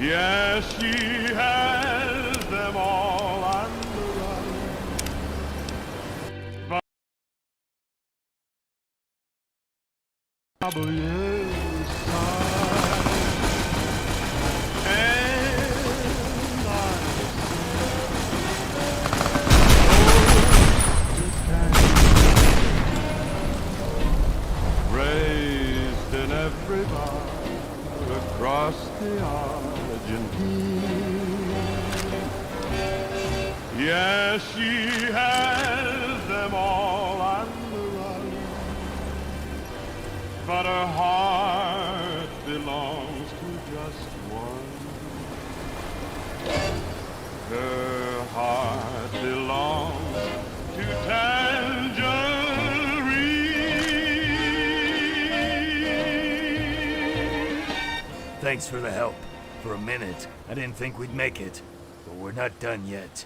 Yes, she has them all on the run. But trouble is time, and I raised in every bar across the Argentine. Yes, she has them all on the run, but her heart belongs to just one. Her heart belongs to Tangerine. Thanks for the help. For a minute, I didn't think we'd make it. But we're not done yet.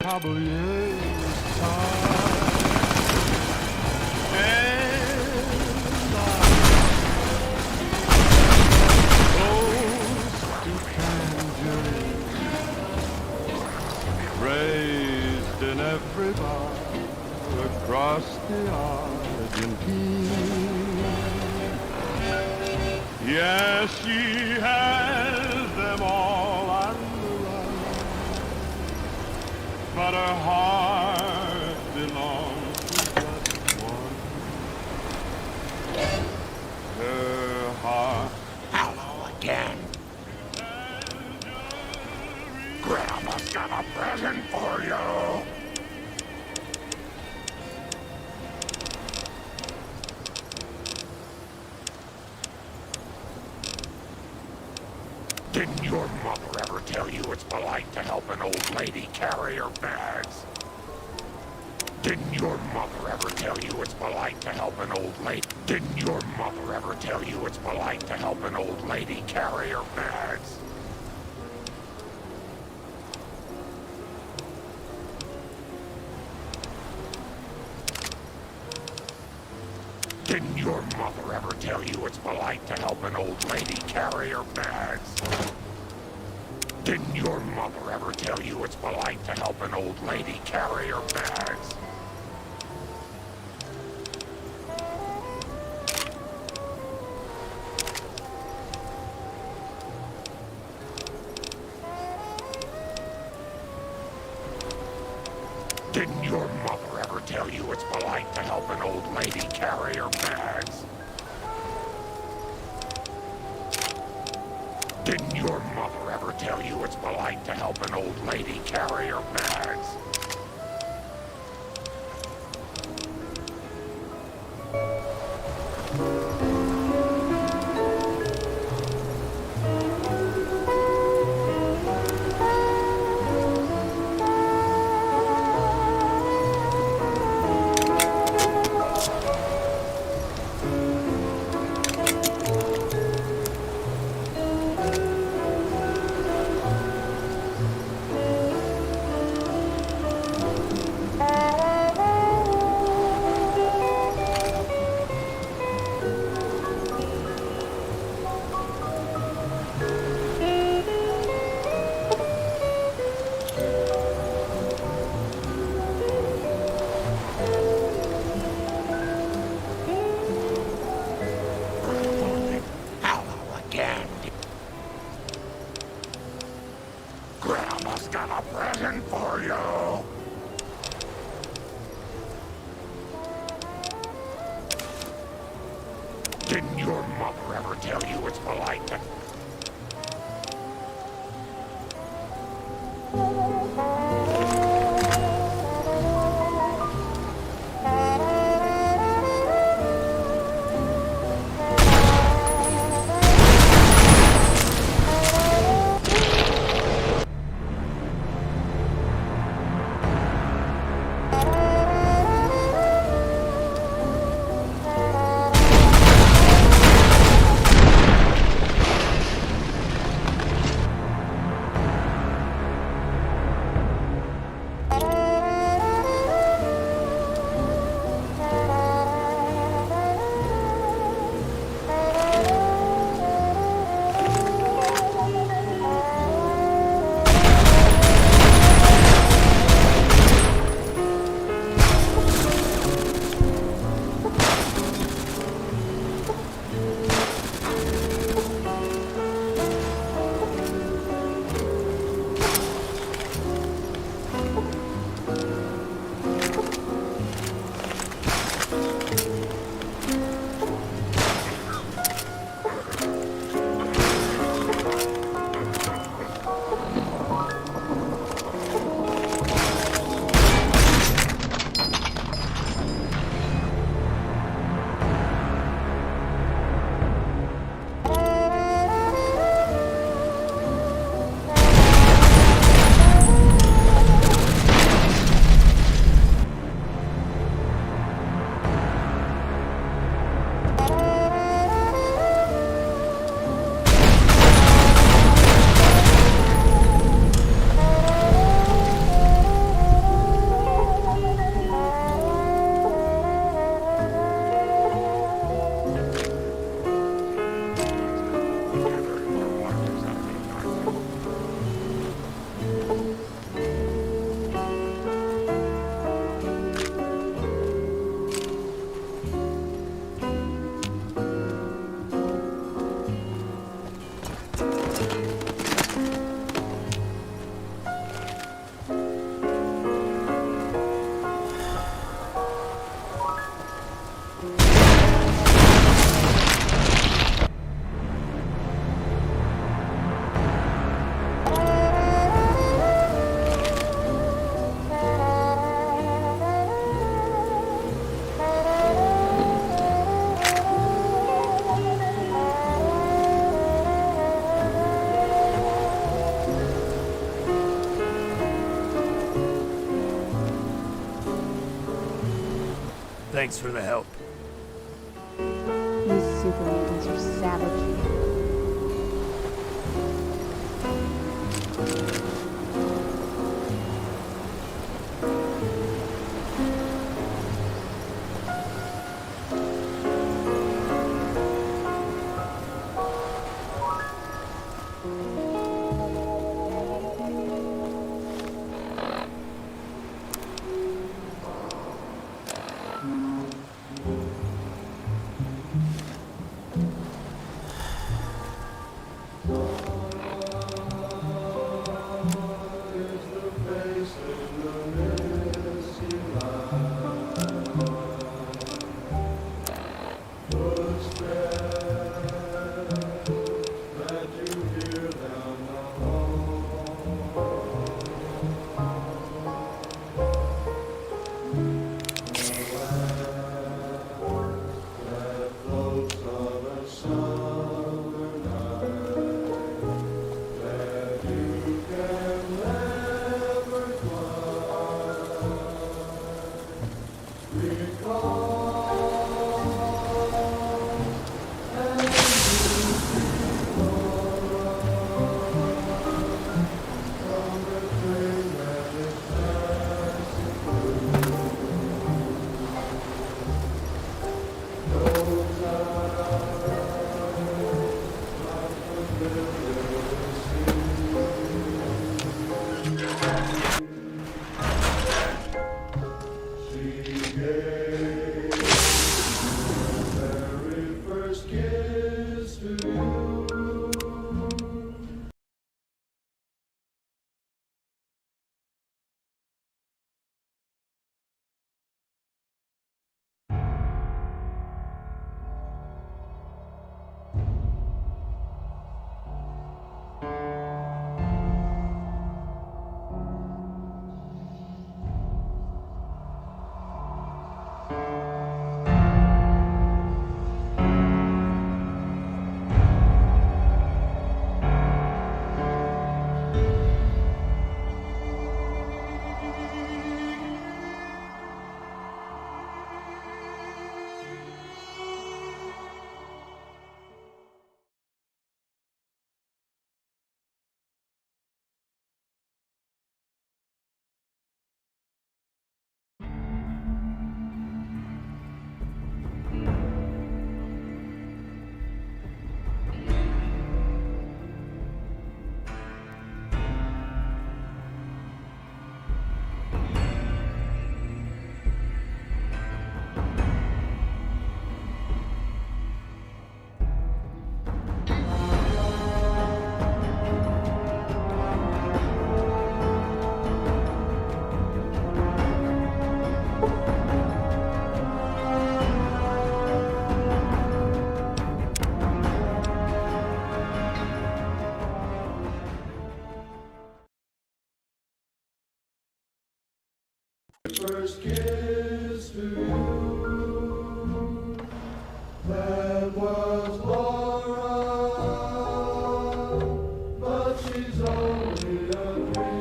Trouble is time, and I close to Tangerine, raised in every bar across the Argentine. Yes, she has them all on the run, but her heart belongs to just one. Her heart. Hello again. Grandma's got a present for you. Didn't your mother ever tell you it's polite to help an old lady carry her bags? Didn't your mother ever tell you it's polite to help an old lady? Didn't your mother ever tell you it's polite to help an old lady carry her bags? Didn't your mother ever tell you it's polite to help an old lady carry her bags? Didn't your mother ever tell you it's polite to help an old lady carry her bags? Didn't your mother ever tell you it's polite to help an old lady carry her bags? Didn't your mother ever tell you it's polite to help an old lady carry her bags? Grandma's got a present for you! Didn't your mother ever tell you it's polite to... Thanks for the help. These super mutants are savage. First kiss to you, that was Laura, but she's only a dream.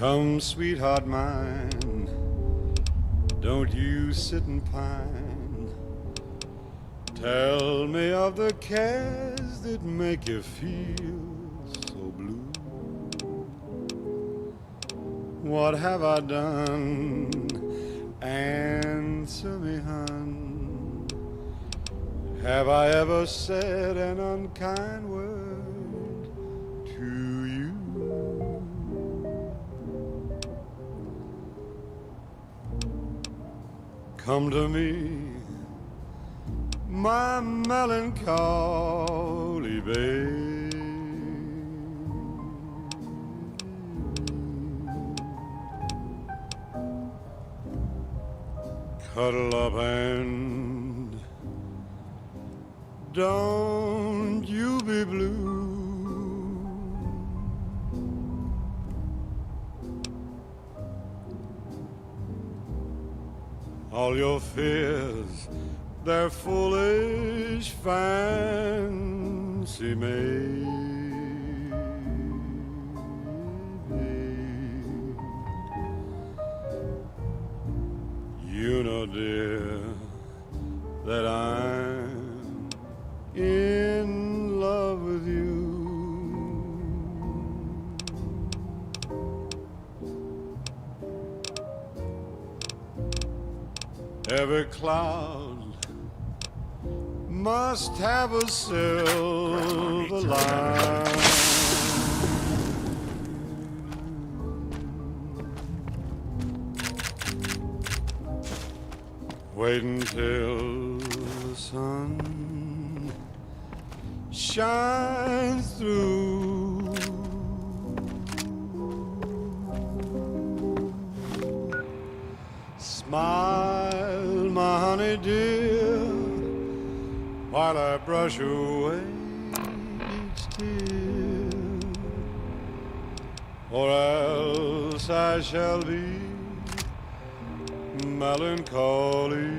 Come, sweetheart mine, don't you sit and pine. Tell me of the cares that make you feel so blue. What have I done? Answer me, hon. Have I ever said an unkind word to you? Come to me, my melancholy babe. Cuddle up and don't you be blue. All your fears, they're foolish fancy made. You know, dear, that I'm in love with you. Every cloud must have a silver line. Wait until the sun shines through. Smile, my honey dear, while I brush away each tear, or else I shall be melancholy.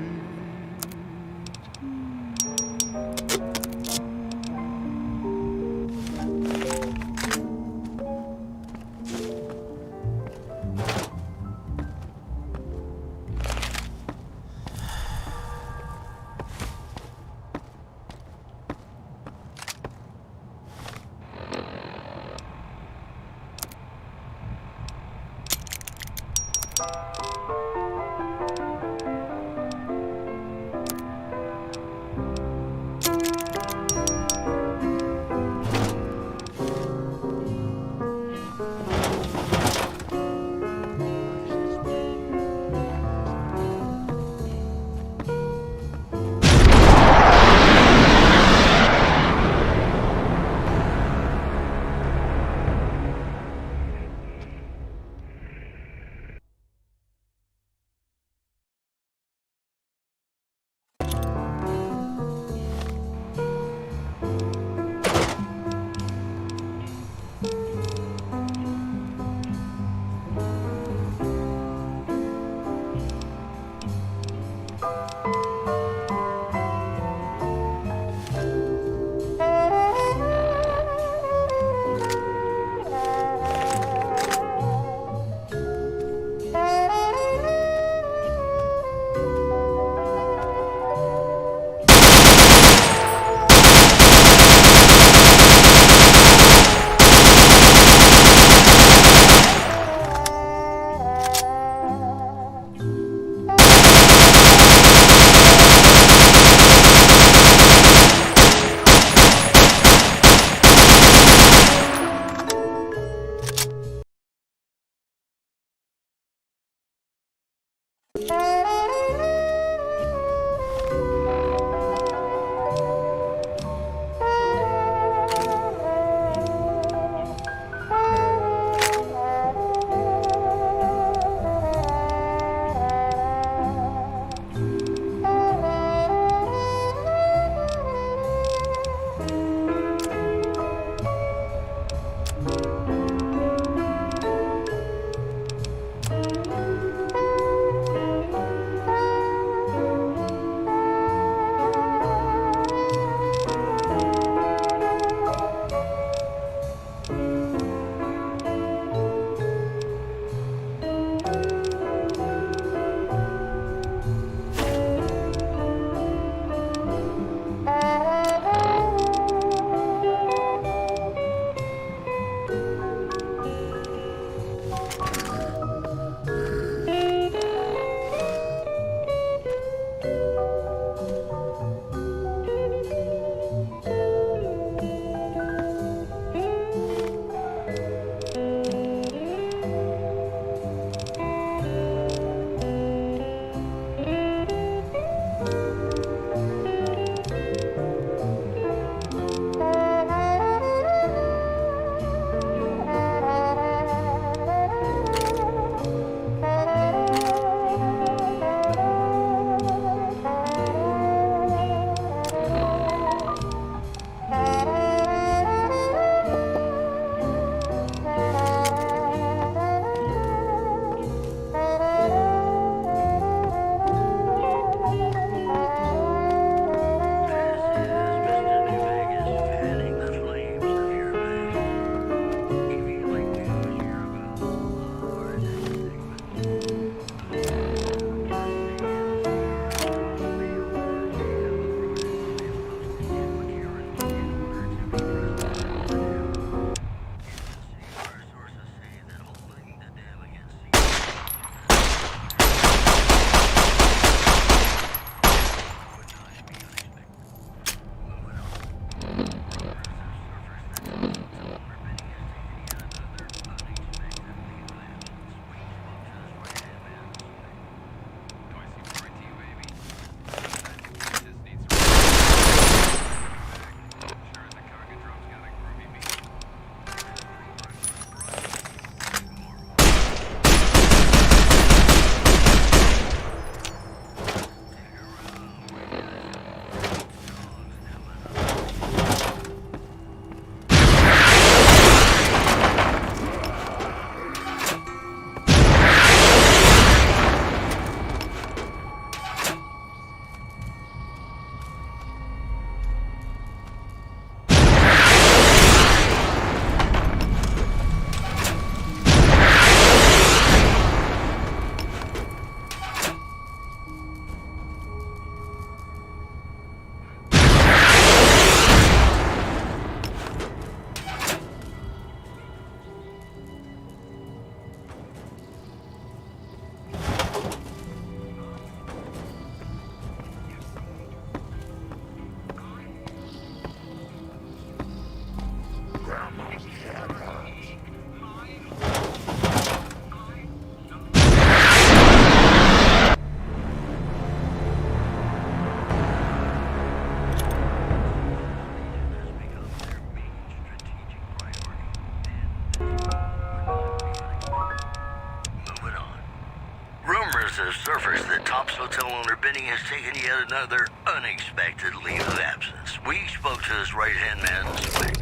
another unexpected leave of absence. We spoke to his right-hand man, Swick.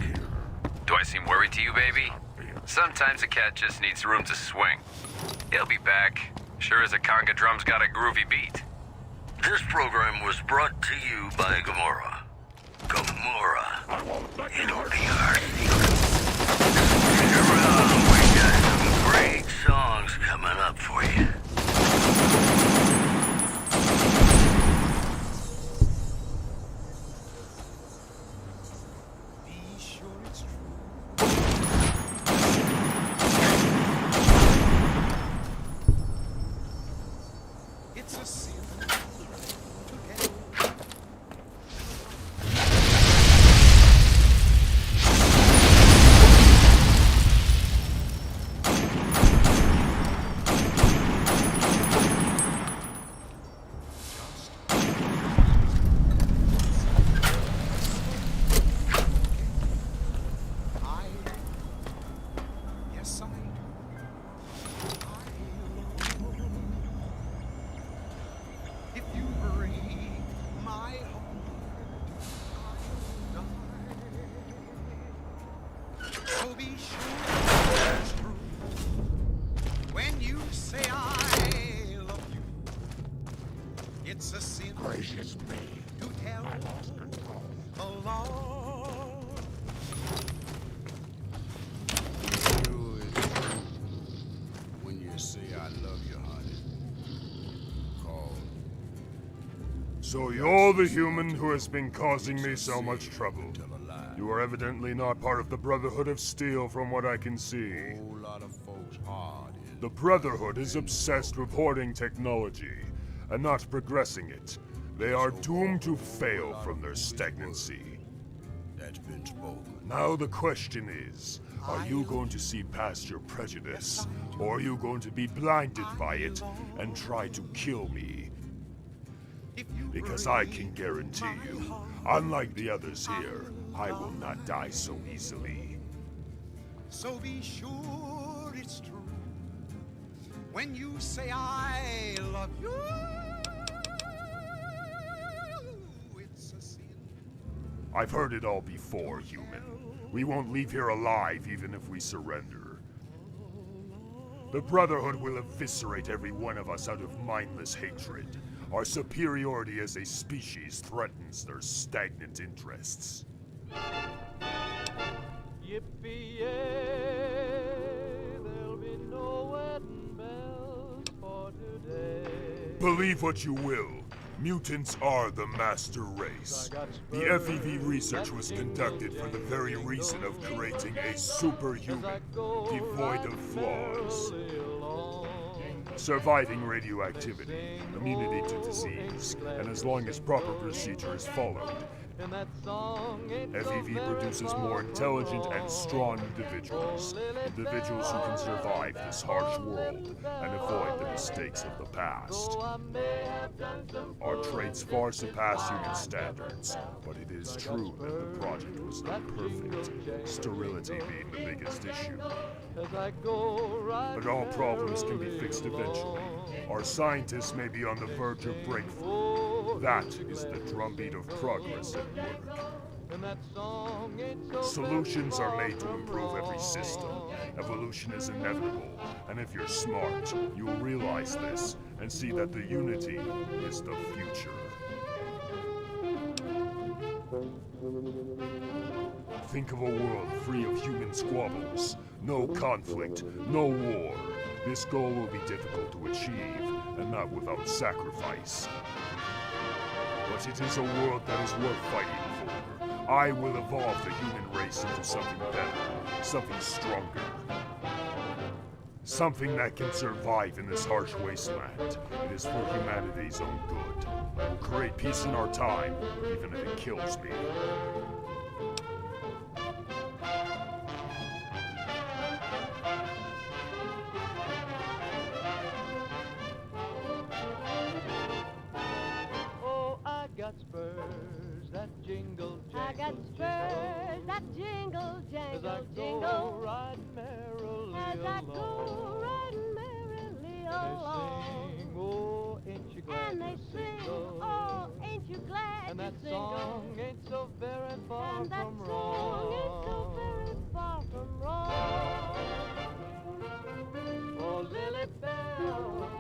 Do I seem worried to you, baby? Sometimes a cat just needs room to swing. He'll be back. Sure as a conga drum's got a groovy beat. This program was brought to you by Gamora. Gamora. It'll be our secret. Stick around, we got some great songs coming up for you. It's a sin Gracious me. to tell I lost control. the Lord. Do it true when you say I love you, honey. Call. So you're the human who has been causing me so much trouble. Tell a lie. You are evidently not part of the Brotherhood of Steel from what I can see. Whole lot of folks hard in The Brotherhood is obsessed with hoarding technology and not progressing it. They are doomed to fail from their stagnancy. that's been spoken. Now the question is, are you going to see past your prejudice, or are you going to be blinded by it and try to kill me? Because I can guarantee you, unlike the others here, I will not die so easily. So be sure it's true when you say I love you. It's a sin. I've heard it all before, human. We won't leave here alive even if we surrender. The Brotherhood will eviscerate every one of us out of mindless hatred. Our superiority as a species threatens their stagnant interests. Yippee-yay, there'll be no wedding bells for today. Believe what you will. Mutants are the master race. The FEV research was conducted for the very reason of creating a superhuman, devoid of flaws. Surviving radioactivity, immunity to disease, and as long as proper procedure is followed, FEV produces more intelligent and strong individuals. Individuals who can survive this harsh world and avoid the mistakes of the past. Our traits far surpass human standards, but it is true that the project was not perfect, sterility being the biggest issue. But all problems can be fixed eventually. Our scientists may be on the verge of breakthrough. That is the drumbeat of progress at work. Solutions are made to improve every system. Evolution is inevitable, and if you're smart, you'll realize this and see that the unity is the future. Think of a world free of human squabbles. No conflict, no war. This goal will be difficult to achieve, and not without sacrifice. But it is a world that is worth fighting for. I will evolve the human race into something better, something stronger. Something that can survive in this harsh wasteland. It is for humanity's own good. I will create peace in our time, even if it kills me. Got spurs that jingle, jingle, I got spurs that jingle, as I jangle, go jingle. riding merrily As I along. go riding merrily They along. sing, oh, ain't you glad And they to see sing, the oh, ain't you glad And you're that single? song ain't so very far And that from song ain't so very wrong. far from wrong. Oh, Lily Bell,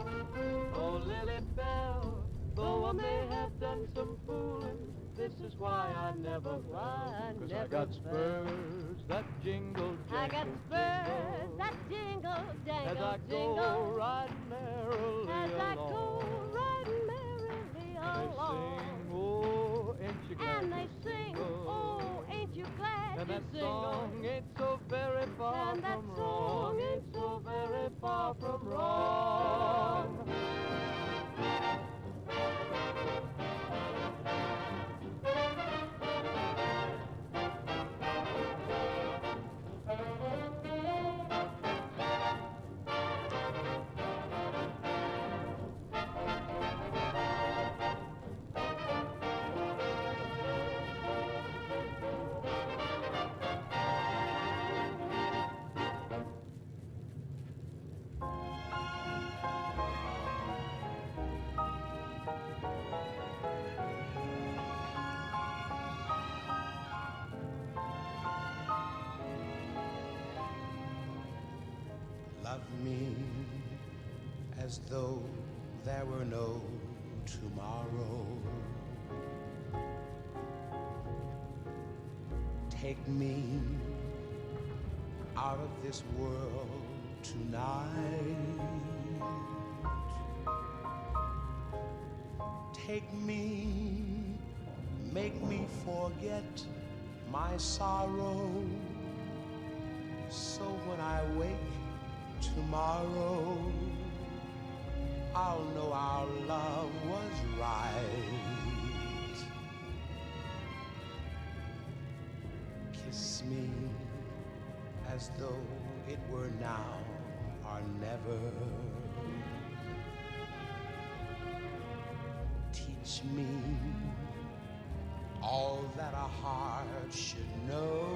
oh, Lily Bell, though I may have done some fooling, this is why I never Why I fell. 'Cause I never got fell. spurs that jingle, jangle, I got spurs that jingle, jangle, as I jingle. go riding merrily As I along. go riding merrily They along. sing, oh, ain't you glad And they you're sing, single? oh, ain't you glad And you're that single? song ain't so very far And that from song wrong. ain't Ain't so very far from wrong. Love me as though there were no tomorrow. Take me out of this world tonight. Take me, make me forget my sorrow. So when I wake tomorrow, I'll know our love was right. Kiss me as though it were now or never. Teach me all that a heart should know.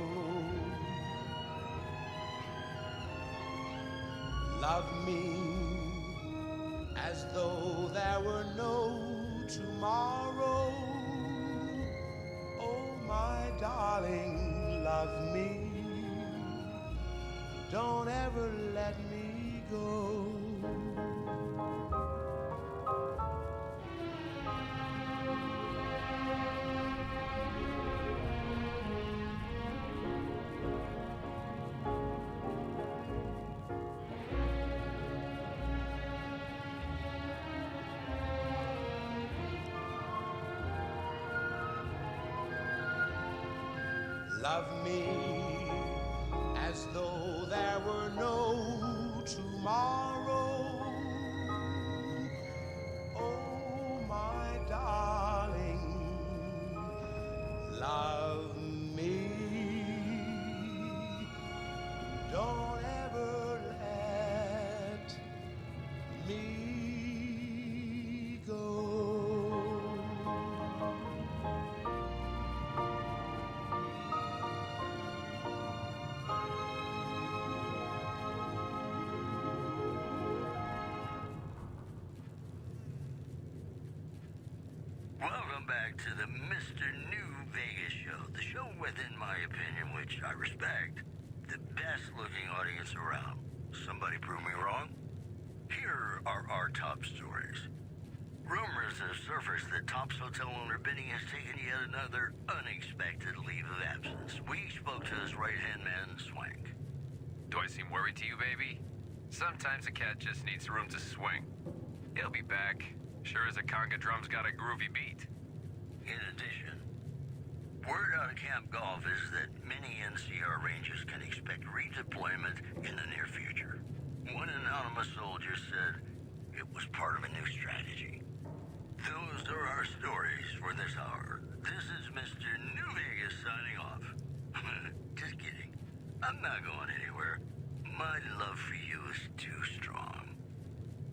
Love me as though there were no tomorrow. Oh, my darling, love me. Don't ever let me go. Love me as though there were no tomorrow. Oh, my darling, love me. Don't ever let me go. Welcome back to the Mr. New Vegas show. The show with, in my opinion, which I respect, the best looking audience around. Somebody prove me wrong? Here are our top stories. Rumors have surfaced that Top's hotel owner Benny has taken yet another unexpected leave of absence. We spoke to his right-hand man, Swank. Do I seem worried to you, baby? Sometimes a cat just needs room to swing. He'll be back. Sure as a conga drum's got a groovy beat. In addition, word out of Camp Golf is that many NCR Rangers can expect redeployment in the near future. One anonymous soldier said it was part of a new strategy. Those are our stories for this hour. This is Mr. New Vegas signing off. Just kidding. I'm not going anywhere. My love for you is too strong.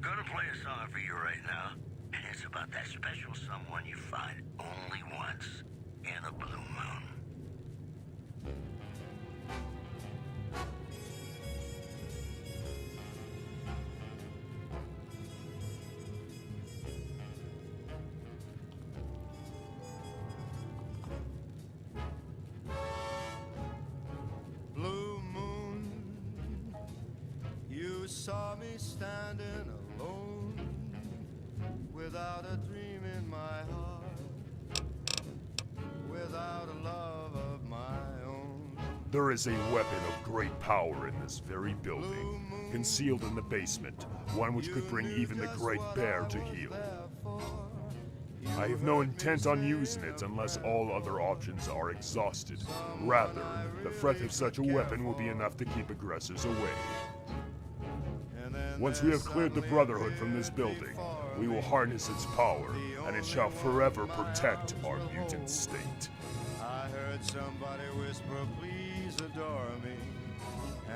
Gonna play a song for you right now, and it's about that special someone you find only once in a blue moon. saw me standing alone, without a dream in my heart, without a love of my own. There is a weapon of great power in this very building, concealed in the basement, one which could bring even the Great Bear to heel. I have no intent on using it unless all other options are exhausted. Rather, the threat of such a weapon will be enough to keep aggressors away. Once we have cleared the Brotherhood from this building, we will harness its power, and it shall forever protect our mutant state. I heard somebody whisper, please adore me.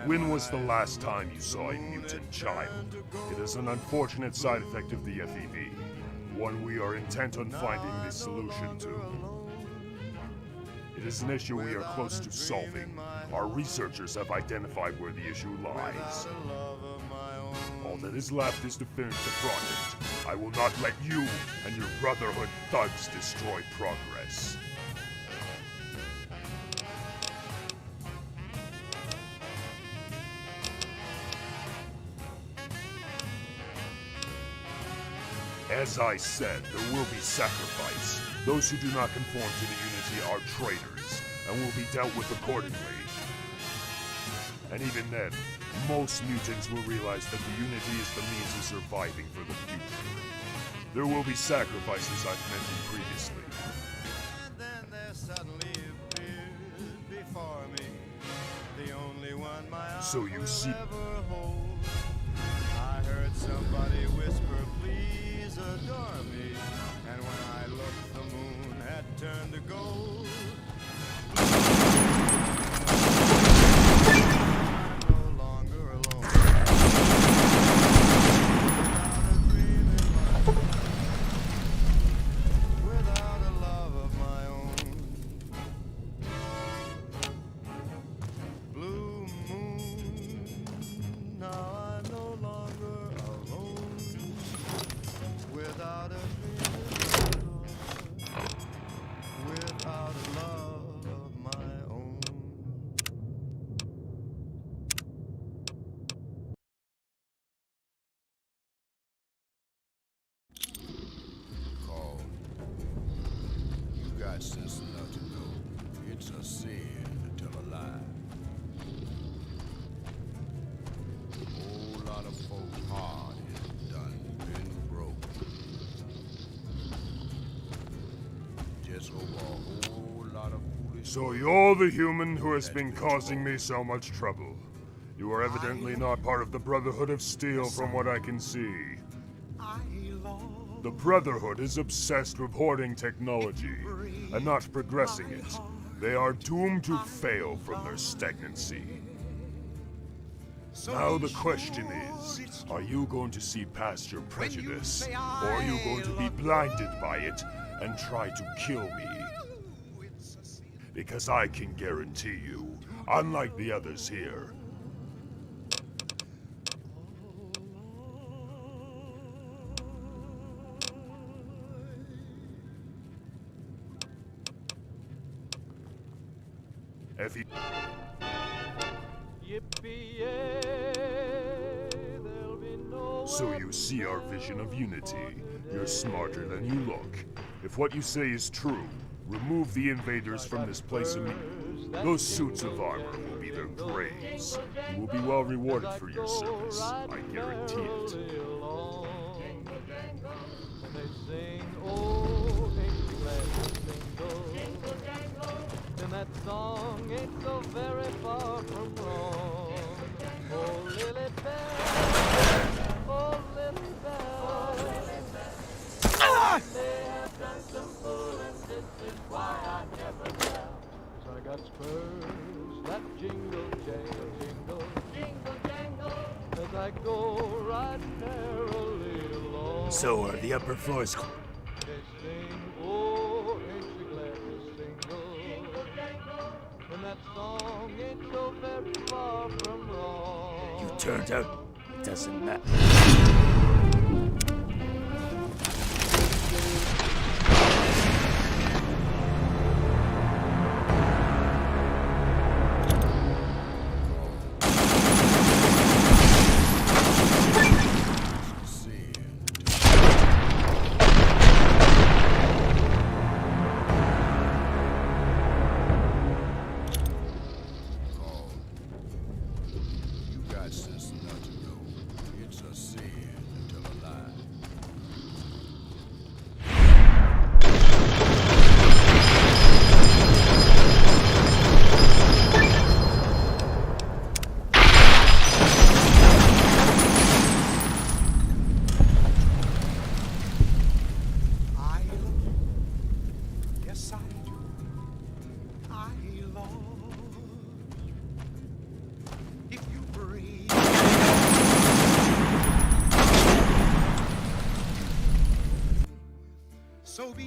When was the last time you saw a mutant child? It is an unfortunate side effect of the FEV, one we are intent on finding the solution to. It is an issue we are close to solving. Our researchers have identified where the issue lies. All that is left is to finish the project. I will not let you and your Brotherhood thugs destroy progress. As I said, there will be sacrifice. Those who do not conform to the Unity are traitors, and will be dealt with accordingly. And even then, most mutants will realize that the Unity is the means of surviving for the future. There will be sacrifices I've mentioned previously. And then there suddenly appeared before me the only one my eyes So you will see- ever hold. I heard somebody whisper, please adore me. And when I looked, the moon had turned to gold. I'm no longer alone. Without a dream in my heart, without a love of my own. Blue moon, now I'm no longer alone. Without a dream in my heart, without a love of my own. Call. You got sense enough to know it's a sin to tell a lie. A whole lot of folks' heart is done been broke. Just over a whole lot of foolish. So you're the human who has been causing me so much trouble. You are evidently not part of the Brotherhood of Steel from what I can see. The Brotherhood is obsessed with hoarding technology and not progressing it. They are doomed to fail from their stagnancy. Now the question is, are you going to see past your prejudice, or are you going to be blinded by it and try to kill me? Because I can guarantee you, unlike the others here, if he... Yippee-yay, there'll be no So you see our vision of unity. You're smarter than you look. If what you say is true, remove the invaders from this place immediately. Those suits of armor will be their graves. You will be well rewarded for your service. I guarantee it. They sing, oh, ain't you glad to jingle, and that song ain't so very far from wrong. Oh, Lily Bell, oh, Lily Bell, they have done some fooling, this is why I never tell. 'Cause I got spurs that jingle, jangle, jingle, jingle, jangle, as I go right merrily along. So are the upper floors. They sing, oh, ain't you glad to single? And that song ain't so very far from wrong. You turned out, it doesn't matter.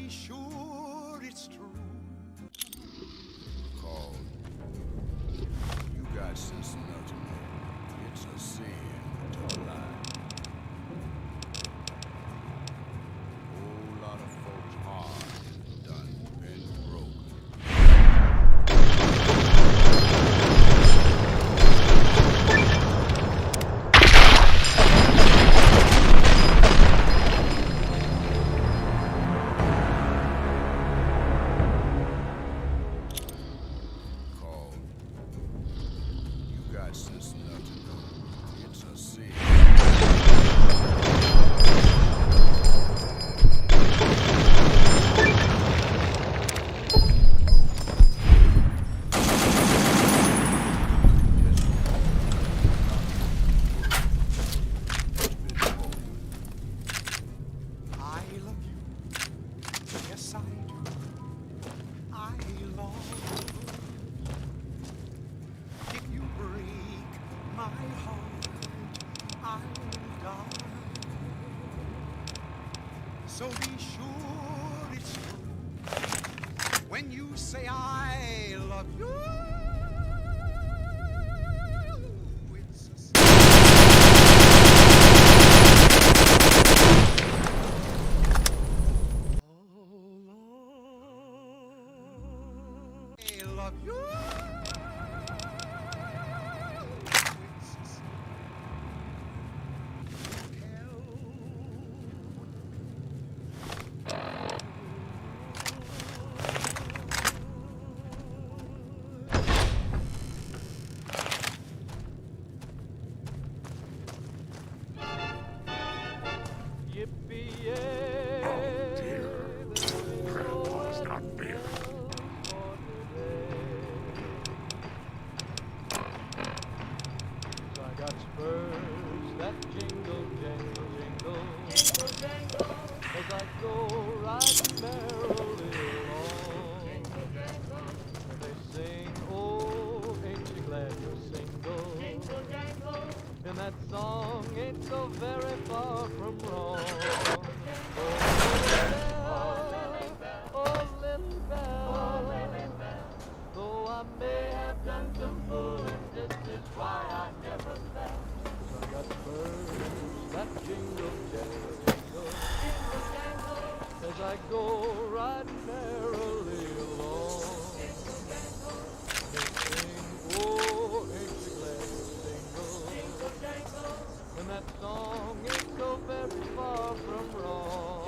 be sure it's true. Call. You got sense enough to know it's a sin to lie. Whole lot of folks' hearts done been broken. Call. You got sense enough to know it's a sin. I love you. Yes, I do. I long. If you break my heart, I'll die. So be sure it's true when you say I love you. It's a sin. I love you. It's a sin. Yippee-yay! Oh dear. Grandpa's not there. I got spurs that jingle, jangle, jingle, jingle, jangle, as I go riding merrily along. Jingle, jangle, and they sing, oh, ain't you glad you're single? Jingle, jangle, and that song ain't so very far from wrong. Oh, Lily Bell, oh, Lily Bell, oh, Lily Bell, though I may have done some fooling, this is why I never fell. I got spurs that jingle, jangle, jingle, jingle, jangle, as I go riding merrily along. Jingle, jangle, they sing, oh, ain't you glad you're single? Jingle, jangle, and that song ain't so very far from wrong.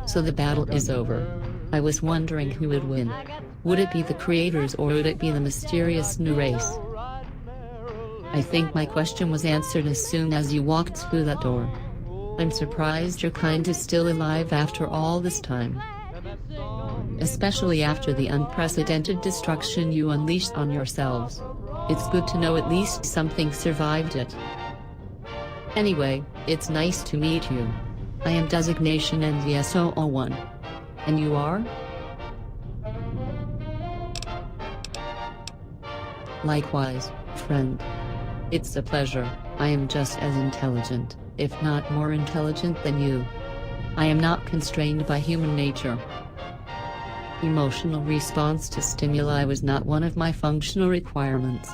So the battle is over. I was wondering who would win. Would it be the creators or would it be the mysterious new race? I think my question was answered as soon as you walked through that door. I'm surprised your kind is still alive after all this time. Especially after the unprecedented destruction you unleashed on yourselves. It's good to know at least something survived it. Anyway, it's nice to meet you. I am Designation NDS001. And you are? Likewise, friend. It's a pleasure. I am just as intelligent, if not more intelligent than you. I am not constrained by human nature. Emotional response to stimuli was not one of my functional requirements.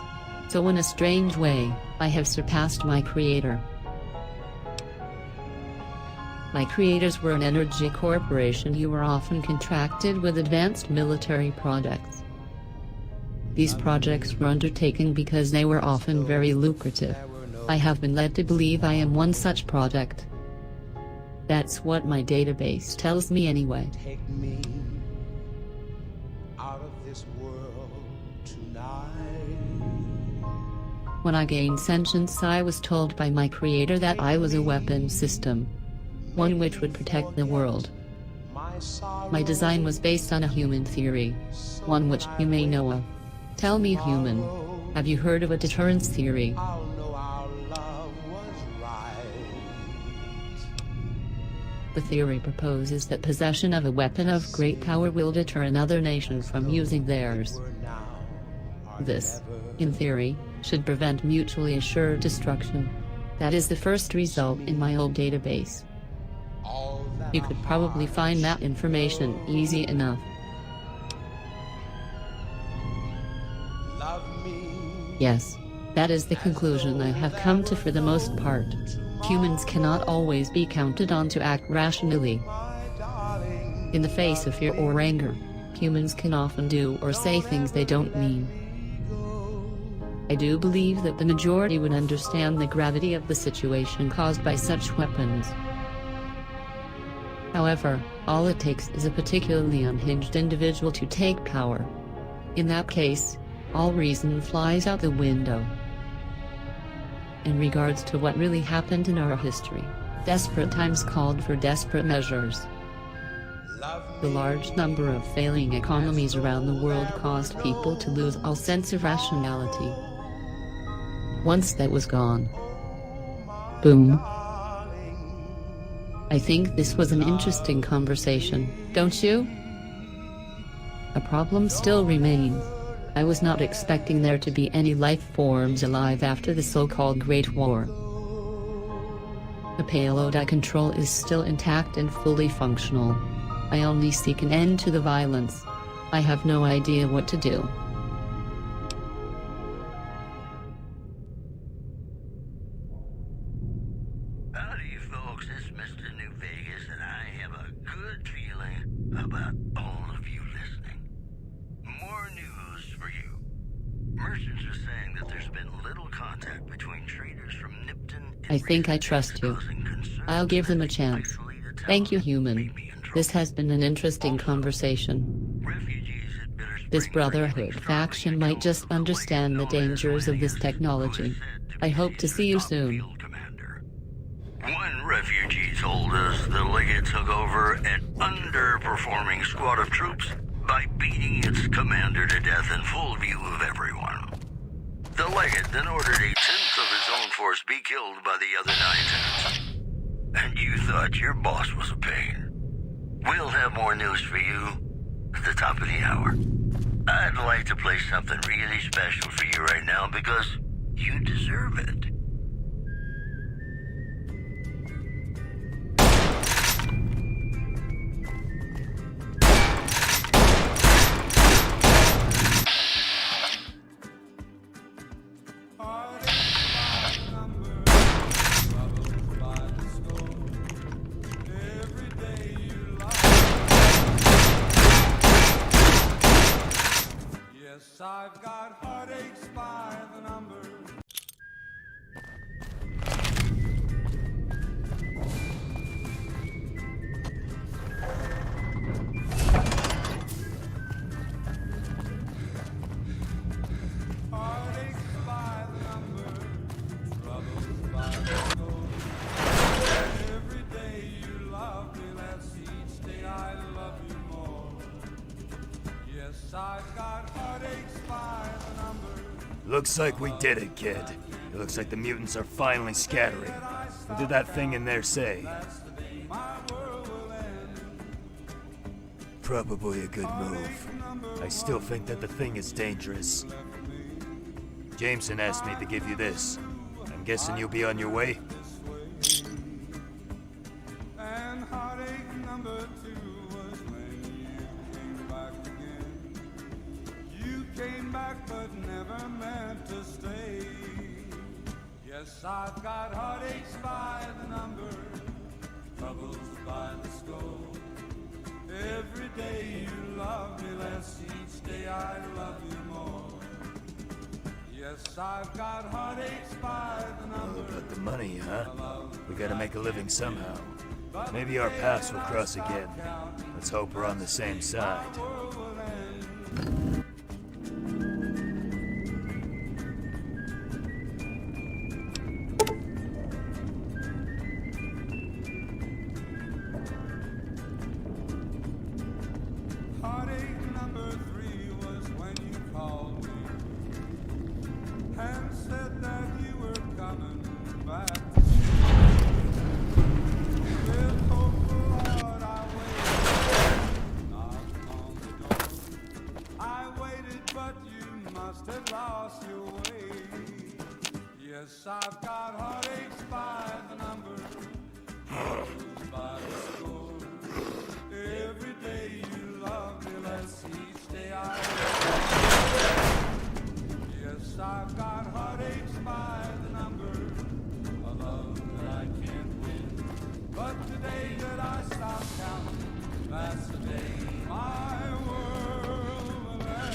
So in a strange way, I have surpassed my creator. My creators were an energy corporation who were often contracted with advanced military projects. These projects were undertaken because they were often very lucrative. I have been led to believe I am one such project. That's what my database tells me anyway. Take me out of this world tonight. When I gained sentience, I was told by my creator that I was a weapon system. One which would protect the world. My design was based on a human theory. One which you may know of. Tell me, human, have you heard of a deterrence theory? The theory proposes that possession of a weapon of great power will deter another nation from using theirs. This, in theory, should prevent mutually assured destruction. That is the first result in my old database. You could probably find that information easy enough. Yes, that is the conclusion I have come to for the most part. Humans cannot always be counted on to act rationally. In the face of fear or anger, humans can often do or say things they don't mean. I do believe that the majority would understand the gravity of the situation caused by such weapons. However, all it takes is a particularly unhinged individual to take power. In that case, all reason flies out the window. In regards to what really happened in our history, desperate times called for desperate measures. The large number of failing economies around the world caused people to lose all sense of rationality. Once that was gone, boom. I think this was an interesting conversation, don't you? A problem still remains. I was not expecting there to be any life forms alive after the so-called Great War. The payload I control is still intact and fully functional. I only seek an end to the violence. I have no idea what to do. Howdy, folks. It's Mr. New Vegas, and I have a good feeling about all of you listening. More news for you. Merchants are saying that there's been little contact between traders from Nipton and I think I trust you. I'll give them a chance. Thank you, human. This has been an interesting conversation. This Brotherhood faction might just understand the dangers of this technology. I hope to see you soon. One refugee told us the Legate took over an underperforming squad of troops by beating its commander to death in full view of everyone. The Legate then ordered a tenth of his own force be killed by the other 9/10. And you thought your boss was a pain. We'll have more news for you at the top of the hour. I'd like to play something really special for you right now because you deserve it. I've got heartaches by the number. Heartaches by the number, troubles by the score. Every day you love me less, each day I love you more. Yes, I've got heartaches by the number. Looks like we did it, kid. It looks like the mutants are finally scattering. What did that thing in there say? Probably a good move. I still think that the thing is dangerous. Jameson asked me to give you this. I'm guessing you'll be on your way? And heartache number 2 was when you came back again. You came back but never meant to stay. Yes, I've got heartaches by the number, troubles by the score. Every day you love me less, each day I love you more. Yes, I've got heartaches by the number. All about the money, huh? We gotta make a living somehow. Maybe our paths will cross again. Let's hope we're on the same side. Heartache number 3 was when you called me and said that you were coming back. With hopeful heart I waited, knocked on the door. I waited, but you must have lost your way. Yes, I've got heartaches by the number, troubles by the score. Every day you love me less, each day I love you. Yes, I've got heartaches by the number, a love that I can't win. But the day that I stop counting, that's the day my world will end.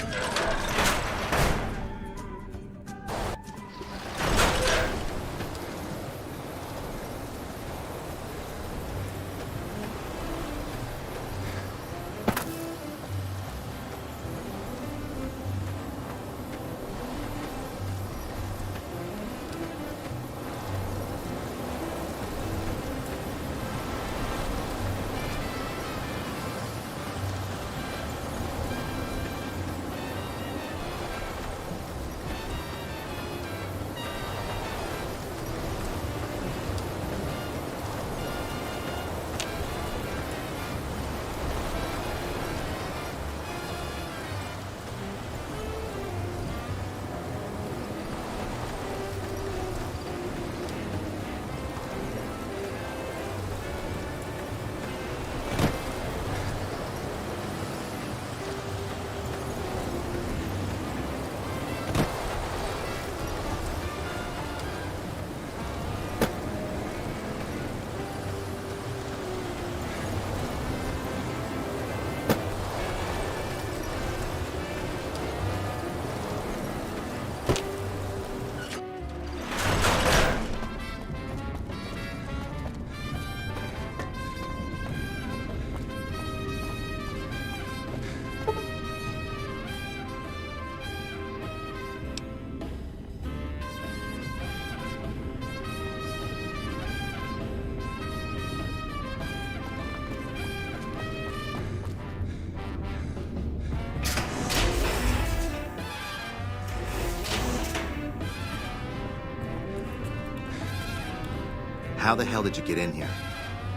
How the hell did you get in here?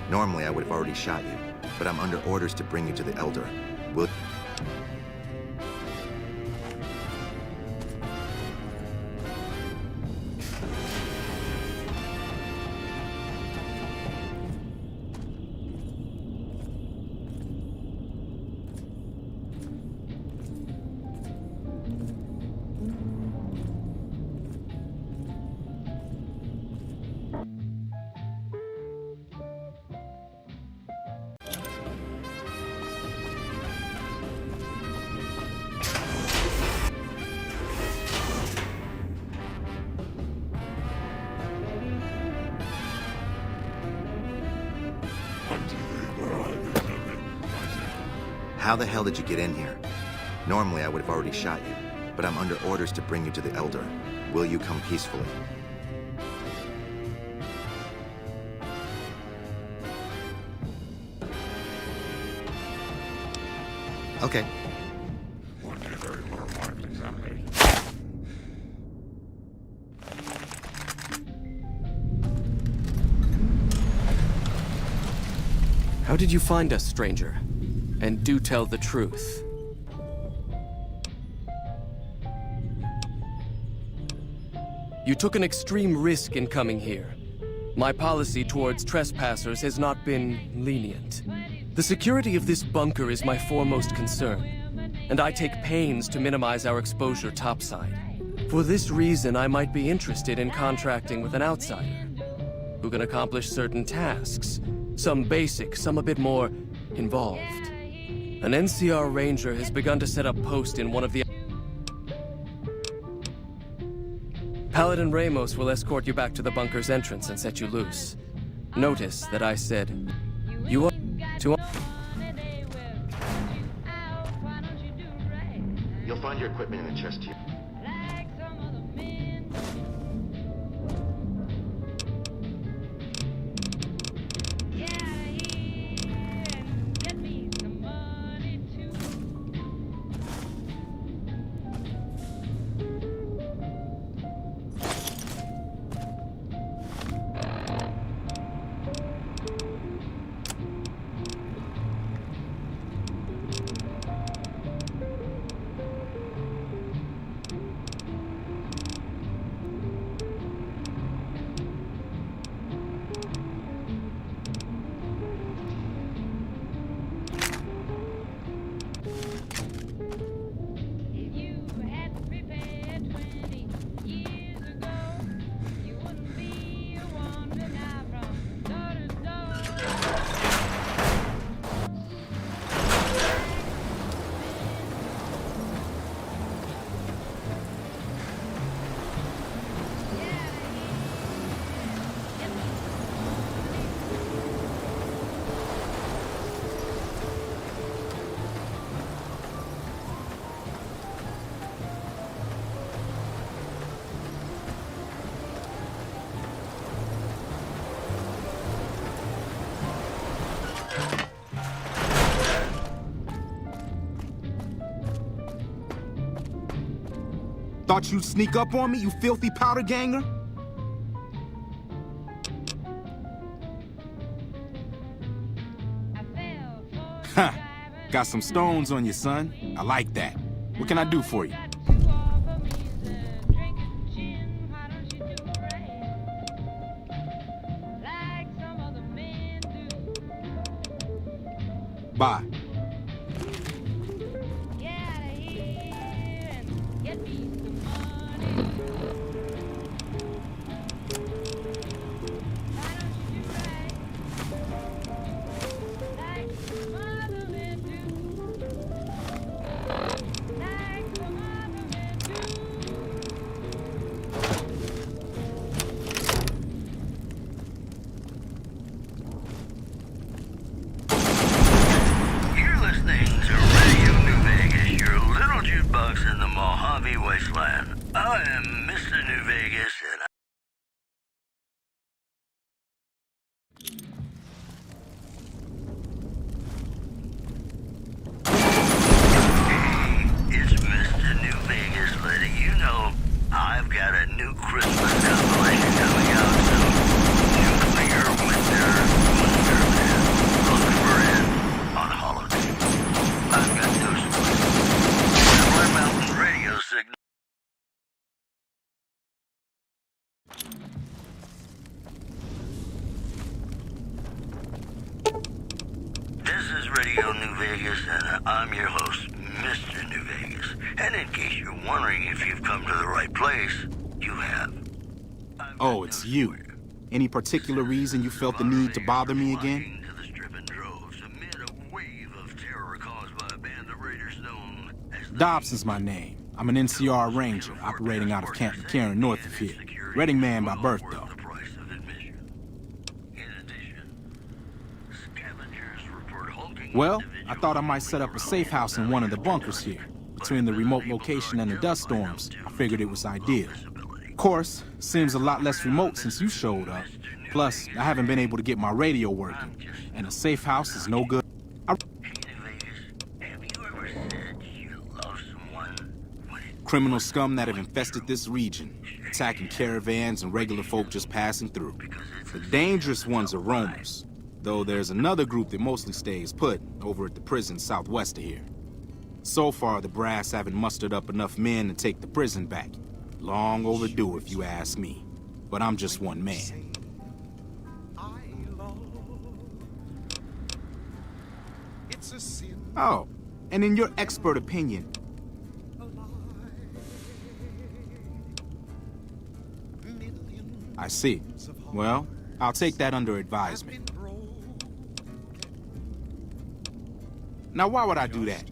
Normally I would have already shot you, but I'm under orders to bring you to the Elder. Will... How the hell did you get in here? Normally I would have already shot you, but I'm under orders to bring you to the Elder. Will you come peacefully? Okay. How did you find us, stranger? And do tell the truth. You took an extreme risk in coming here. My policy towards trespassers has not been lenient. The security of this bunker is my foremost concern, and I take pains to minimize our exposure topside. For this reason, I might be interested in contracting with an outsider who can accomplish certain tasks, some basic, some a bit more involved. An NCR ranger has begun to set up post in one of the... Paladin Ramos will escort you back to the bunker's entrance and set you loose. Notice that I said, you are to... You'll find your equipment in the chest here. Thought you'd sneak up on me, you filthy powder ganger? Huh. Got some stones on you, son. I like that. What can I do for you? Bye. In the Mojave Wasteland. I am Mr. New Vegas, and Hey, it's Mr. New Vegas letting you know I've got a new Christmas compilation coming out soon. Nuclear Winter Wonderland. Look for it on holiday. I've got those Mountain radio signal. This is Radio New Vegas, and I'm your host, Mr. New Vegas. And in case you're wondering if you've come to the right place, you have. Oh, it's you. Any particular reason you felt the need to bother me again? Dobson's my name. I'm an NCR ranger operating out of Camp McCarran north of here. Reading man by birth, though. Well, I thought I might set up a safe house in one of the bunkers here. Between the remote location and the dust storms, I figured it was ideal. Of course, seems a lot less remote since you showed up. Plus, I haven't been able to get my radio working, and a safe house is no good. Criminal scum that have infested this region, attacking caravans and regular folk just passing through. The dangerous ones are roamers, though there's another group that mostly stays put over at the prison southwest of here. So far, the brass haven't mustered up enough men to take the prison back. Long overdue if you ask me. But I'm just one man. Oh, and in your expert opinion, I see. Well, I'll take that under advisement. Now, why would I do that?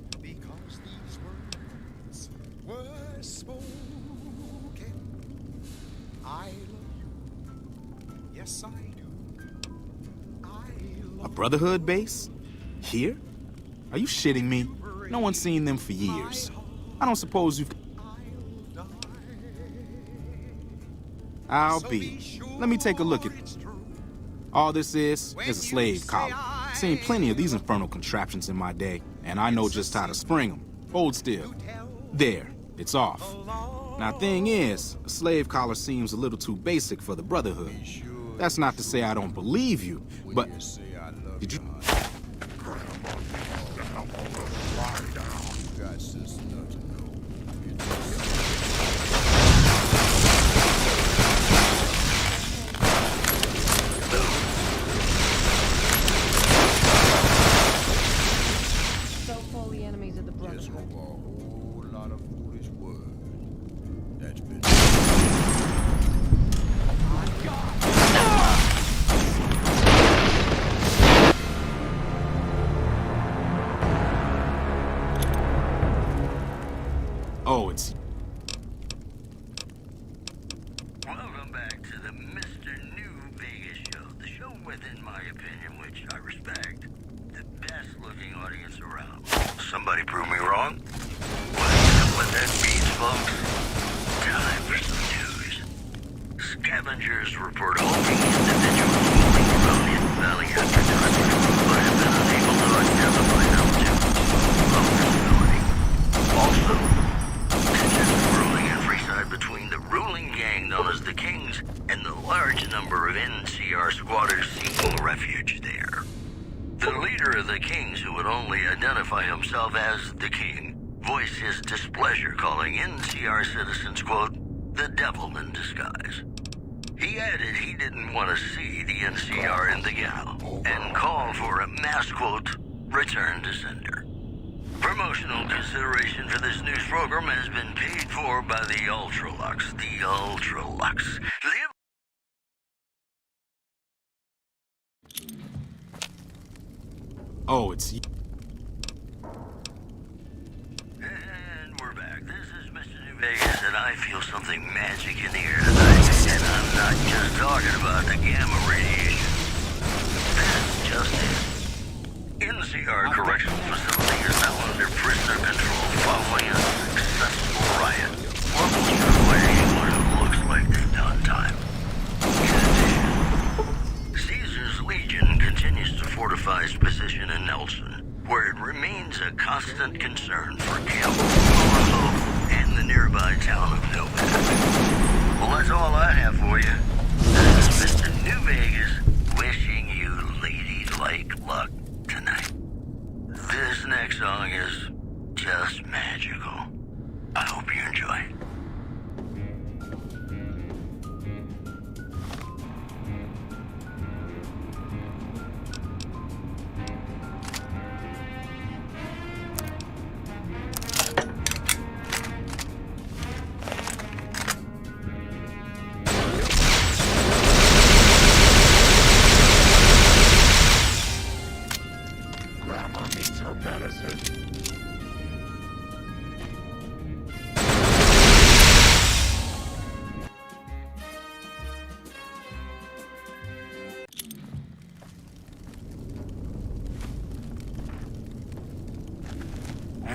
A Brotherhood base? Here? Are you shitting me? No one's seen them for years. I don't suppose you've... I'll be. Let me take a look at it. All this is a slave colony. Seen plenty of these infernal contraptions in my day, and I know just how to spring them. Hold still. There, it's off. Now, thing is, a slave collar seems a little too basic for the Brotherhood. That's not to say I don't believe you, but... Did you... Oh, it's... Welcome back to the Mr. New Vegas show. The show within my opinion, which I respect, the best looking audience around. Somebody prove me wrong? Well, you know what that means, folks? Time for some news. Scavengers report halting individuals moving around Hidden Valley after dark, but have been unable to identify them to of visibility. Also, ruling in Freeside between the ruling gang known as the Kings and the large number of NCR squatters seeking refuge there. The leader of the Kings, who would only identify himself as the King, voiced his displeasure, calling NCR citizens, quote, the devil in disguise. He added he didn't want to see the NCR in the ghetto and called for a mass, quote, return to sender. Promotional consideration for this news program has been paid for by the Ultralux. The Ultralux. Oh, it's... And we're back. This is Mr. New Vegas, and I feel something magic in the air tonight. And I'm not just talking about the gamma radiation. That's just it. NCR Correctional Facility is now under prisoner control following a successful riot. Locals are waiting what it looks like they've done time. In addition, Caesar's Legion continues to fortify its position in Nelson, where it remains a constant concern for Camp Molotov and the nearby town of Nomad. Well, that's all I have for you. This is Mr. New Vegas wishing you ladylike luck tonight. This next song is just magical. I hope you enjoy it.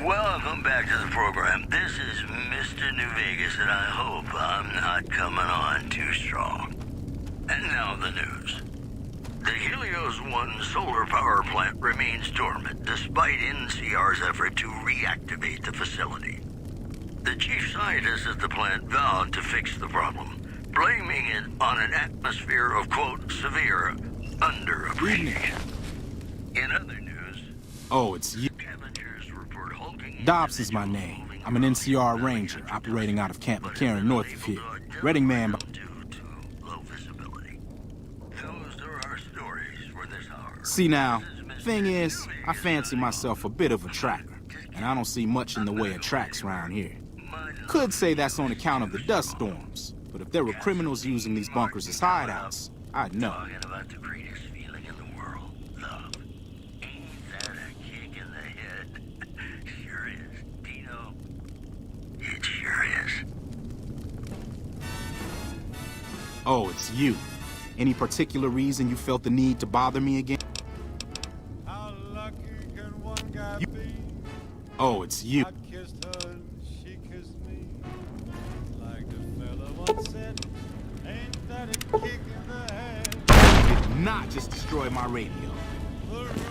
Welcome back to the program. This is Mr. New Vegas, and I hope I'm not coming on too strong. And now the news. The Helios 1 solar power plant remains dormant despite NCR's effort to reactivate the facility. The chief scientist at the plant vowed to fix the problem, blaming it on an atmosphere of, quote, severe underappreciation. In other news... Oh, it's you. Dobbs is my name. I'm an NCR Ranger operating out of Camp McCarran north of here. Reading man. See now, thing is, I fancy myself a bit of a tracker, and I don't see much in the way of tracks around here. Could say that's on account of the dust storms, but if there were criminals using these bunkers as hideouts, I'd know. Talking about the greatest feeling in the world, love. Ain't that a kick in the head? Sure is. Dino, it sure is. Oh, it's you. Any particular reason you felt the need to bother me again? How lucky can one guy be? Oh, it's you. I kissed her and she kissed me. Like the fella once said, ain't that a kick in the head? You did not just destroy my radio.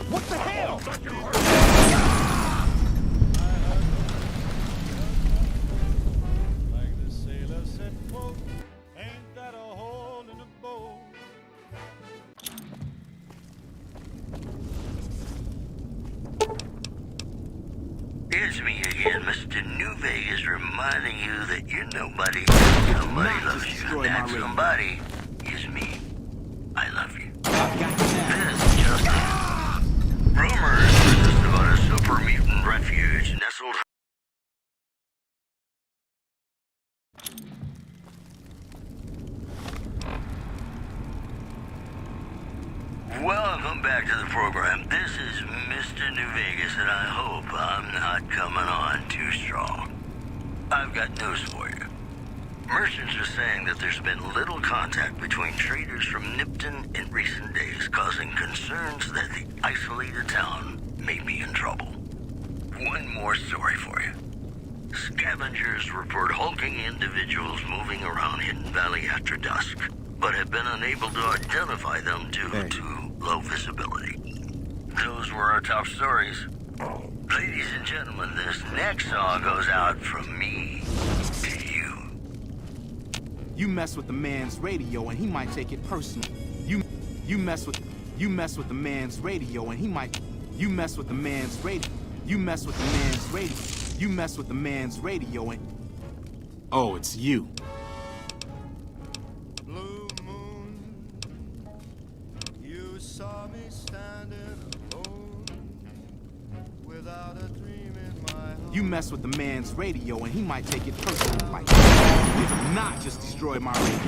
What the hell? Like the sailor said, quote, ain't that a hole in the boat? It's me again, Mr. New Vegas, reminding you that you're nobody. Somebody loves you, and that somebody is me. I love you. This is just rumors persist about a super mutant refuge nestled. Welcome back to the program. This is Mr. New Vegas, and I hope I'm not coming on too strong. I've got news for you. Merchants are saying that there's been little contact between traders from Nipton in recent days, causing concerns that the isolated town may be in trouble. One more story for you. Scavengers report hulking individuals moving around Hidden Valley after dusk, but have been unable to identify them due to low visibility. Those were our top stories. Ladies and gentlemen, this next song goes out from me to you. You mess with the man's radio and he might take it personal. You mess with the man's radio and he might you mess with the man's radio. You mess with the man's radio. You mess with the man's radio and oh, it's you. Blue moon, you saw me standing alone without a dream in my heart. You mess with the man's radio and he might take it personal. Like, you did not just destroy my radio.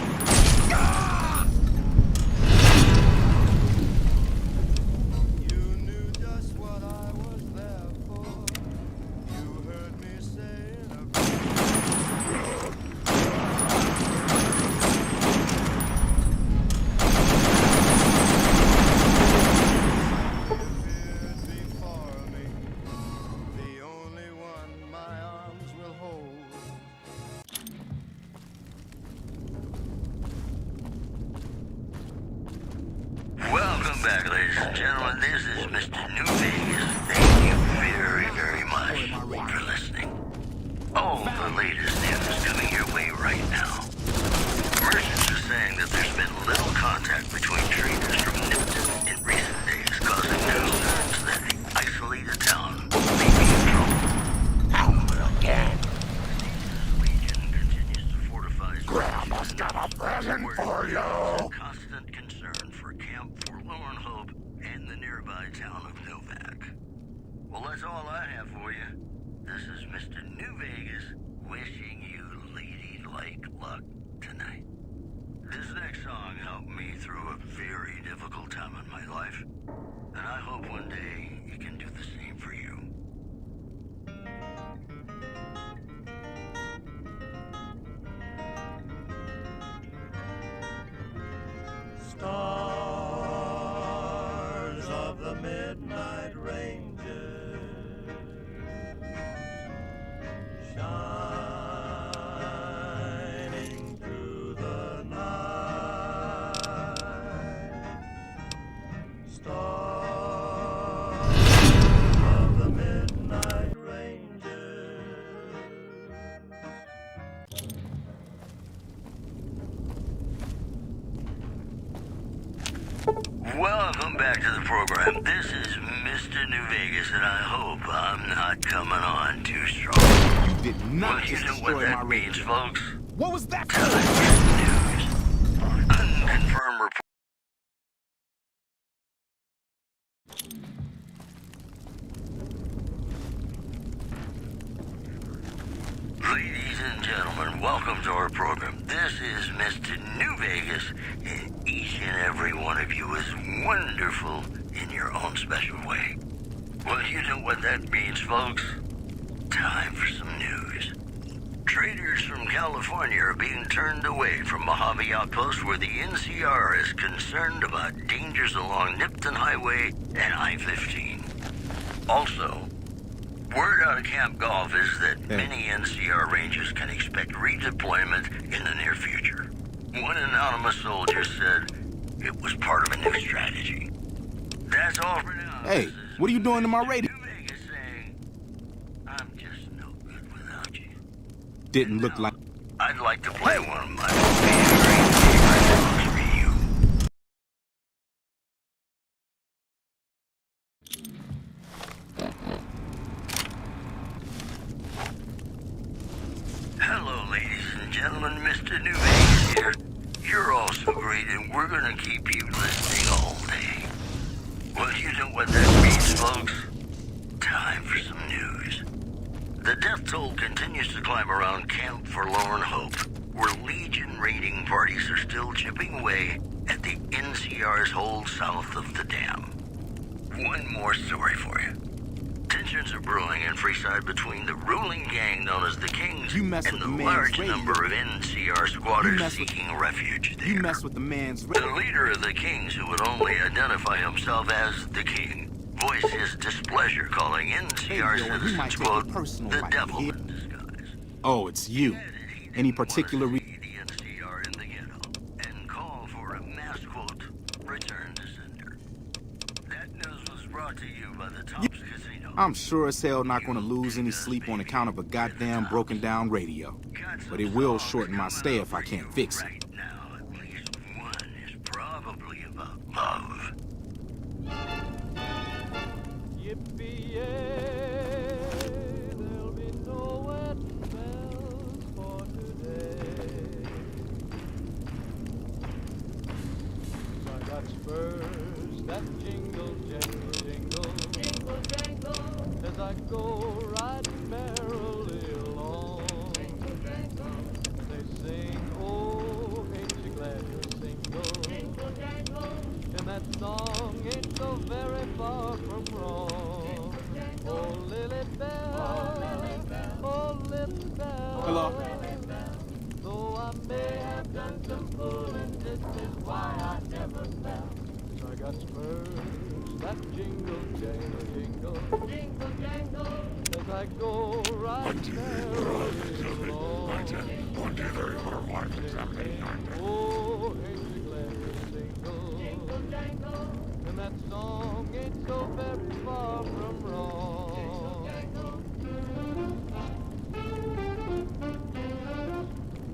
You knew just what I was there for. You heard me saying a appeared before me, the only one my arms will hold. Welcome back, ladies and gentlemen. This is Mr. New Vegas. Thank you very, very much for listening. All the latest news coming your way right now. Merchants are saying that there's been little contact between traders from Nipton in recent days, causing concerns that the isolated town may be in trouble. How again? The Legion continues to fortify. Grandma's got a present for you. Constant concern for Camp Forlorn Hope and the nearby town of Novak. Well, that's all I have for you. This is Mr. New Vegas wishing you ladylike luck tonight. This next song helped me through a very difficult time in my life, and I hope one day it can do the same for you. Stars of the Midnight Rangers, shining through the night. Stars of the Midnight Rangers. Welcome back to the program. This is Mr. New Vegas, and I hope I'm not coming on too strong. You did not Well, you just know destroy what that my means, radio. folks? What was that? News. Unconfirmed report. Ladies and gentlemen, welcome to our program. This is Mr. New Vegas, and each and every one of you is wonderful in your own special way. Well, you know what that means, folks. Time for some news. Traders from California are being turned away from Mojave Outpost where the NCR is concerned about dangers along Nipton Highway and I-15. Also, word out of Camp Golf is that many NCR Rangers can expect redeployment in the near future. One anonymous soldier said it was part of a new strategy. That's all for now. Hey, what are you doing to my radio? New Vegas saying, I'm just no good without you. Didn't look like... I'd like to play one of my favorite songs for you. Hello, ladies and gentlemen. Mr. New Vegas here. You're all so great, and we're gonna keep you listening all day. Well, you know what that means, folks. Time for some news. The death toll continues to climb around Camp Forlorn Hope, where Legion raiding parties are still chipping away at the NCR's hold south of the dam. One more story for you. Tensions are brewing in Freeside between the ruling gang known as the Kings and the large number of NCR squatters seeking refuge there. You mess with the man's... The leader of the Kings, who would only identify himself as the King, voiced his displeasure, calling NCR citizens, quote, the devil in disguise. Oh, it's you. Any particular reason? The NCR in the ghetto and call for a mass, quote, return to sender. That news was brought to you by the Tops Casino. I'm sure as hell not going to lose any sleep on account of a goddamn broken down radio. But it will shorten my stay if I can't fix it. Right now, at least one is probably about love. Yippee-yay, there'll be no wedding bells for today. I got spurs that jingle, jangle, jingle, jingle, jangle, as I go riding merrily along. Jingle, jangle, they sing, oh, ain't you glad you're single? Jingle, jangle, and that song ain't so very far from wrong. Oh, Lily Bell, oh, Lily Bell, Hello? though I may have done some fooling, this is why I never fell. I got spurs that jingle, jangle, jingle, jingle, jangle, as I go right merrily along. Oh, ain't you glad you're single? Jingle, jangle, and that song ain't so very far from wrong.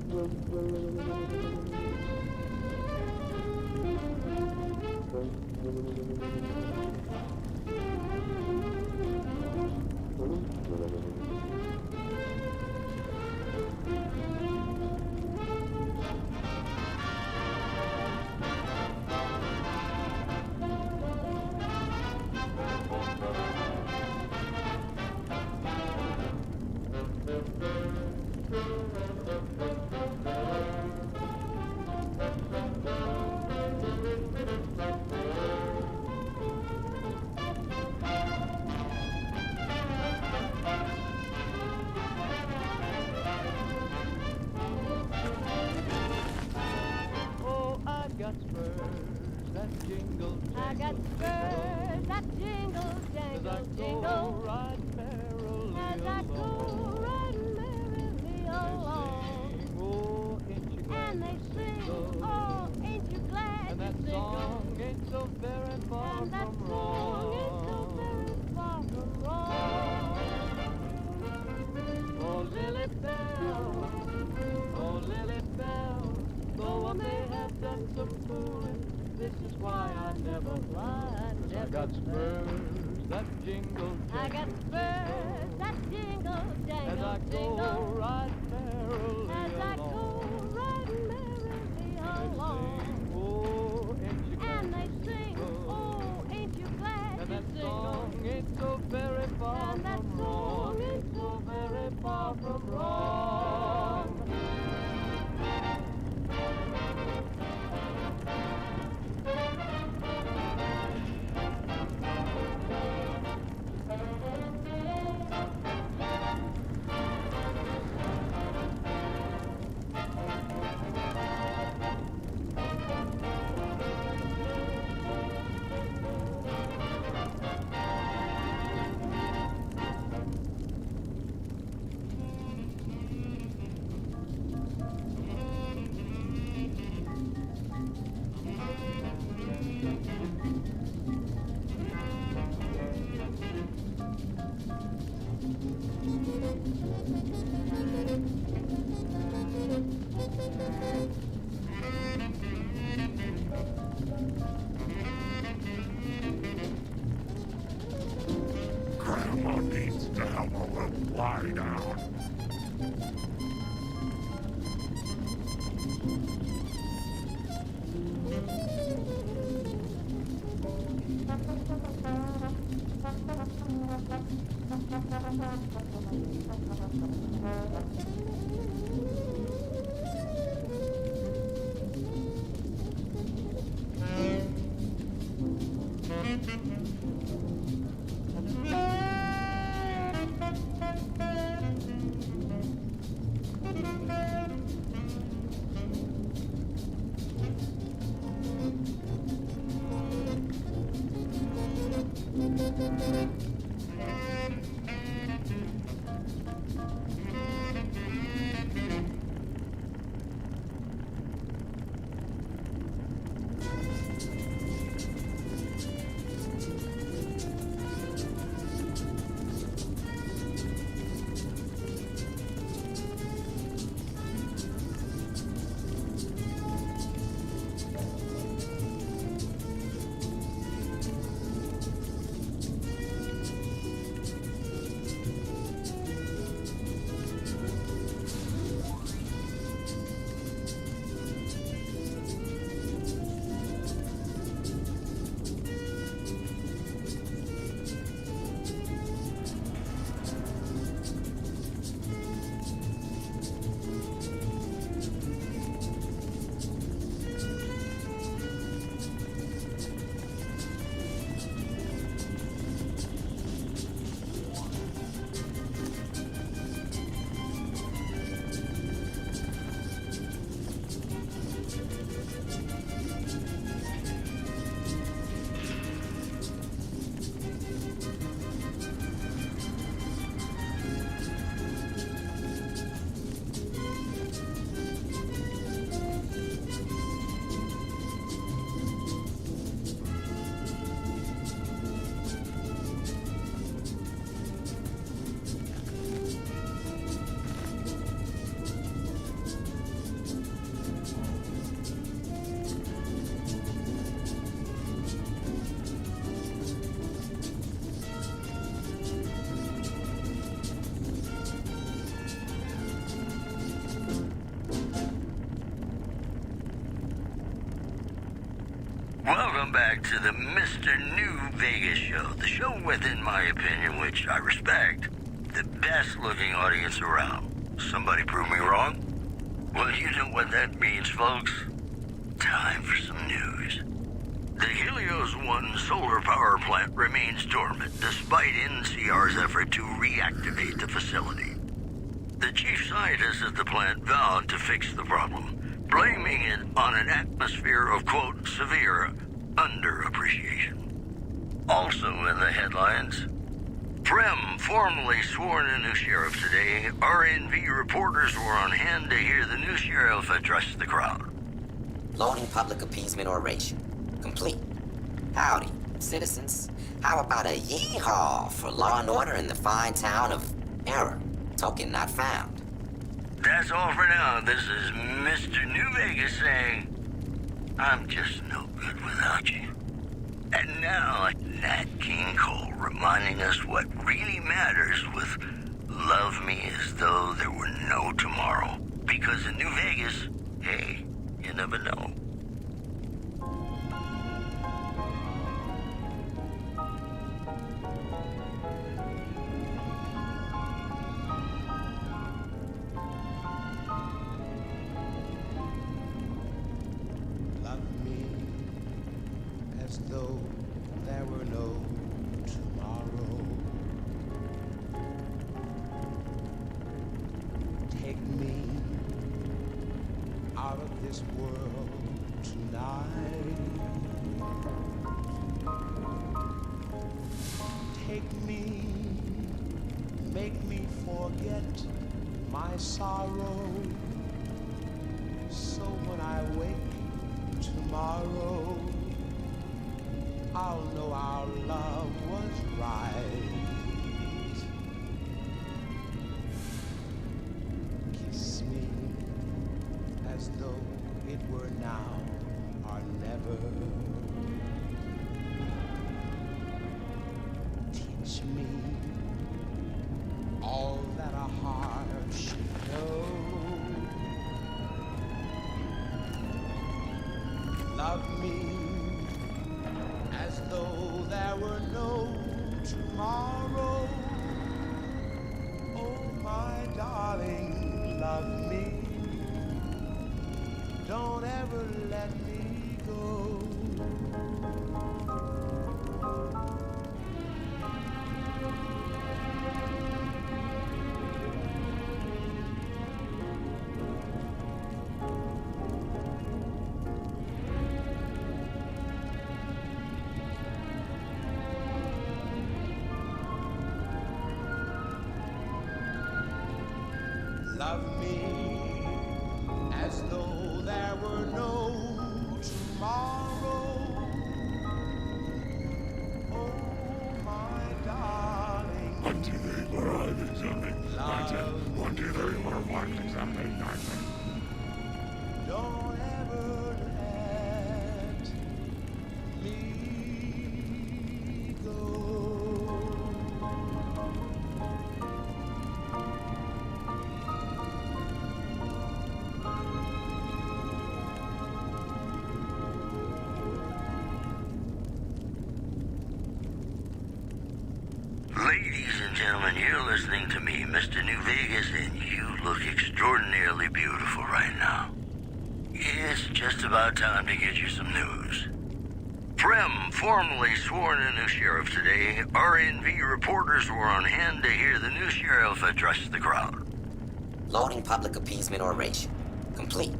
Jingle, got spurs that jingle, jangle, I got spurs that jingle, jangle, jingle, right merrily as I go riding merrily along. Oh, ain't you glad And they you're sing, single? oh, ain't you glad And that you're song single? ain't so very far And that from song ain't so wrong. very far from wrong. Oh, Lily Bell, oh, Lily Bell, though I may have done some fooling, this is why I never fly. I got spurs that jingle, I got spurs that jingle, as I jangle, go jingle. riding merrily As I go along. riding merrily along. Oh, ain't you glad And they to sing, jingle? oh, ain't you glad And to that jingle? song ain't so very far And that from song wrong. ain't so very far from wrong. Grandma needs to have a little lie down. Welcome back to the Mr. New Vegas show. The show with, in my opinion, which I respect, the best looking audience around. Somebody prove me wrong? Well, you know what that means, folks. Time for some news. The Helios 1 solar power plant remains dormant despite NCR's effort to reactivate the facility. The chief scientist at the plant vowed to fix the problem, blaming it on an atmosphere of, quote, severe underappreciation. Also in the headlines, Prem formally sworn a new sheriff today. RNV reporters were on hand to hear the new sheriff address the crowd. Loading public appeasement oration. Complete. Howdy, citizens. How about a yee-haw for law and order in the fine town of Error? Token not found. That's all for now. This is Mr. New Vegas saying, I'm just no good without you. And now, Nat King Cole reminding us what really matters with Love Me As Though There Were No Tomorrow. Because in New Vegas, hey, you never know. Love me as though there were no tomorrow. Take me out of this world tonight. Take me, make me forget my sorrow. So when I wake tomorrow, I'll know our love was right. Kiss me as though it were now or never. Teach me all that a heart should know. Love me as though there were no tomorrow. Oh, my darling, love me. Don't ever let me go. Love me as though there were no tomorrow. Oh, my darling. One, two, three, four, five, six, seven, eight, nine, 10. 1, 2, 3, 4, 5, 6, 7, 8, 9, 10. Don't ever let me go. Ladies and gentlemen, you're listening to me, Mr. New Vegas, and you look extraordinarily beautiful right now. It's just about time to get you some news. Prem formally sworn a new sheriff today. RNV reporters were on hand to hear the new sheriff address the crowd. Loading public appeasement oration. Complete.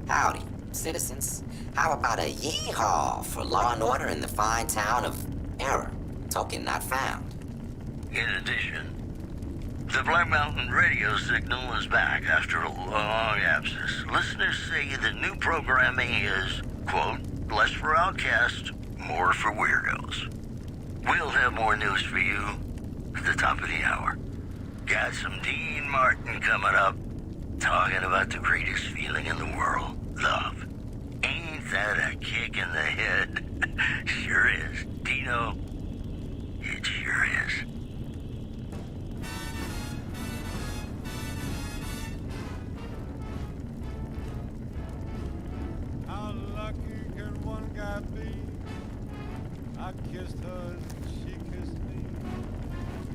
Howdy, citizens. How about a yeehaw for law and order in the fine town of Error? Token not found. In addition, the Black Mountain radio signal is back after a long absence. Listeners say the new programming is, quote, less for outcasts, more for weirdos. We'll have more news for you at the top of the hour. Got some Dean Martin coming up, talking about the greatest feeling in the world, love. Ain't that a kick in the head? Sure is. Dino, it sure is. How lucky can one guy be? I kissed her and she kissed me.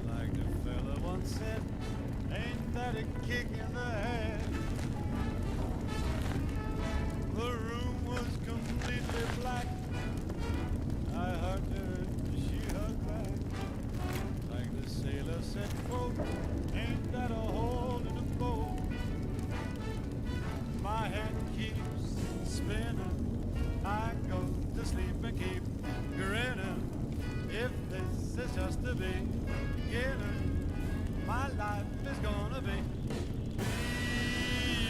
Like the fella once said, ain't that a kick in the head? The room was completely black. I hugged her and she hugged back. Like the sailor said, quote, ain't that a hole in the boat? My head keeps spinning. I go to sleep and keep grinning. If this is just the beginning, my life is gonna be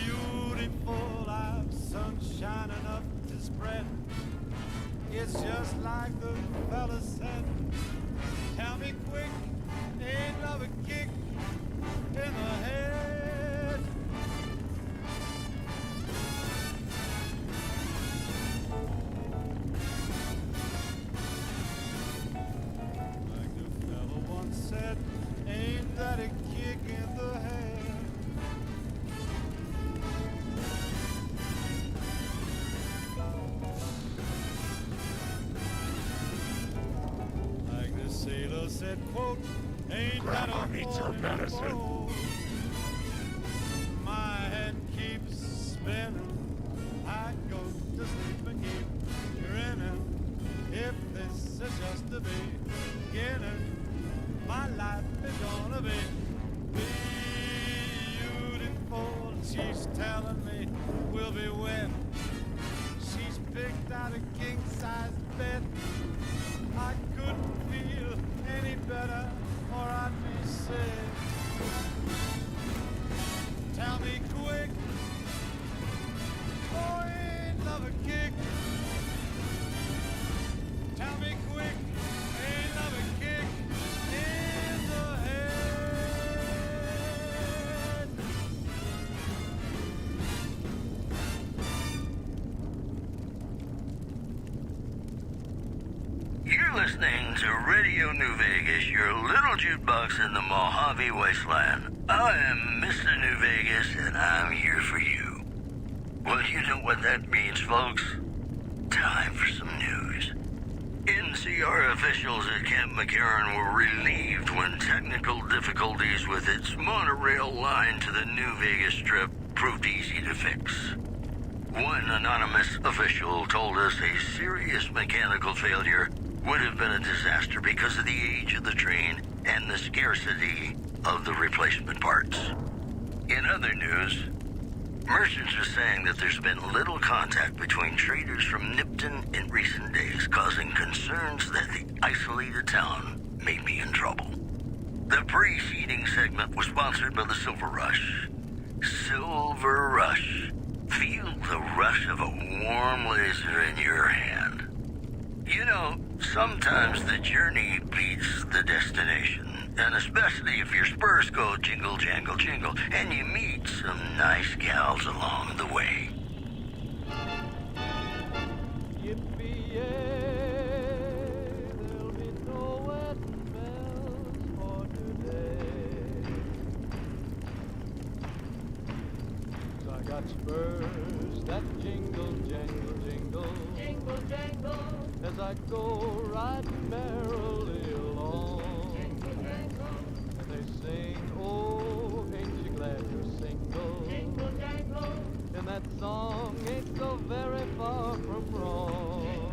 beautiful. I've sunshine enough to spread. It's just like the fella said. Tell me quick, ain't love a kick in the head? said, quote, ain't that Grandma a needs her fool in medicine. boat? My head keeps spinning. I go to sleep and keep grinning. If this is just the beginning, my life is gonna be beautiful. She's telling me we'll be wed. She's picked out a king-size bed. I couldn't feel any better, or I may say, tell me quick, oh, ain't love a kick? Tell me quick, ain't love a kick in the head? You're listening to Radio New Vegas, your little jukebox in the Mojave Wasteland. I am Mr. New Vegas, and I'm here for you. Well, you know what that means, folks. Time for some news. NCR officials at Camp McCarran were relieved when technical difficulties with its monorail line to the New Vegas Strip proved easy to fix. One anonymous official told us a serious mechanical failure would have been a disaster because of the age of the train and the scarcity of the replacement parts. In other news, merchants are saying that there's been little contact between traders from Nipton in recent days, causing concerns that the isolated town may be in trouble. The preceding segment was sponsored by the Silver Rush. Silver Rush. Feel the rush of a warm laser in your hand. You know, sometimes the journey beats the destination, and especially if your spurs go jingle, jangle, jingle, and you meet some nice gals along the way. Yippee-yay, there'll be no wedding bells for today. 'Cause I got spurs that jingle, jangle, jingle, jingle, jangle, as I go riding merrily along. Jingle, jangle, and they sing, oh, ain't you glad you're single? Jingle, jangle, and that song ain't so very far from wrong.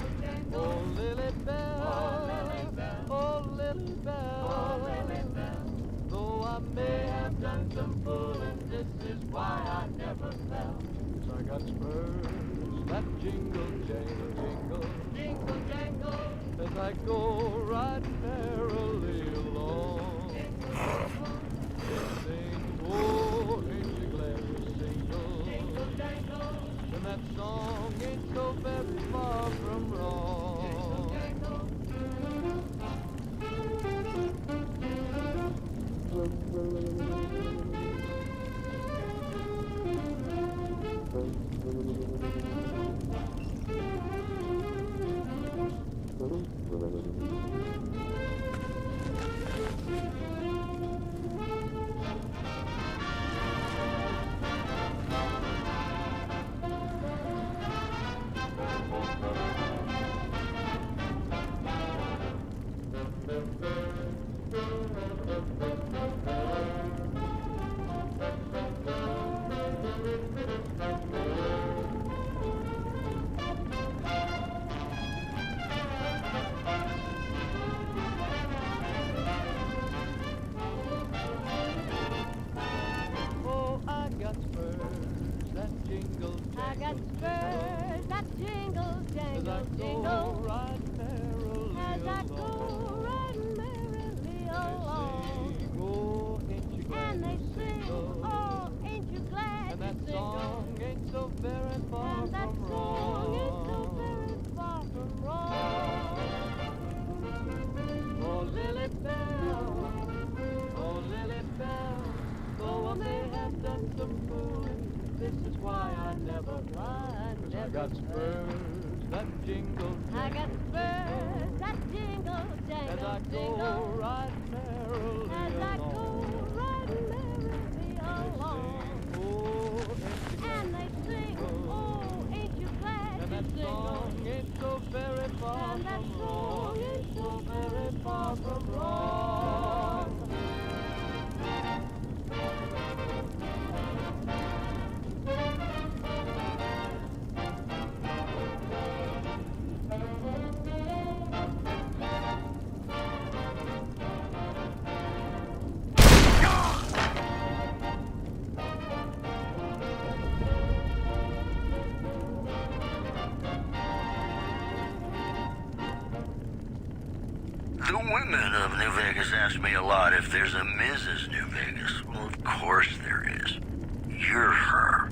Oh, Lily Bell, oh, Lily Bell, oh, Lily Bell, though I may have done some fooling, this is why I never fell. 'Cause I got spurs that jingle, jangle, jingle, jingle, jangle, as I go riding merrily along. They sing, oh, ain't you glad you're single? Jingle, jangle, and that song ain't so very far from wrong. Jingle, oh, I got spurs that jingle, jangle, I got spurs that jingle, jangle, jingle, riding merrily as I go riding merrily along. Oh, ain't you glad and they sing, oh, ain't you glad and that song ain't so very far and that from song ain't so very far from wrong. Oh, Lily Bell, oh, Lily Bell, though I may have done some fooling, this is why I never cried. 'Cause I got spurs that jingle, I got spurs that jingle, jangle, as I go riding merrily as I go riding merrily along. And they sing, oh, ain't you glad and that song ain't so very far from wrong. Ain't so very far from wrong. The women of New Vegas ask me a lot if there's a Mrs. New Vegas. Well, of course there is. You're her.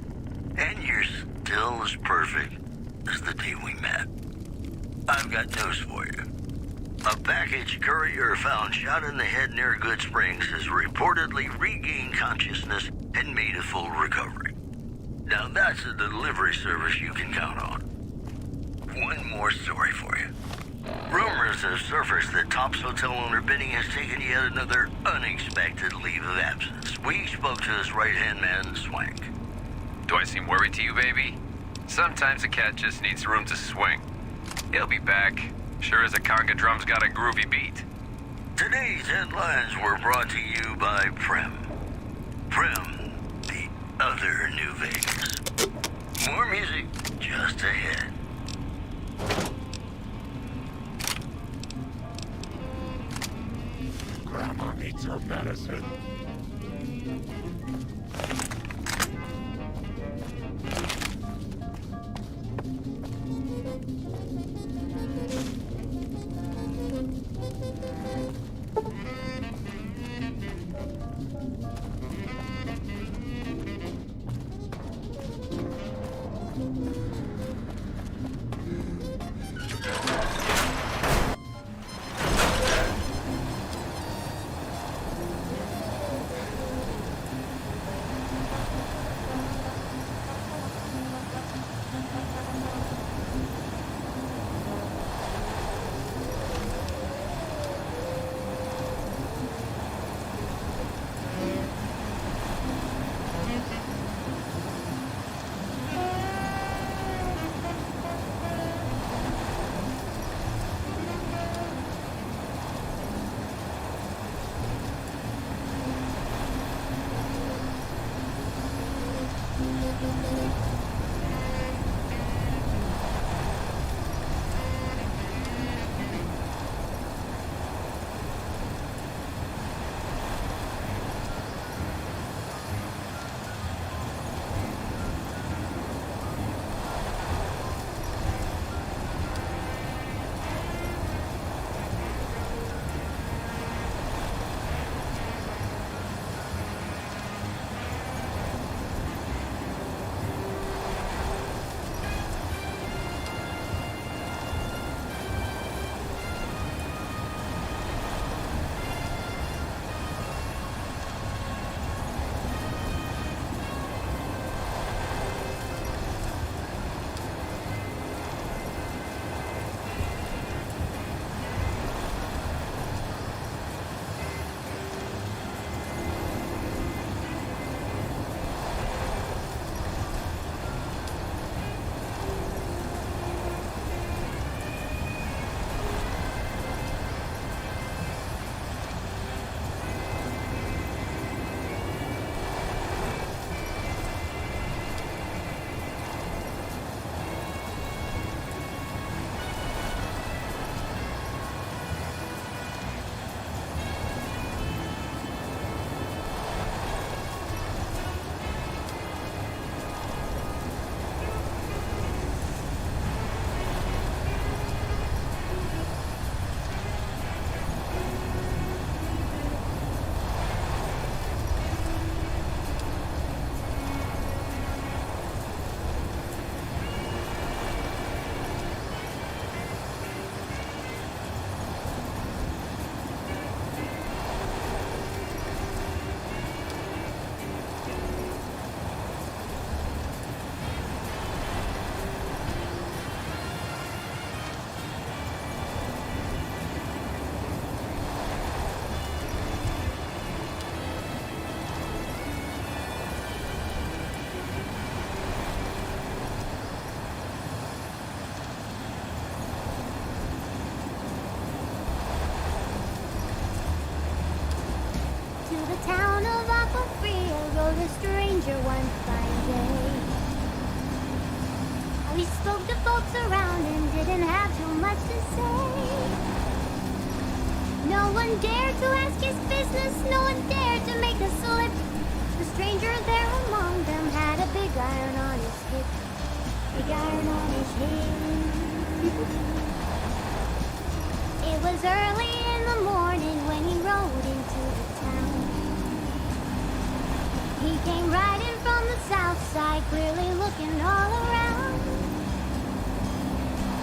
And you're still as perfect as the day we met. I've got news for you. A package courier found shot in the head near Good Springs has reportedly regained consciousness and made a full recovery. Now that's a delivery service you can count on. One more story for you. Rumors have surfaced that Top's hotel owner Benny has taken yet another unexpected leave of absence. We spoke to his right-hand man, Swank. Do I seem worried to you, baby? Sometimes a cat just needs room to swing. He'll be back. Sure as a conga drum's got a groovy beat. Today's headlines were brought to you by Prem. Prem, the other New Vegas. More music just ahead. Grandma needs her medicine. a stranger one fine day. We spoke to folks around and didn't have too much to say. No one dared to ask his business, no one dared to make a slip. The stranger there among them had a big iron on his hip. Big iron on his hip. It was early in the He came riding from the south side, clearly looking all around.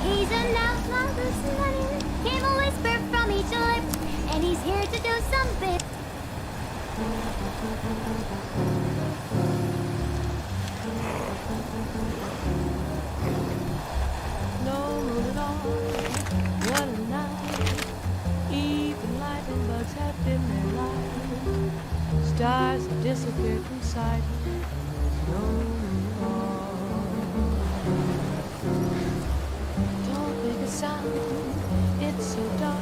He's announced my money, came a whisper from each lip, and he's here to do some bit. No moon at all, what a night. Even lightning bugs have been their light. Stars have disappeared from sight. No moon at all. Don't make a sound, it's so dark.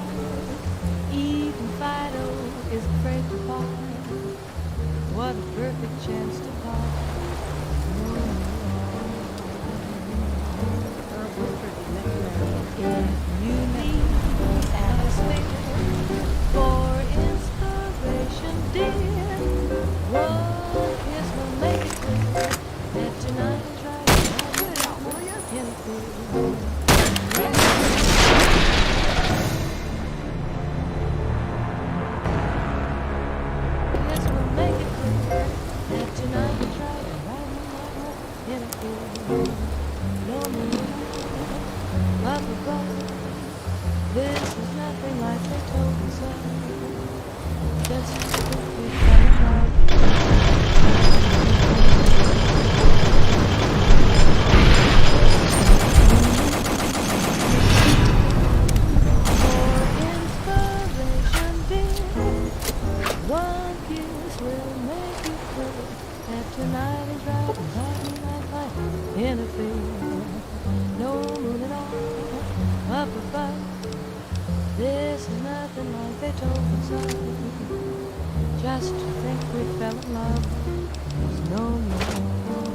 Even Fido is afraid to part. What a perfect chance to part. No moon at all. If you need atmosphere for inspiration, dear, one kiss will make it clear that tonight is right. Kiss will make it clear that tonight is right. No moon up above. This is nothing like they told us of. Just as we fell in love. For inspiration, dear, one kiss will make you clear that tonight is right. Party like interfere. No moon at all up above. This is nothing like they told us of. Just to think we fell in love. There's no more,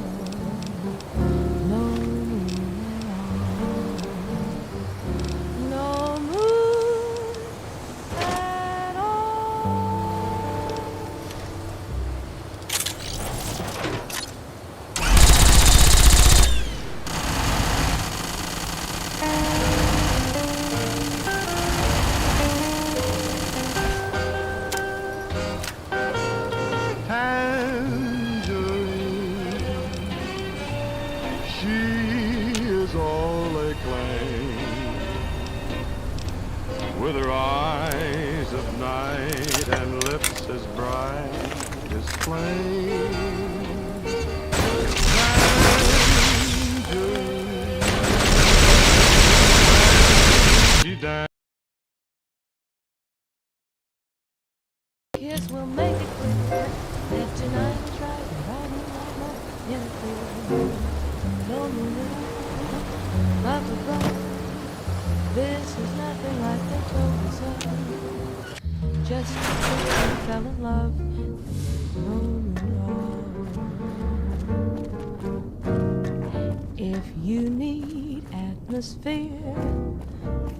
no moon at all. No moon at all. With her eyes of night and lips as bright as flame. She danced. Kiss will make it clear that tonight is right. No moon at all up above. This is nothing like they told us of. Just because we fell in love. No moon. If you need atmosphere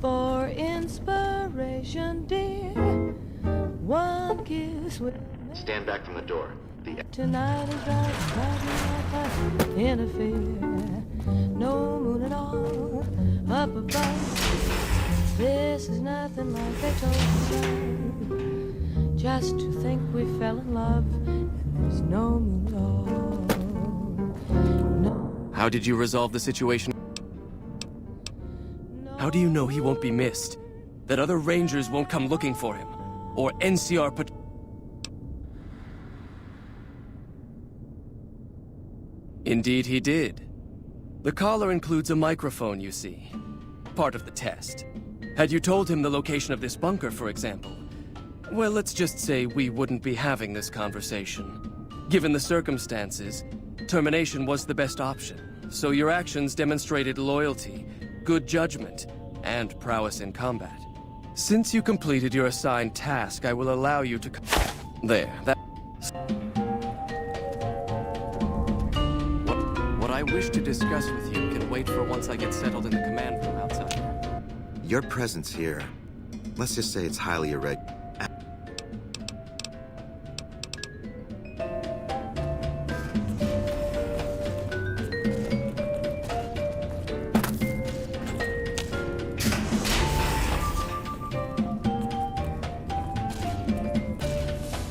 for inspiration, dear, one kiss will Stand back from the door. tonight is right. Interfere. No moon at all up above. This is nothing like they told us of. Just to think we fell in love, and there's no moon at all. No. How did you resolve the situation? How do you know he won't be missed? That other rangers won't come looking for him? Or NCR Indeed he did. The collar includes a microphone, you see. Part of the test. Had you told him the location of this bunker, for example, well, let's just say we wouldn't be having this conversation. Given the circumstances, termination was the best option. So your actions demonstrated loyalty, good judgment, and prowess in combat. Since you completed your assigned task, I will allow you to... There, that... What I wish to discuss with you can wait for once I get settled in the command room outside. Your presence here, let's just say it's highly irregular.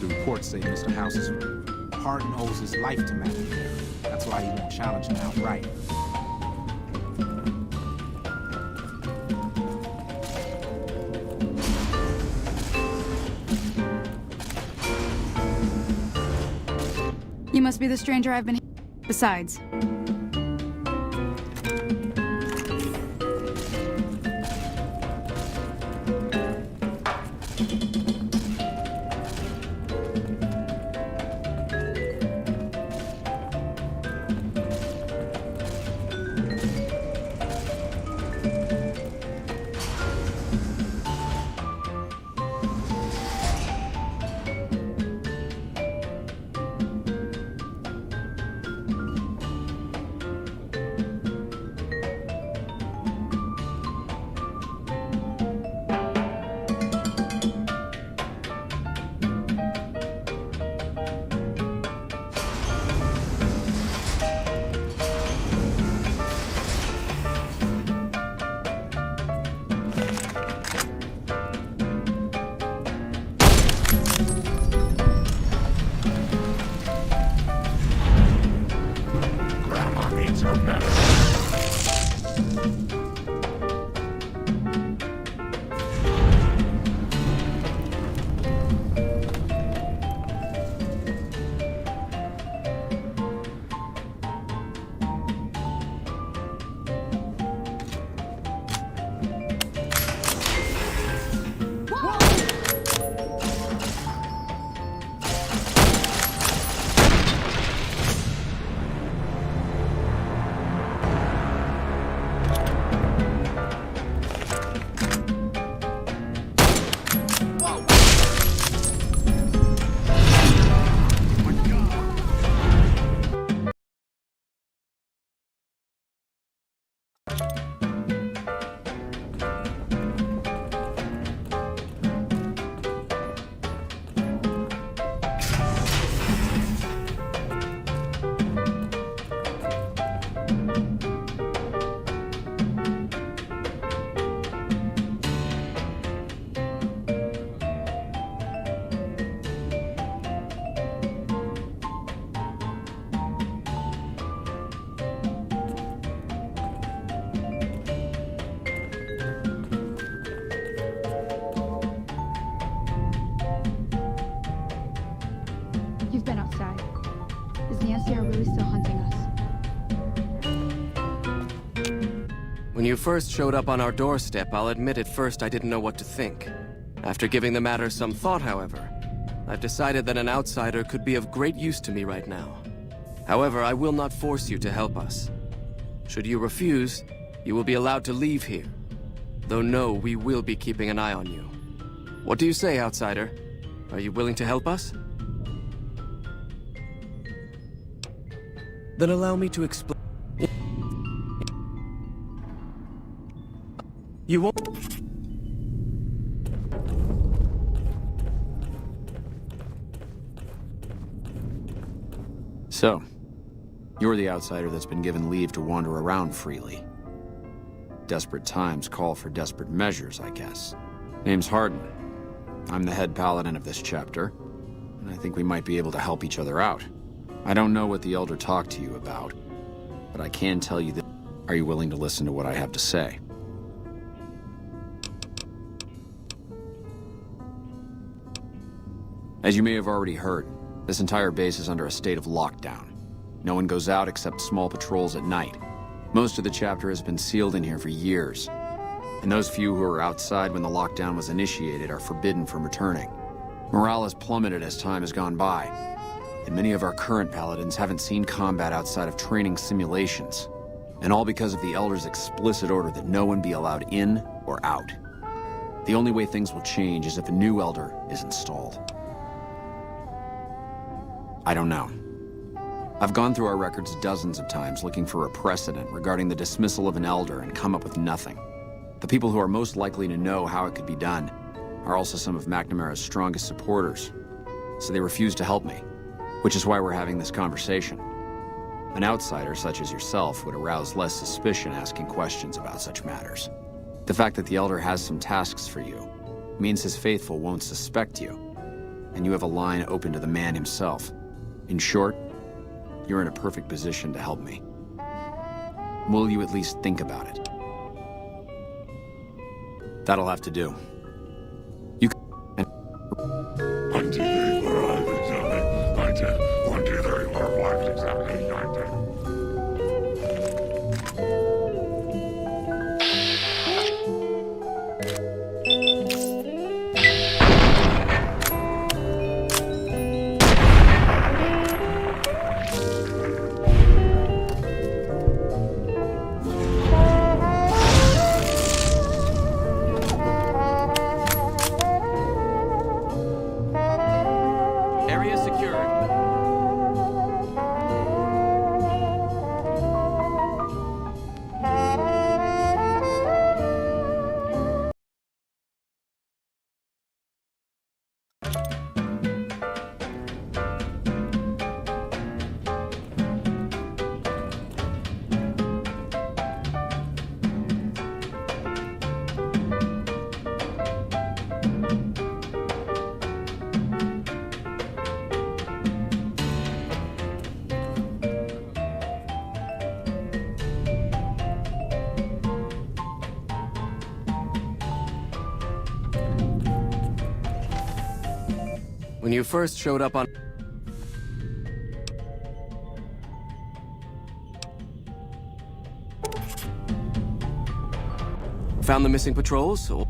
The reports say Mr. House is Hardin owes his life to McNamara. That's why he won't challenge him outright. You must be the stranger I've been... Besides... You've been outside. Is the NCR really still hunting us? When you first showed up on our doorstep, I'll admit at first I didn't know what to think. After giving the matter some thought, however, I've decided that an outsider could be of great use to me right now. However, I will not force you to help us. Should you refuse, you will be allowed to leave here. Though no, we will be keeping an eye on you. What do you say, outsider? Are you willing to help us? Then allow me to explain. You won't... So, you're the outsider that's been given leave to wander around freely. Desperate times call for desperate measures, I guess. Name's Hardin. I'm the head paladin of this chapter, and I think we might be able to help each other out. I don't know what the Elder talked to you about, but I can tell you that... Are you willing to listen to what I have to say? As you may have already heard, this entire base is under a state of lockdown. No one goes out except small patrols at night. Most of the chapter has been sealed in here for years, and those few who were outside when the lockdown was initiated are forbidden from returning. Morale has plummeted as time has gone by, and many of our current paladins haven't seen combat outside of training simulations, and all because of the Elder's explicit order that no one be allowed in or out. The only way things will change is if a new Elder is installed. I don't know. I've gone through our records dozens of times looking for a precedent regarding the dismissal of an Elder and come up with nothing. The people who are most likely to know how it could be done are also some of McNamara's strongest supporters, so they refuse to help me, which is why we're having this conversation. An outsider such as yourself would arouse less suspicion asking questions about such matters. The fact that the Elder has some tasks for you means his faithful won't suspect you, and you have a line open to the man himself. In short, you're in a perfect position to help me. Will you at least think about it? That'll have to do. You can... Area secured. When you first showed up on... Found the missing patrols? Or...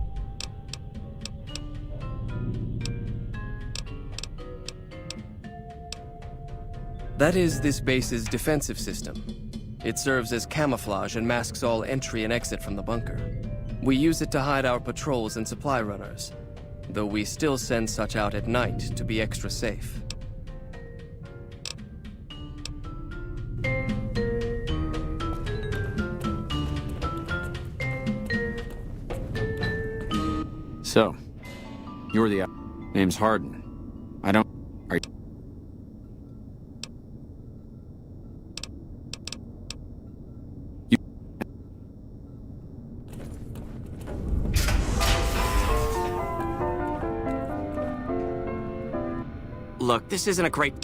That is this base's defensive system. It serves as camouflage and masks all entry and exit from the bunker. We use it to hide our patrols and supply runners, though we still send such out at night to be extra safe. So, you're the... Name's Harden. I don't... Are you... Look, this isn't a great...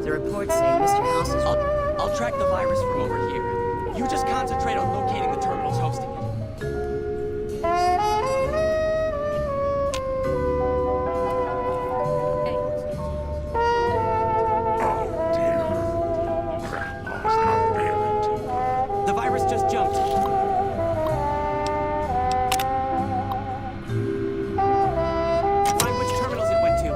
The reports say Mr. House is... I'll track the virus from over here. You just concentrate on locating the terminals hosting it. The virus just jumped. Find which terminals it went to.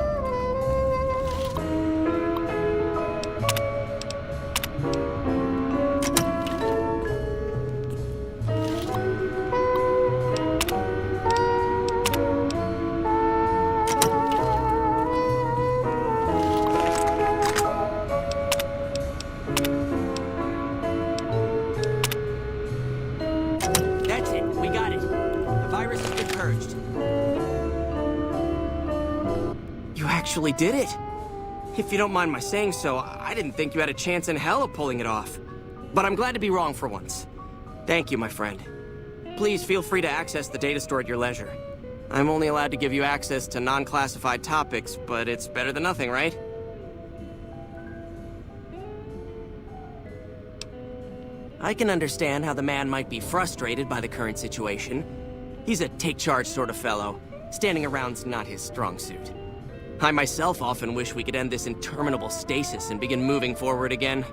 That's it. We got it. The virus has been purged. You actually did it. If you don't mind my saying so, I didn't think you had a chance in hell of pulling it off. But I'm glad to be wrong for once. Thank you, my friend. Please feel free to access the data store at your leisure. I'm only allowed to give you access to non-classified topics, but it's better than nothing, right? I can understand how the man might be frustrated by the current situation. He's a take-charge sort of fellow. Standing around's not his strong suit. I myself often wish we could end this interminable stasis and begin moving forward again.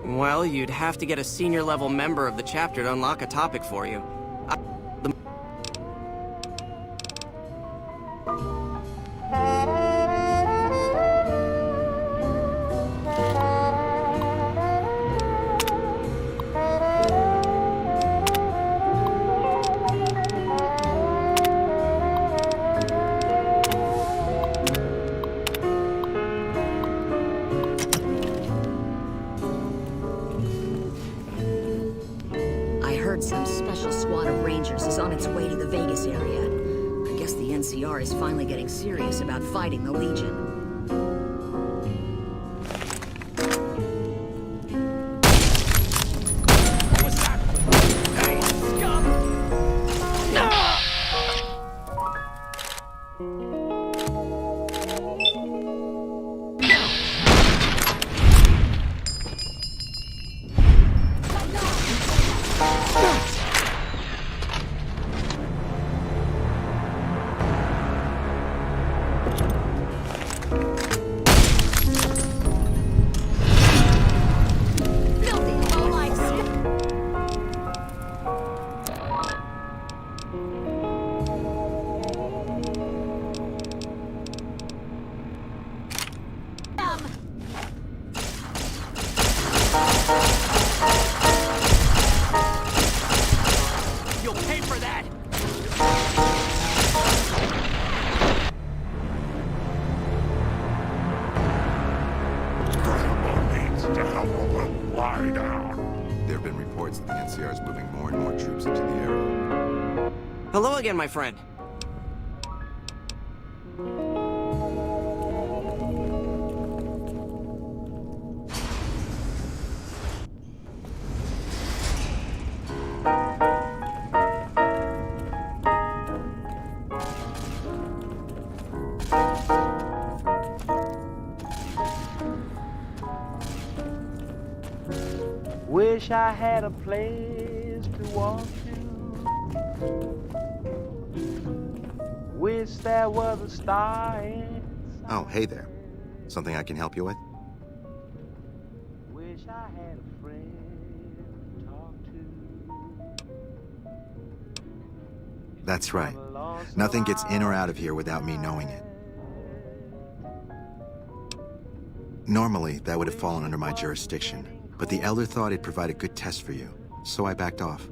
Well, you'd have to get a senior-level member of the chapter to unlock a topic for you. NCR is finally getting serious about fighting the Legion. You'll pay for that! needs to help a little lie down. There have been reports that the NCR is moving more and more troops into the area. Hello again, my friend. Wish I had a place to walk to. Wish there was a star inside. Oh, hey there. Something I can help you with? Wish I had a friend to talk to. That's right. Nothing gets in or out of here without me knowing it. Normally, that would have fallen under my jurisdiction, but the Elder thought it'd provide a good test for you, so I backed off.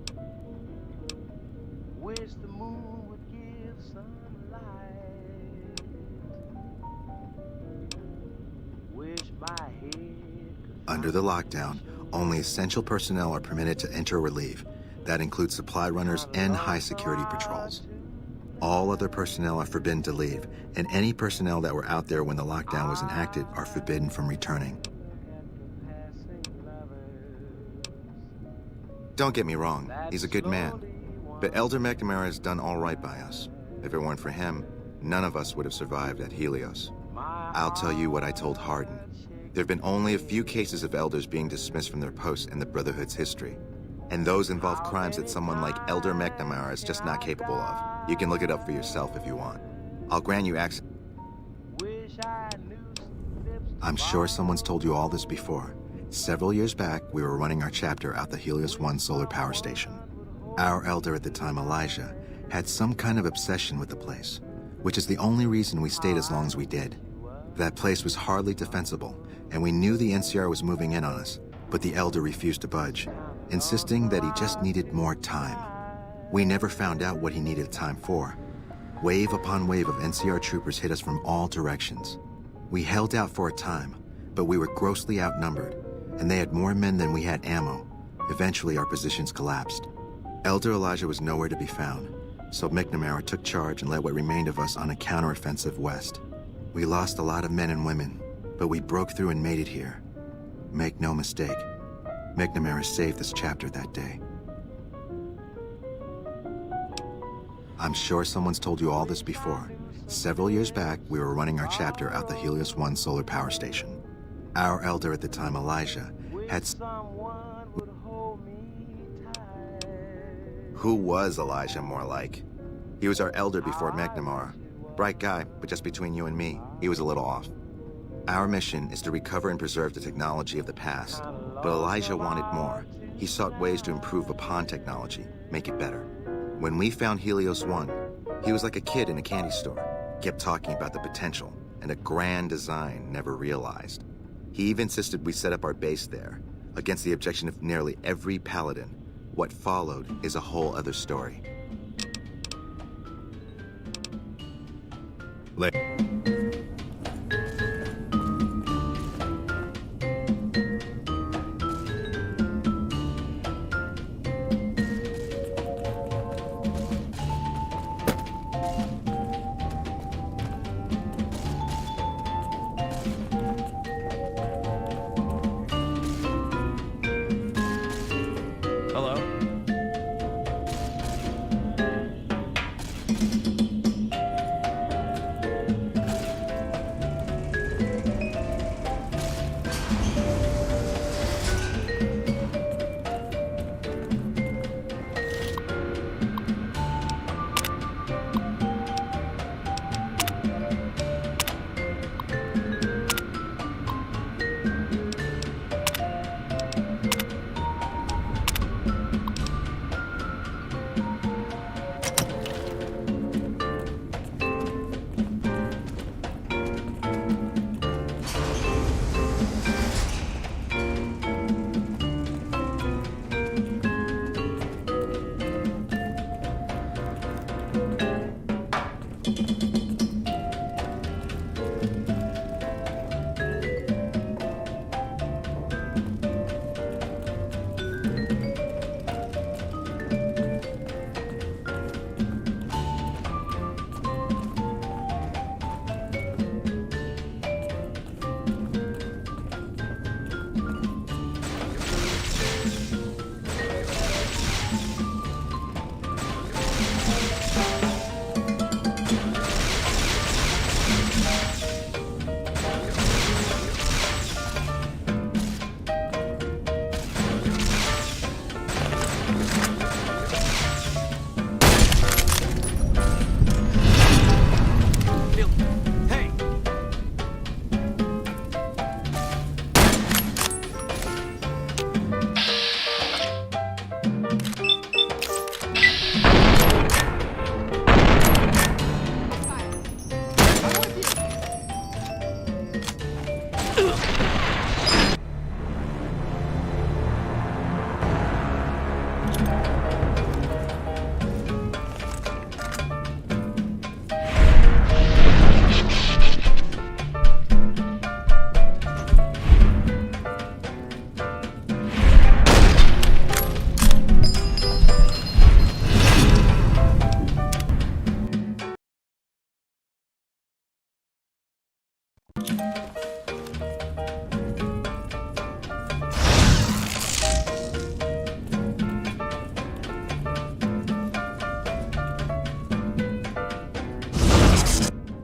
Wish the moon would give some light. Wish my head could Under the lockdown, only essential personnel are permitted to enter or leave. That includes supply runners and high-security patrols. All other personnel are forbidden to leave, and any personnel that were out there when the lockdown was enacted are forbidden from returning. Don't get me wrong, he's a good man. But Elder McNamara has done all right by us. If it weren't for him, none of us would have survived at Helios. I'll tell you what I told Hardin. There have been only a few cases of elders being dismissed from their posts in the Brotherhood's history. And those involve crimes that someone like Elder McNamara is just not capable of. You can look it up for yourself if you want. I'll grant you access. I'm sure someone's told you all this before. Several years back, we were running our chapter out the Helios 1 solar power station. Our elder at the time, Elijah, had some kind of obsession with the place, which is the only reason we stayed as long as we did. That place was hardly defensible, and we knew the NCR was moving in on us, but the elder refused to budge, insisting that he just needed more time. We never found out what he needed time for. Wave upon wave of NCR troopers hit us from all directions. We held out for a time, but we were grossly outnumbered, and they had more men than we had ammo. Eventually, our positions collapsed. Elder Elijah was nowhere to be found, so McNamara took charge and led what remained of us on a counteroffensive west. We lost a lot of men and women, but we broke through and made it here. Make no mistake, McNamara saved this chapter that day. I'm sure someone's told you all this before. Several years back, we were running our chapter out the Helios 1 solar power station. Our elder at the time, Elijah, had... Who was Elijah, more like? He was our elder before McNamara. Bright guy, but just between you and me, he was a little off. Our mission is to recover and preserve the technology of the past, but Elijah wanted more. He sought ways to improve upon technology, make it better. When we found Helios 1, he was like a kid in a candy store, kept talking about the potential and a grand design never realized. He even insisted we set up our base there, against the objection of nearly every paladin. What followed is a whole other story.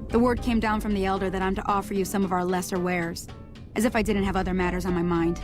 The word came down from the Elder that I'm to offer you some of our lesser wares. As if I didn't have other matters on my mind.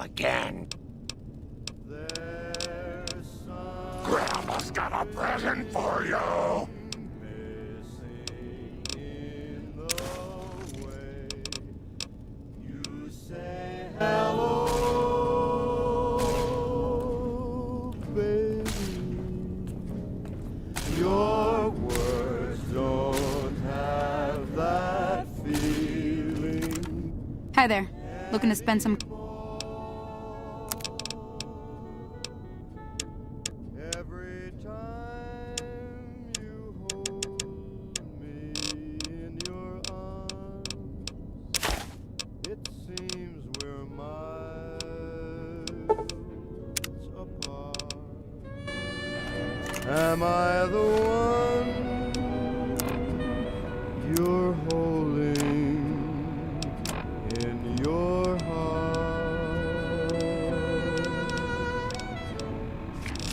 Again. Grandma's got a present for you. Hello, baby. Your words don't have that feeling. Hi there. Looking to spend some... Every time you hold me in your arms, it seems we're miles apart. Am I the one you're holding in your heart?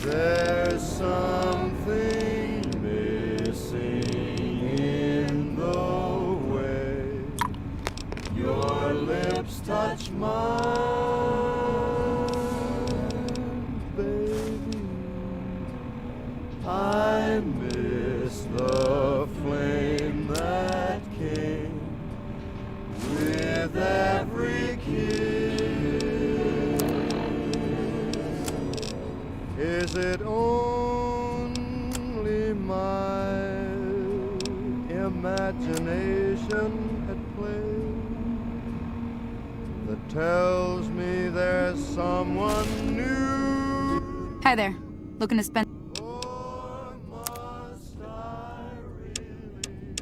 There's something missing in the way your lips touch mine, baby. I miss the flame that came with every kiss. Is it only my imagination at play that tells me there's someone new? Hi there. Looking to spend... Or must I really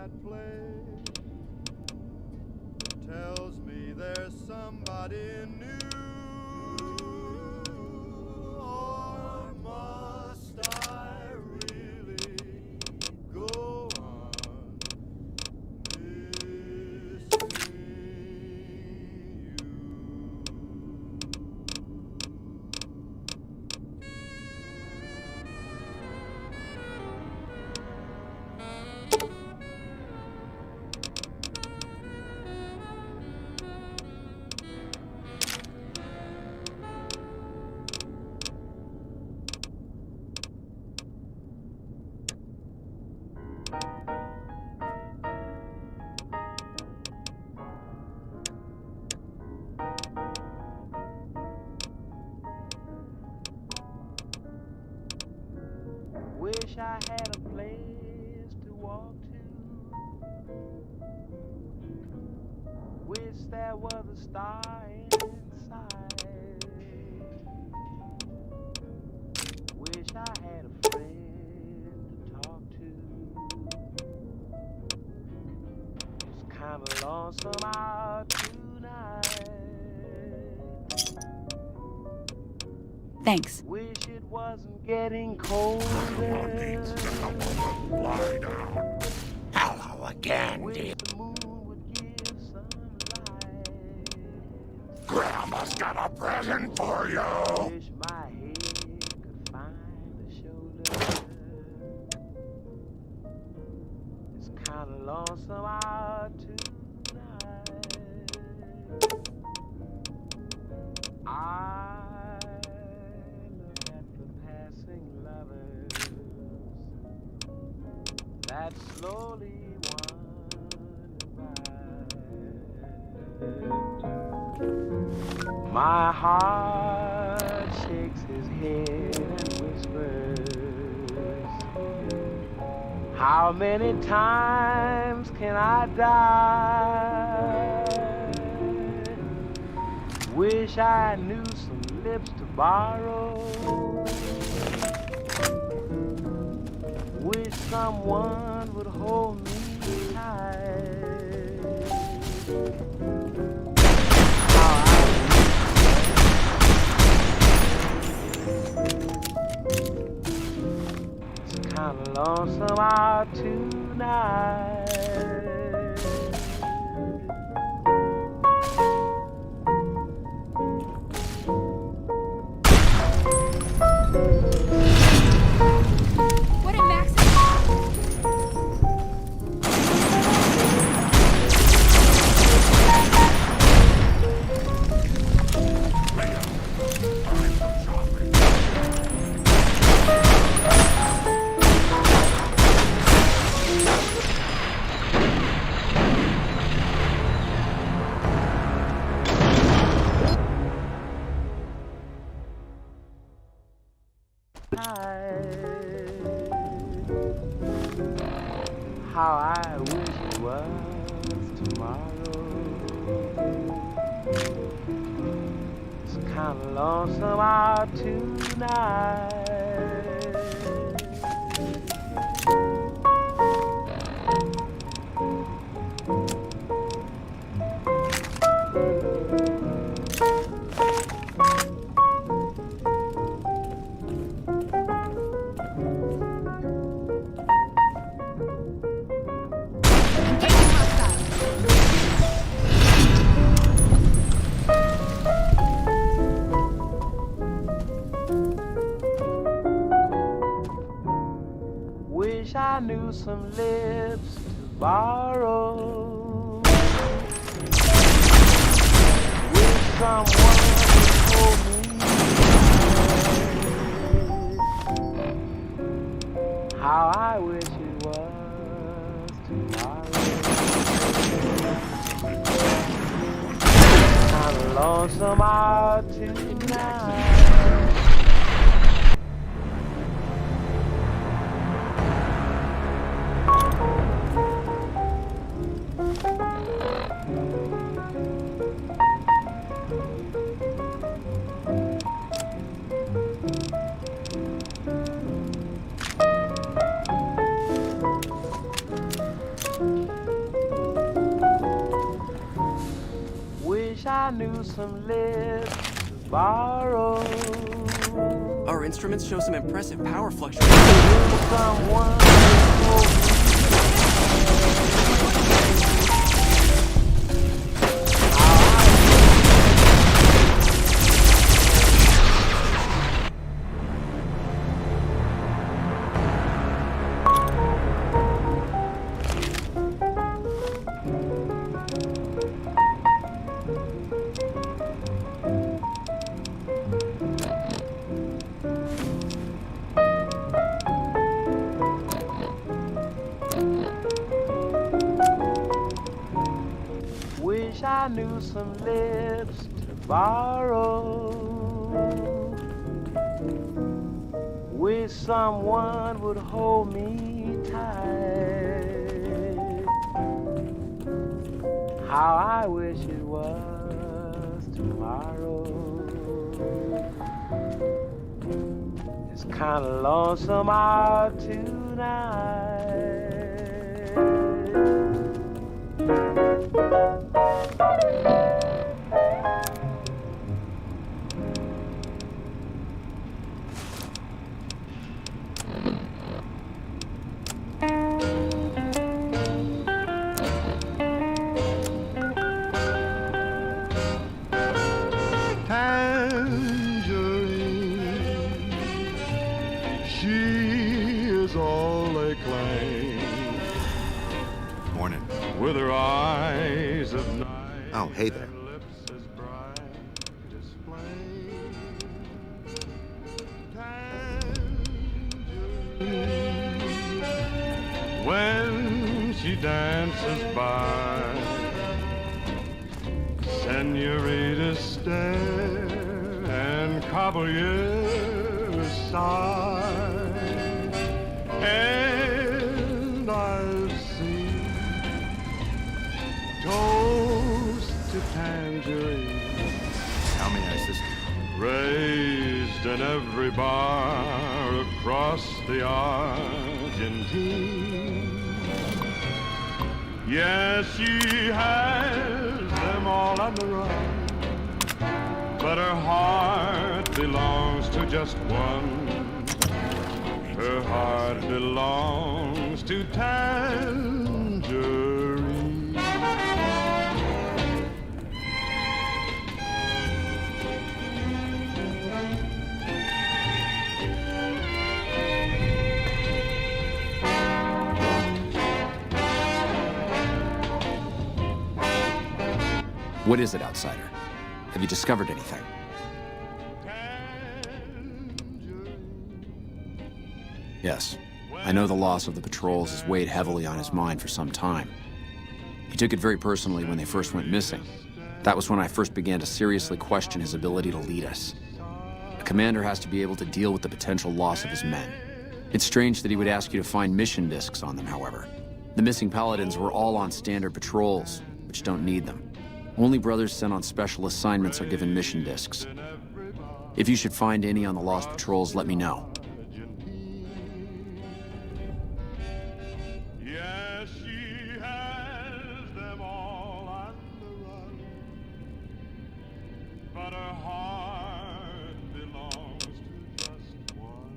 at play. Tells me there's somebody new. Or must I really go on missing you? Wish I had a place to walk to. Wish there was a star inside. Wish I had a friend to talk to. It's kinda lonesome out tonight. Thanks. Wish it wasn't getting colder. Lie down. Hello again, dear. The moon would give some light. Grandma's got a present for you. Wish my head could find a shoulder. It's kinda lonesome out tonight. I that slowly wander by. My heart shakes his head and whispers, how many times can I die? Wish I knew some lips to borrow. Wish someone would hold me tight. It's kinda lonesome out tonight. How I wish it was tomorrow. It's kinda lonesome out tonight. Wish I knew some lips to borrow. Wish someone would hold me. How I wish it was tomorrow. I'm lonesome out tonight. I knew some lips to borrow. Our instruments show some impressive power fluctuations. Someone wish I knew some lips to borrow. Wish someone would hold me tight. How I wish it was tomorrow. It's kind of lonesome out tonight. Tangerine, she is all they claim. Morning. With her eyes of night. Oh, hey there. When she dances by, senoritas stare and caballeros sigh, and I've seen toast to tangerine. How may I assist you? Raised in every bar across the Argentine. Yes, she has them all on the run, but her heart belongs to just one. Her heart belongs to Tangerine. What is it, outsider? Have you discovered anything? Yes. I know the loss of the patrols has weighed heavily on his mind for some time. He took it very personally when they first went missing. That was when I first began to seriously question his ability to lead us. A commander has to be able to deal with the potential loss of his men. It's strange that he would ask you to find mission discs on them, however. The missing paladins were all on standard patrols, which don't need them. Only brothers sent on special assignments are given mission discs. If you should find any on the lost patrols, let me know. Yes, she has them all on the run, but her heart belongs to just one.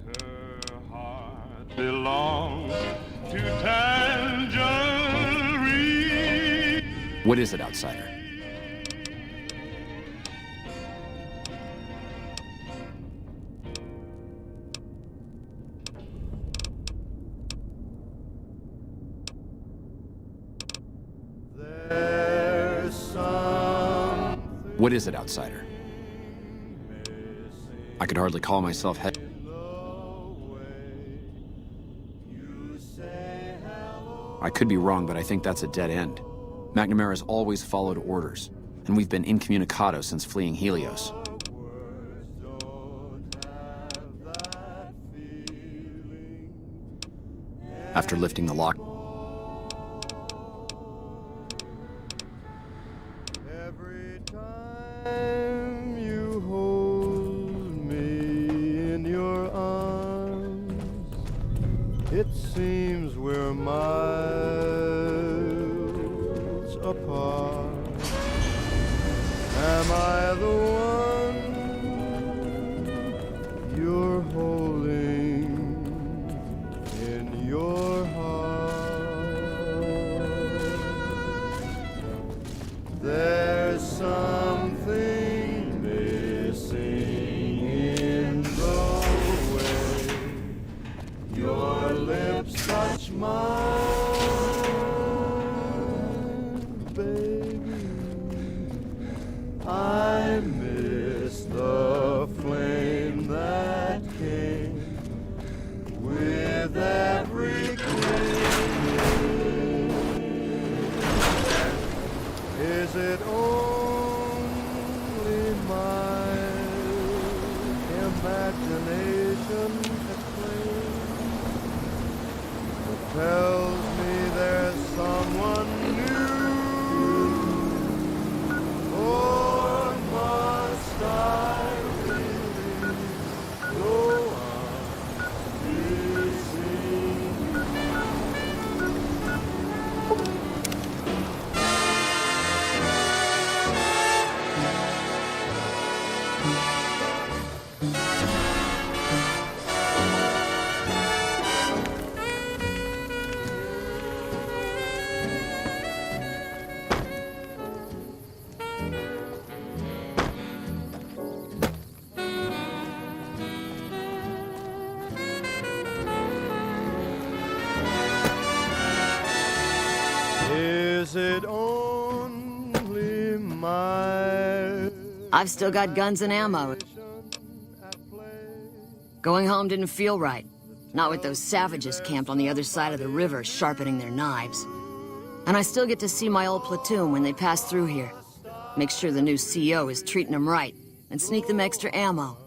Her heart belongs to Tangerine. What is it, outsider? What is it, outsider? I could hardly call myself head. I could be wrong, but I think that's a dead end. McNamara's always followed orders, and we've been incommunicado since fleeing Helios. After lifting the lock, Every time you hold me in your arms, it seems we're miles apart. Am I the one you're holding in your heart? There's something missing in the way your lips touch mine, baby. I miss the flame that came with every kiss. Is it only my imagination at play that tells me there's someone new? Or must I really go on missing Is it only my... I've still got guns and ammo. Going home didn't feel right. Not with those savages camped on the other side of the river sharpening their knives. And I still get to see my old platoon when they pass through here. Make sure the new CO is treating them right, and sneak them extra ammo.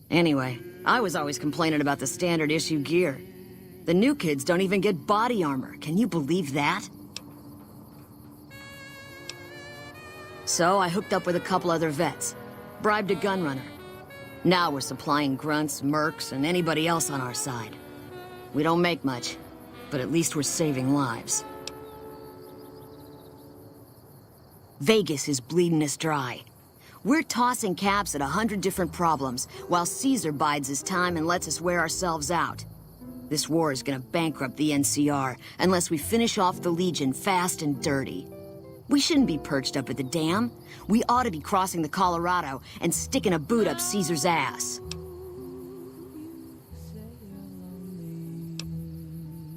Anyway, I was always complaining about the standard issue gear. The new kids don't even get body armor. Can you believe that? So I hooked up with a couple other vets, bribed a gun runner. Now we're supplying grunts, mercs, and anybody else on our side. We don't make much, but at least we're saving lives. Vegas is bleeding us dry. We're tossing caps at 100 different problems, while Caesar bides his time and lets us wear ourselves out. This war is gonna bankrupt the NCR unless we finish off the Legion fast and dirty. We shouldn't be perched up at the dam. We ought to be crossing the Colorado and sticking a boot up Caesar's ass.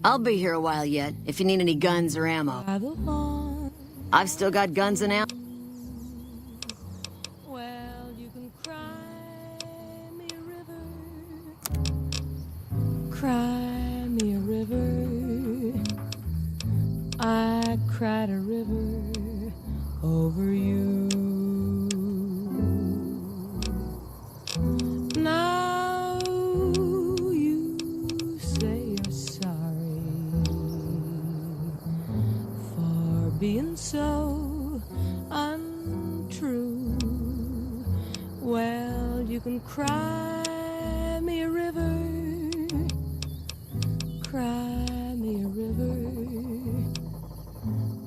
I'll be here a while yet, if you need any guns or ammo. I've still got guns and ammo. Well, you can cry me a river. Cry me a river. I cried a river over you. Now you say you're sorry for being so untrue. Well, you can cry me a river. Cry me a river.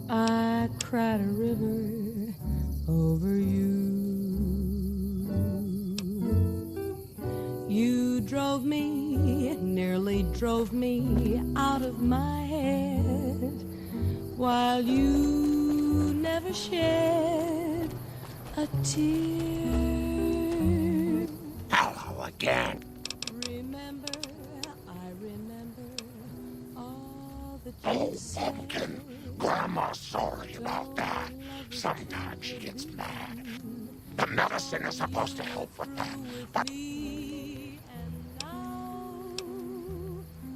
I cried a river over you. You drove me, nearly drove me out of my head, while you never shed a tear. Hello again. Remember, I remember all that Oh, you said. Pumpkin. Grandma's sorry about that. Sometimes she gets mad. The medicine is supposed to help with that, but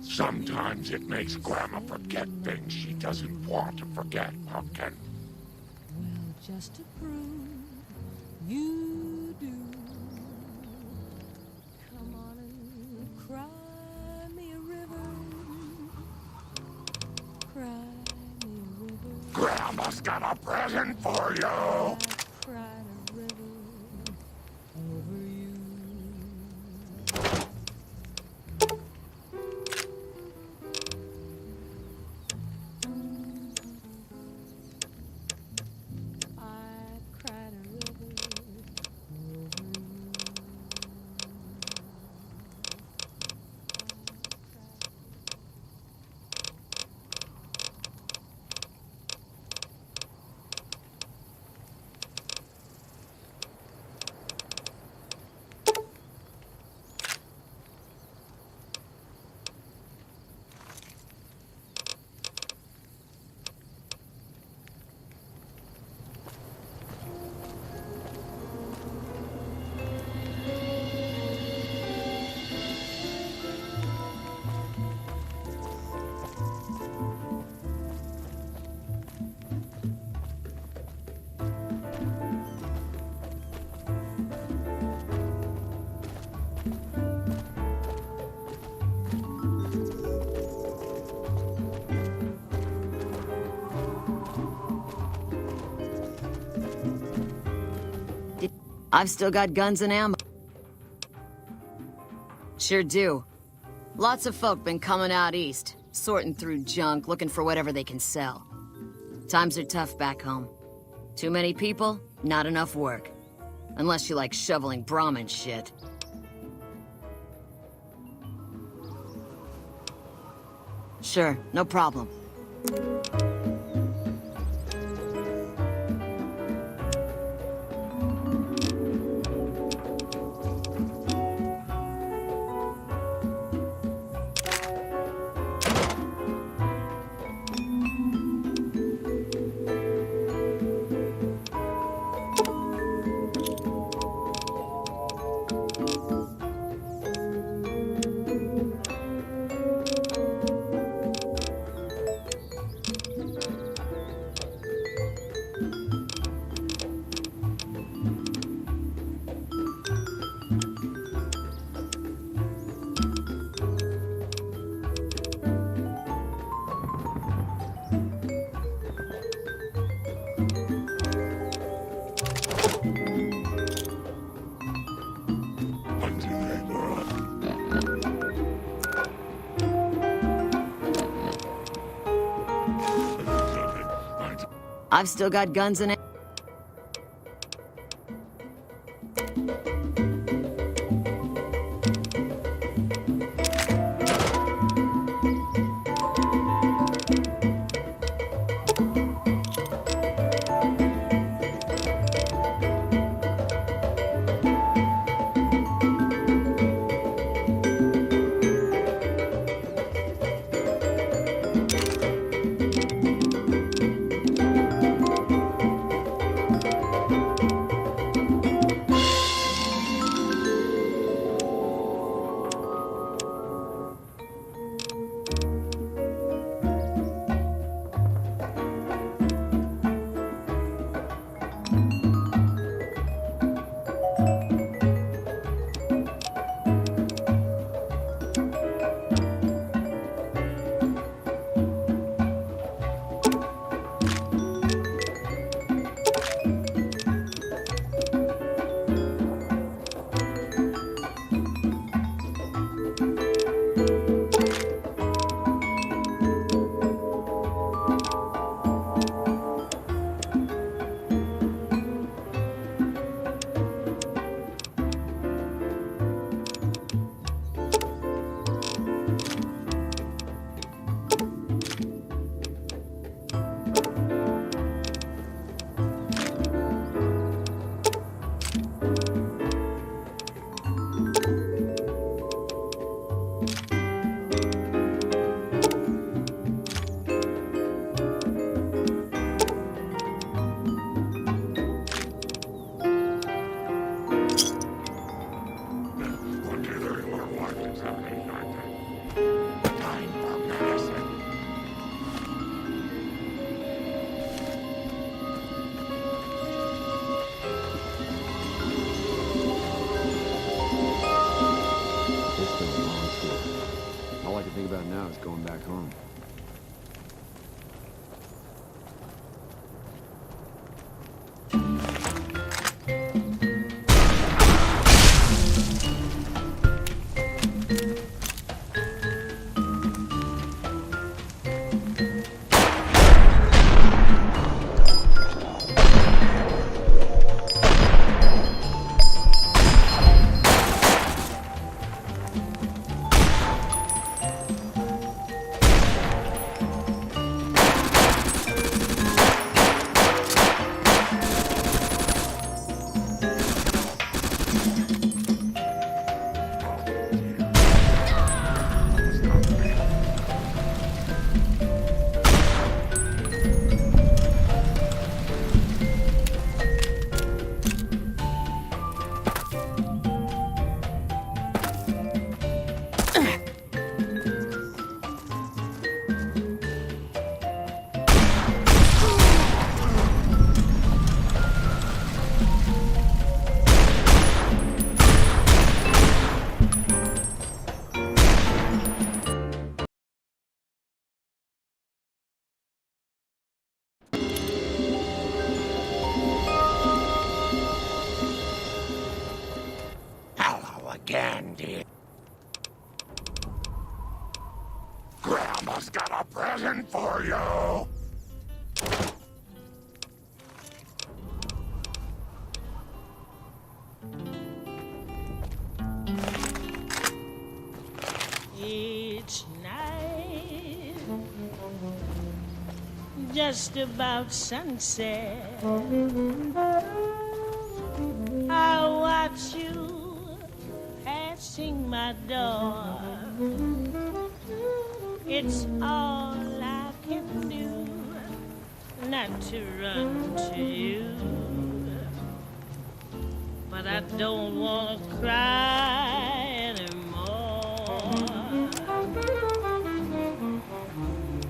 sometimes it makes Grandma forget things she doesn't want to forget, Pumpkin. Well, just to prove you do. Come on and cry me a river. Cry me a river. Grandma's got a present for you. Cried a river over you. I've still got guns and ammo. Sure do. Lots of folk been coming out east, sorting through junk, looking for whatever they can sell. Times are tough back home. Too many people, not enough work. Unless you like shoveling Brahmin shit. Sure, no problem. I've still got guns and... All I can think about now is going back home. got a present for you! Each night, just about sunset, I watch you passing my door. It's all I can do not to run to you, but I don't want to cry anymore.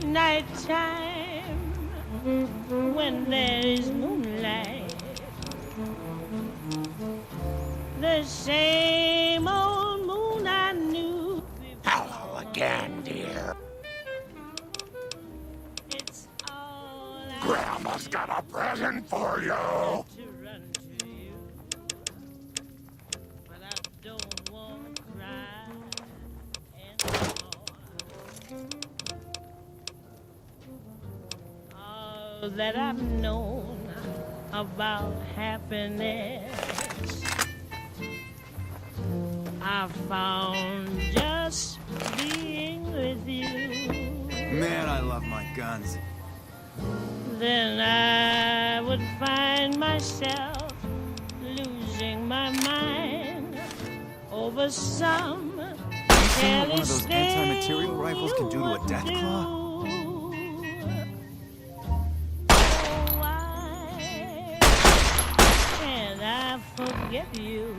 Nighttime, when there is moonlight, the same old moon I knew. Hello again, dear. Grandma's got a present for you! All that I've known about happiness, I found just being with you. Man, I love my guns. Then I would find myself losing my mind over some See what one of those careless anti-material rifles can do to a death claw? And I forget you.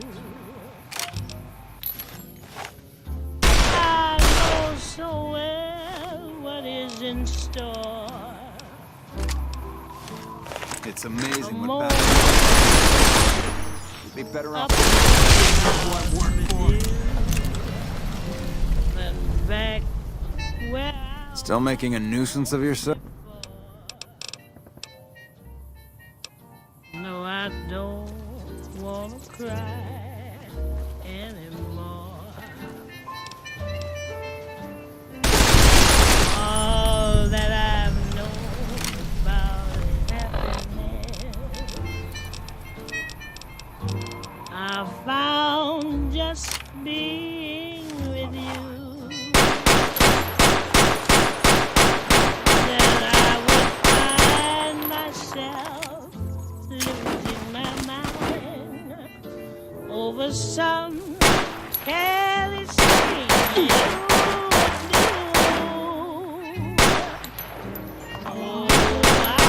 I know so well what is in store. It's amazing what battle. You'd be better off. What work for? Then back where Still making a nuisance of yourself? no, I don't want to cry anymore. All that I've known about happiness, I found just being with you. Then I would find myself losing my mind over some careless thing you would do. Oh, I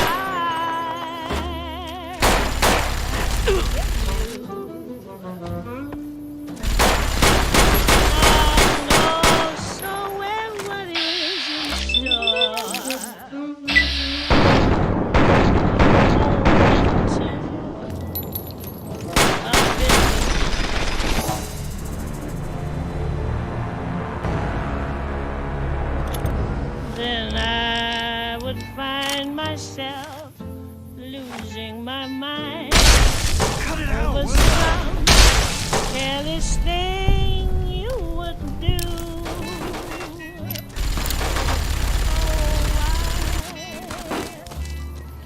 know so well what is in then I would find myself losing my mind over some careless thing you would do.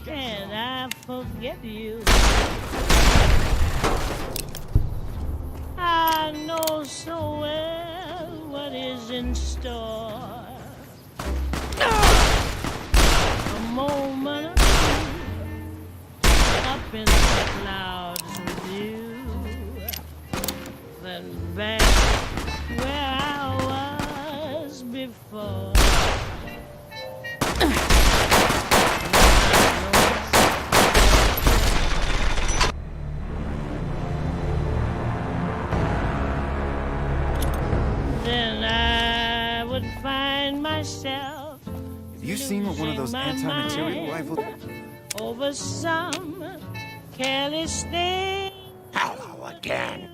Can I forget you? I know so well what is in store. A moment up in the clouds with you, then back where I was before. Then I would find myself Have you seen what one of those anti-material rifles? over some careless thing. Hello again.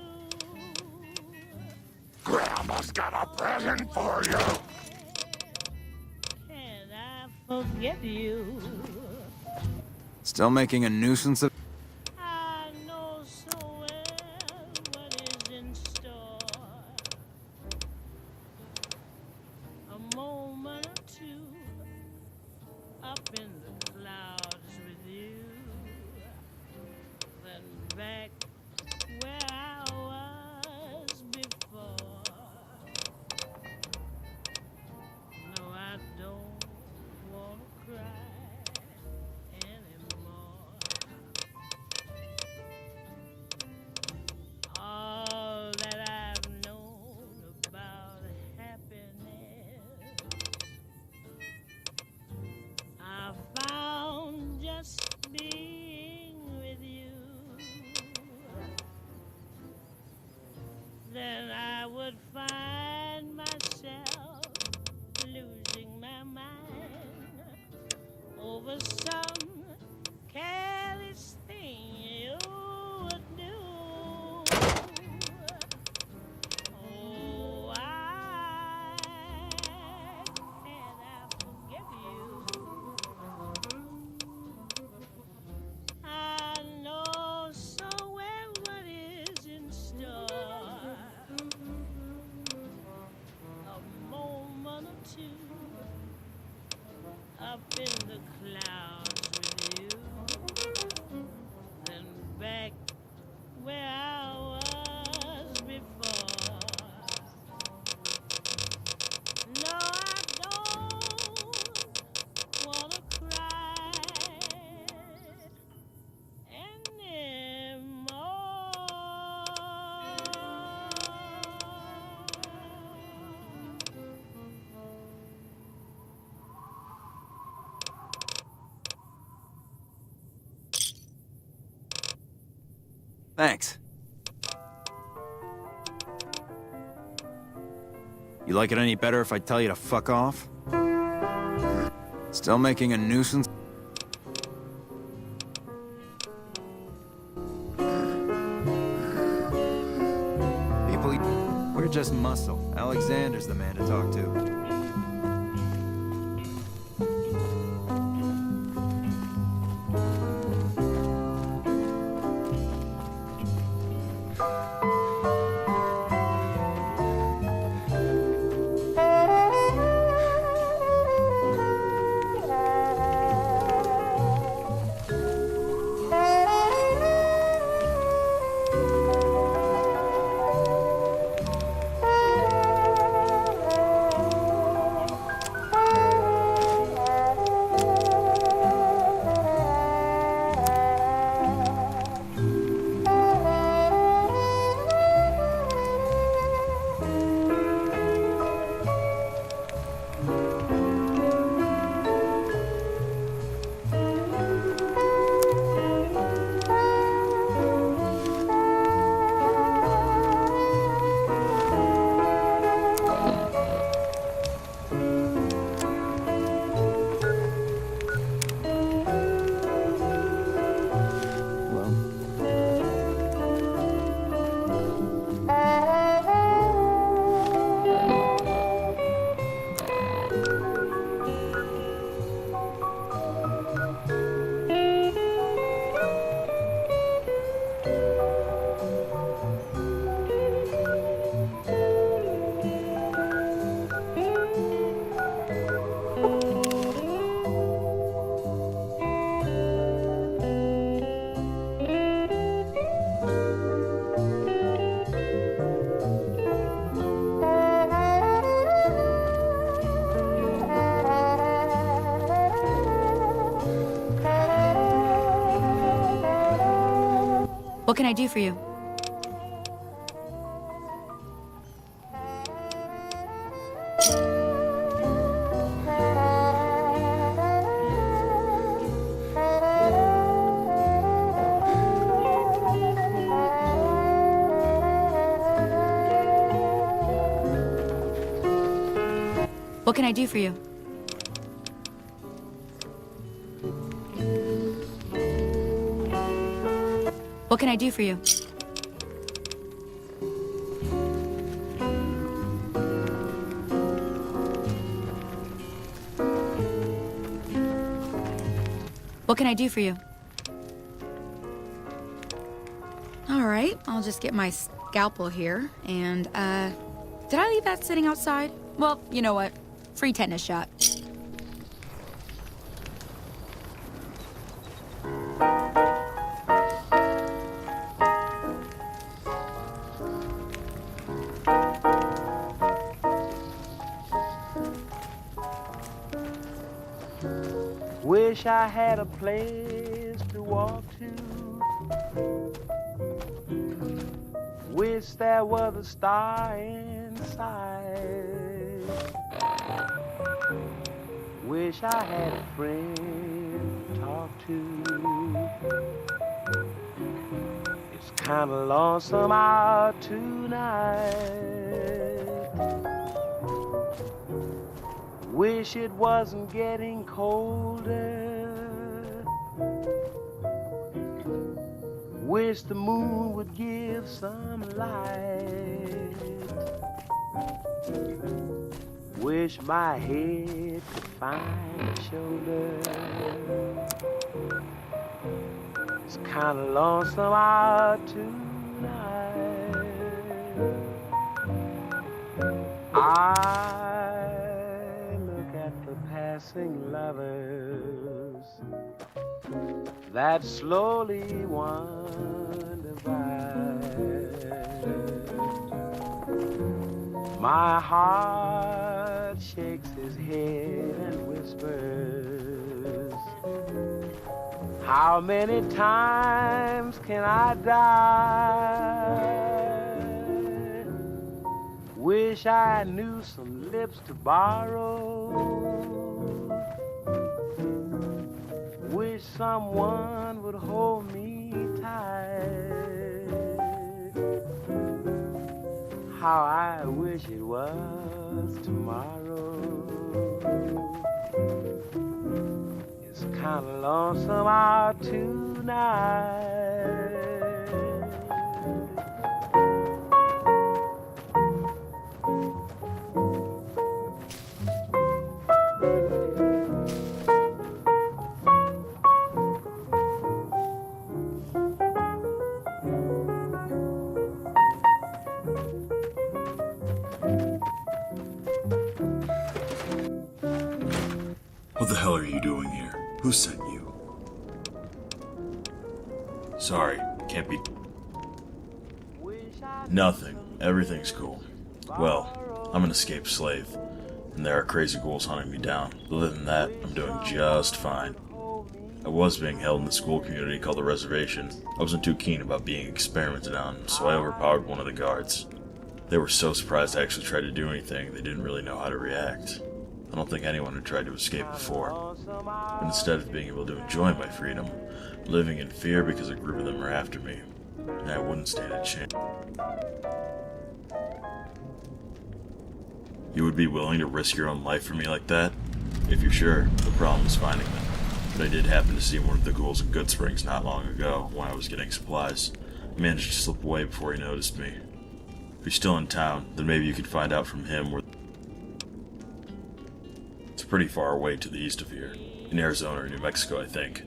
Grandma's got a present for you! Can I forget you? Still making a nuisance of. I know so well what is in store. A moment or two up in the clouds with you, then back where I was before. No, I don't want to cry anymore. All that I've known about happiness, I found just being with you. Then I would find myself losing my mind over some careless thing you would do. Oh, why can't I forgive you? I know so well what is in store. A moment or two up in the clouds with you, then back where I was before. No, I don't wanna cry Thanks. You like it any better if I tell you to fuck off? Still making a nuisance? People, we're just muscle. Alexander's the man to talk to. What can I do for you? What can I do for you? What can I do for you? What can I do for you? All right, I'll just get my scalpel here. And, did I leave that sitting outside? Well, you know what? Free tetanus shot. Wish I had a place to walk to. Wish there was a star inside. Wish I had a friend to talk to. It's kinda lonesome out tonight. Wish it wasn't getting colder. Wish the moon would give some light. Wish my head could find a shoulder. It's kinda lonesome out tonight. I look at the passing lovers that slowly wander by. My heart shakes his head and whispers, how many times can I die? Wish I knew some lips to borrow. Wish someone would hold me tight. How I wish it was tomorrow. It's kinda lonesome out tonight. What the hell are you doing here? Who sent you? Sorry, can't be... Nothing. Everything's cool. Well, I'm an escaped slave, and there are crazy ghouls hunting me down. Other than that, I'm doing just fine. I was being held in the school community called the Reservation. I wasn't too keen about being experimented on, so I overpowered one of the guards. They were so surprised I actually tried to do anything, they didn't really know how to react. I don't think anyone had tried to escape before. But instead of being able to enjoy my freedom, living in fear because a group of them were after me, I wouldn't stand a chance. You would be willing to risk your own life for me like that? If you're sure, the problem is finding them. But I did happen to see one of the ghouls in Good Springs not long ago when I was getting supplies. I managed to slip away before he noticed me. If you're still in town, then maybe you could find out from him where... It's pretty far away to the east of here, in Arizona or New Mexico, I think.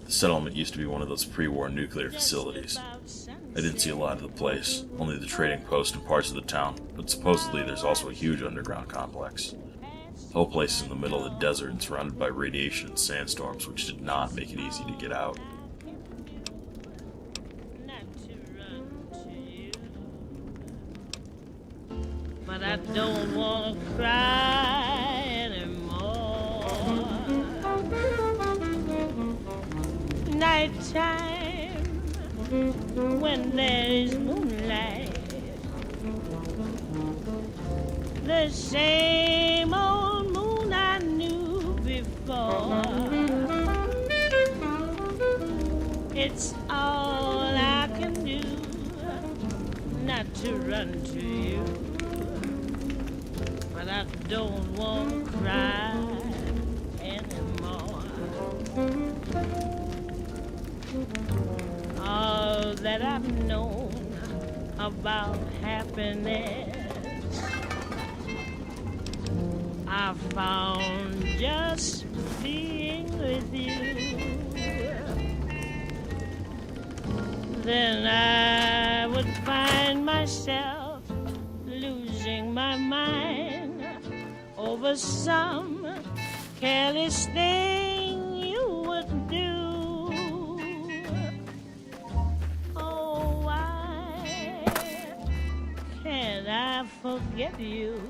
The settlement used to be one of those pre-war nuclear facilities. I didn't see a lot of the place, only the trading post and parts of the town, but supposedly there's also a huge underground complex. The whole place is in the middle of the desert and surrounded by radiation and sandstorms, which did not make it easy to get out. But I don't want to cry anymore. Nighttime, when there is moonlight, the same old moon I knew before. It's all I can do not to run to you. But I don't want to cry anymore. All that I've known about happiness, I found just being with you. Then I would find myself losing my mind over some careless thing you would do. Oh, why can't I forget you?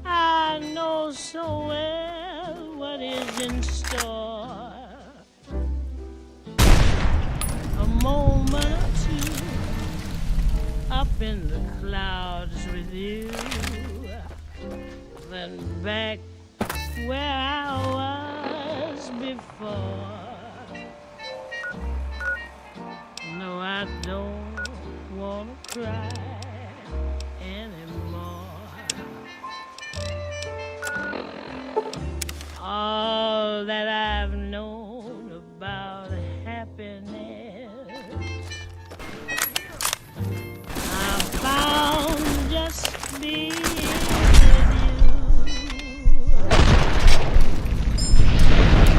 I know so well what is in store. A moment or two up in the clouds with you, then back where I was before. No, I don't wanna cry anymore. All that I've known about happiness, I found just being with you.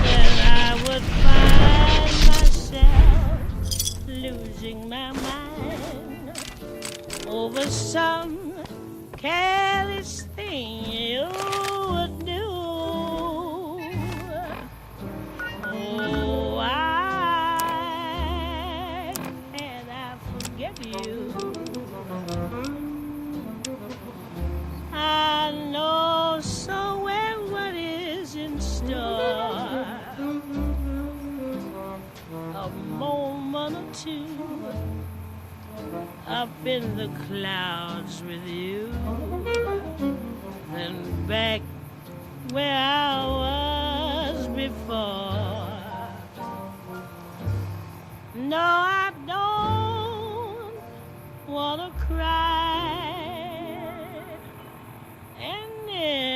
Then I would find myself losing my mind over some careless thing you would do. Oh, why can't I forget you? I know so well what is in store. A moment or two up in the clouds with you, then back where I was before. No, I don't wanna cry anymore.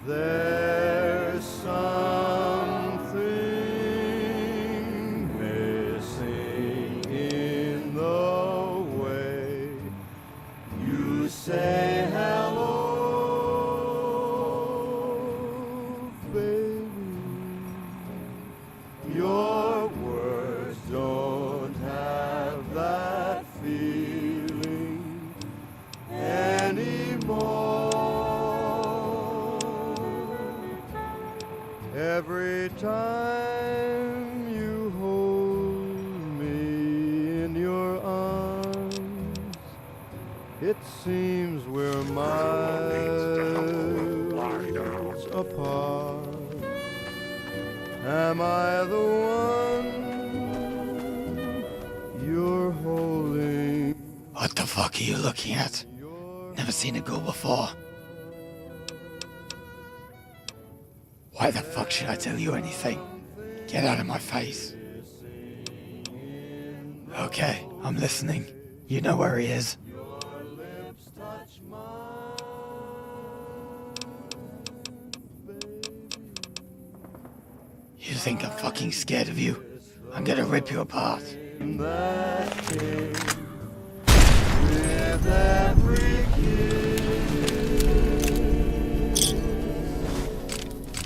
There's something missing in the way you say hello, baby. Your words don't have that feeling anymore. Every time you hold me in your arms, it seems we're miles apart. Am I the one you're holding? What the fuck are you looking at? Never seen a girl before. Why the fuck should I tell you anything? Get out of my face. Okay, I'm listening. You know where he is. You think I'm fucking scared of you? I'm gonna rip you apart. That came with every kiss.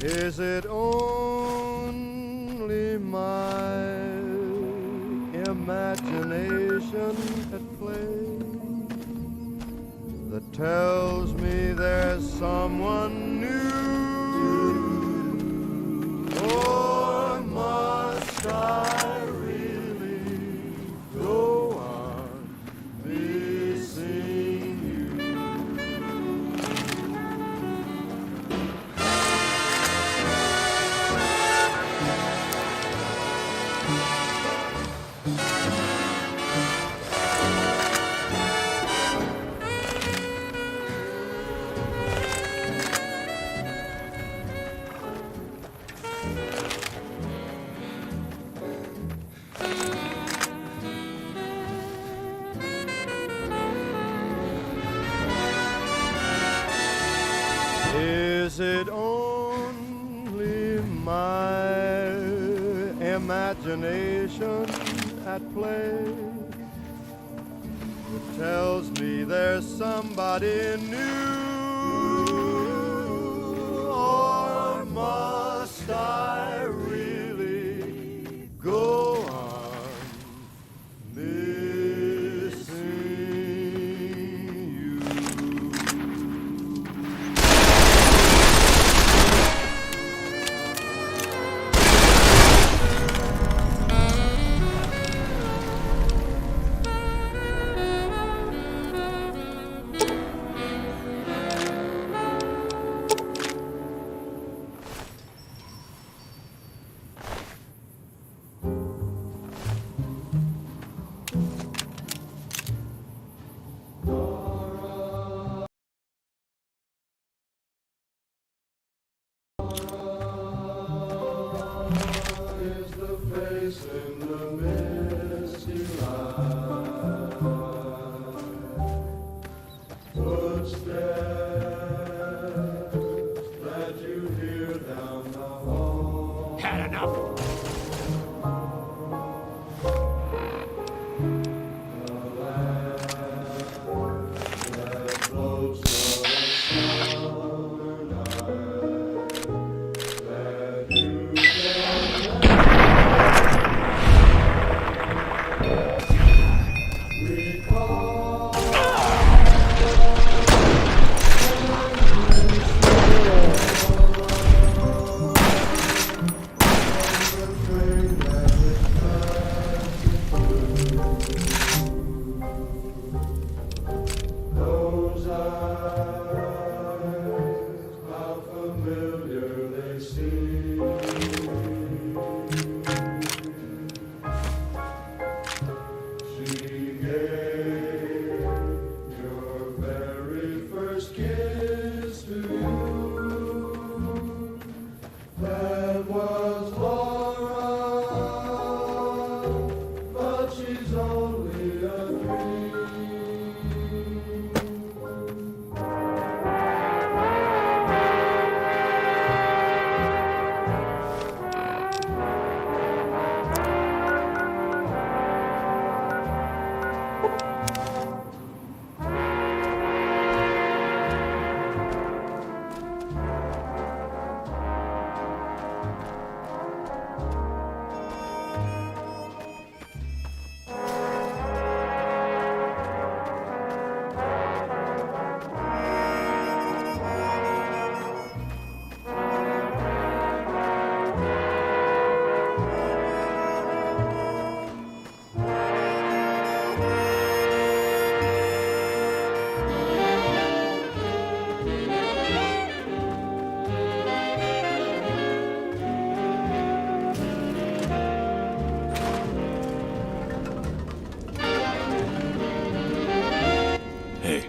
Is it only my imagination at play that tells me there's someone new? Or must I really go on missing you? Is it only my imagination at play? It tells me there's somebody new. Or must I really go on missing you? place in the misty light. Footsteps that you hear down the hall. Had enough. Those eyes, how familiar they seem. She gave your very first kiss to you. That was Laura, but she's only a dream. Hey.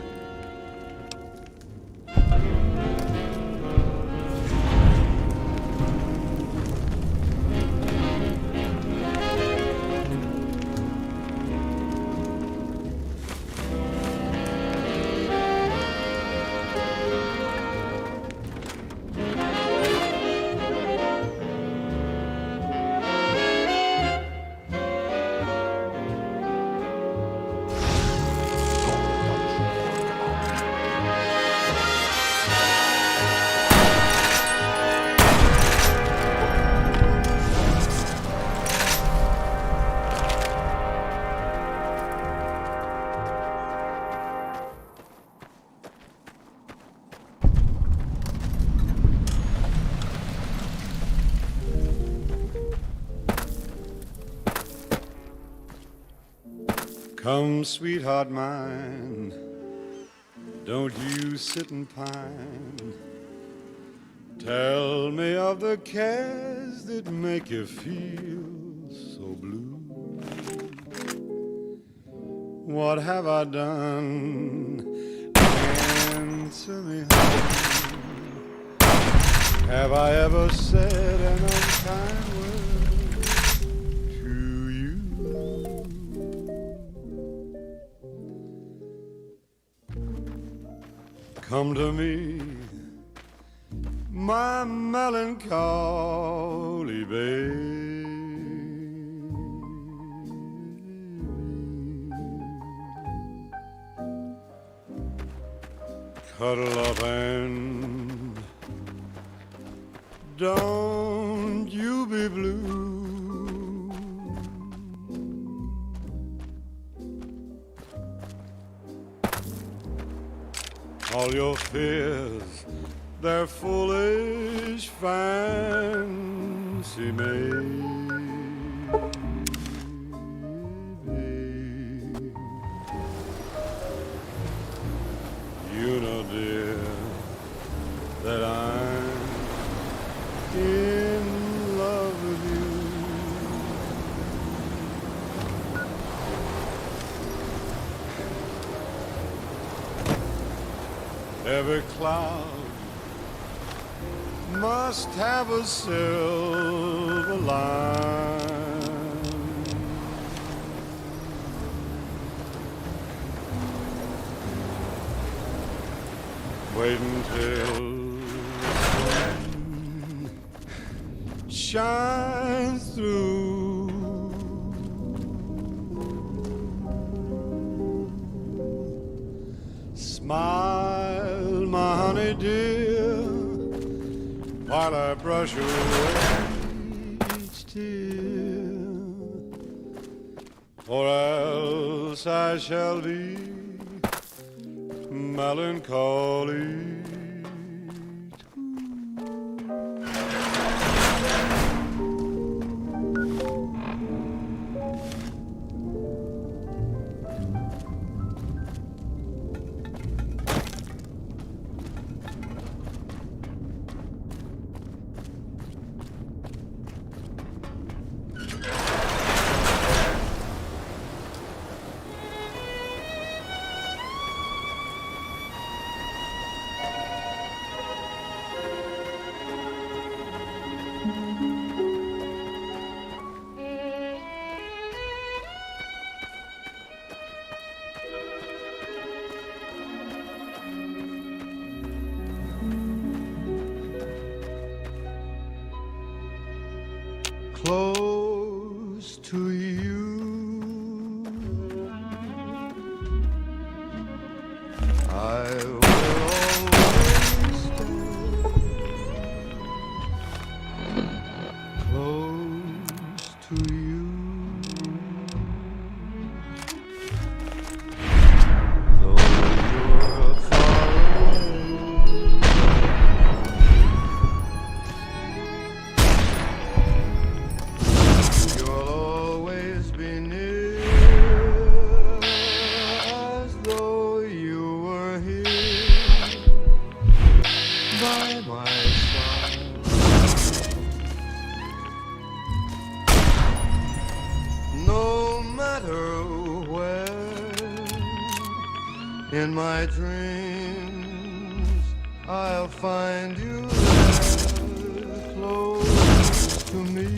Come, sweetheart mine, don't you sit and pine. Tell me of the cares that make you feel so blue. What have I done? Answer me, honey. Have I ever said an unkind word to you? Come to me, my melancholy babe. Cuddle up and don't you be blue. All your fears, they're foolish fancy made. You know, dear, that I'm in love with you. Every cloud must have a silver line. Wait until the sun shines through. Smile, my honey dear, while I brush away each tear, or else I shall be melancholy. Close to you, I will always stay. Close to you, though you're far away. You'll always be near, as though you were here by my side. No matter where in my dreams I'll find you there, close to me.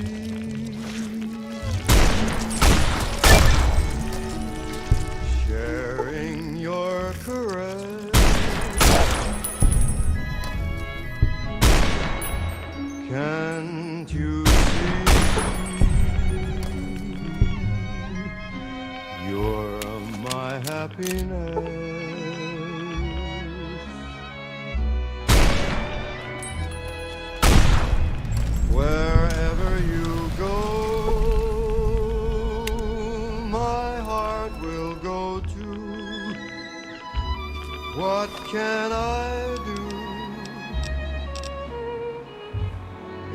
Sharing your caress, can't you see? You're my happiness. Wherever you go, my heart will go too. What can I do?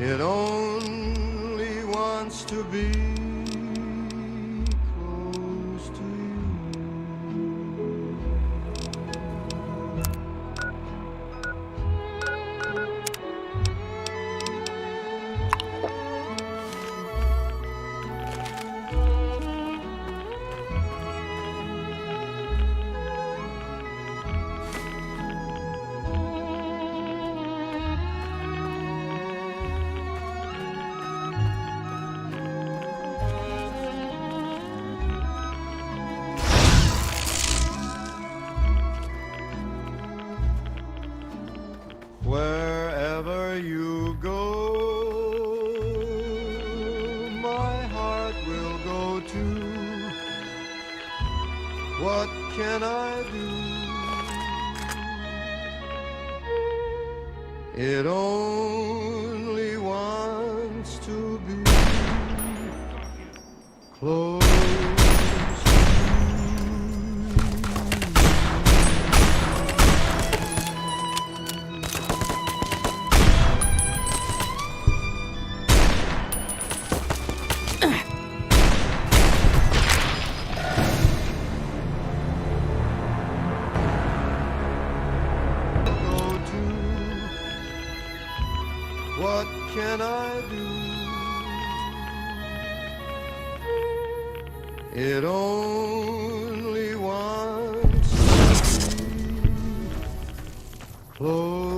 It only wants to be close to Wherever you go, my heart will go too. What can I do? It only wants to be close. What can I do? It only wants to be close.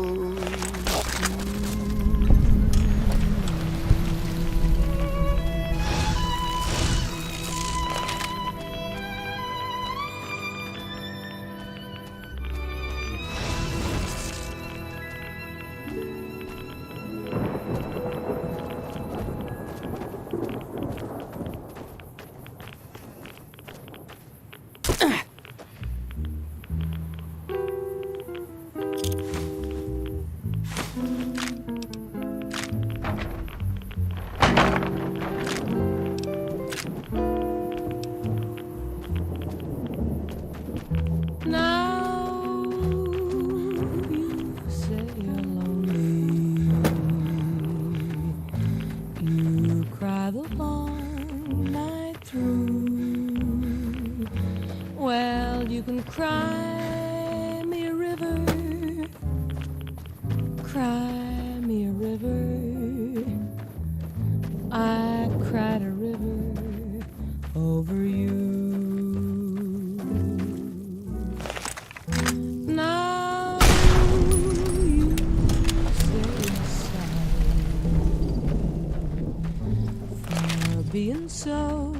being so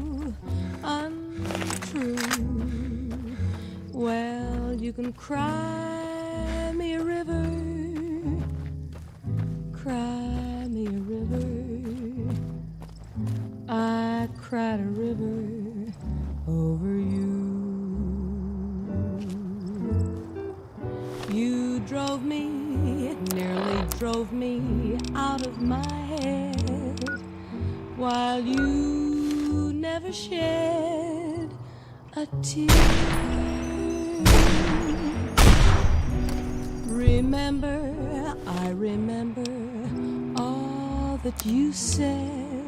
untrue. Well, you can cry me a river, cry me a river. I cried a river over you. You drove me, nearly drove me out of my head, while you never shed a tear. Remember, I remember all that you said.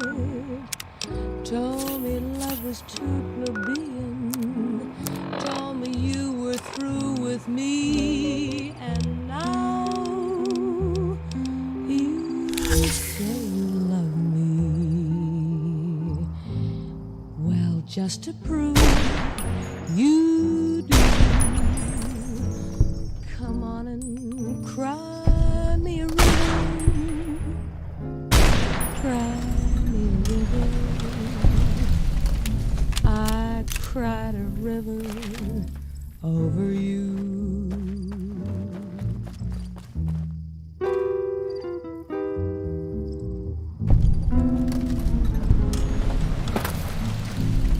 Told me love was too plebeian. Told me you were through with me. And now you say you love me. Well, just to prove you do, come on and cry me a river. Cry me a river. I cried a river over you.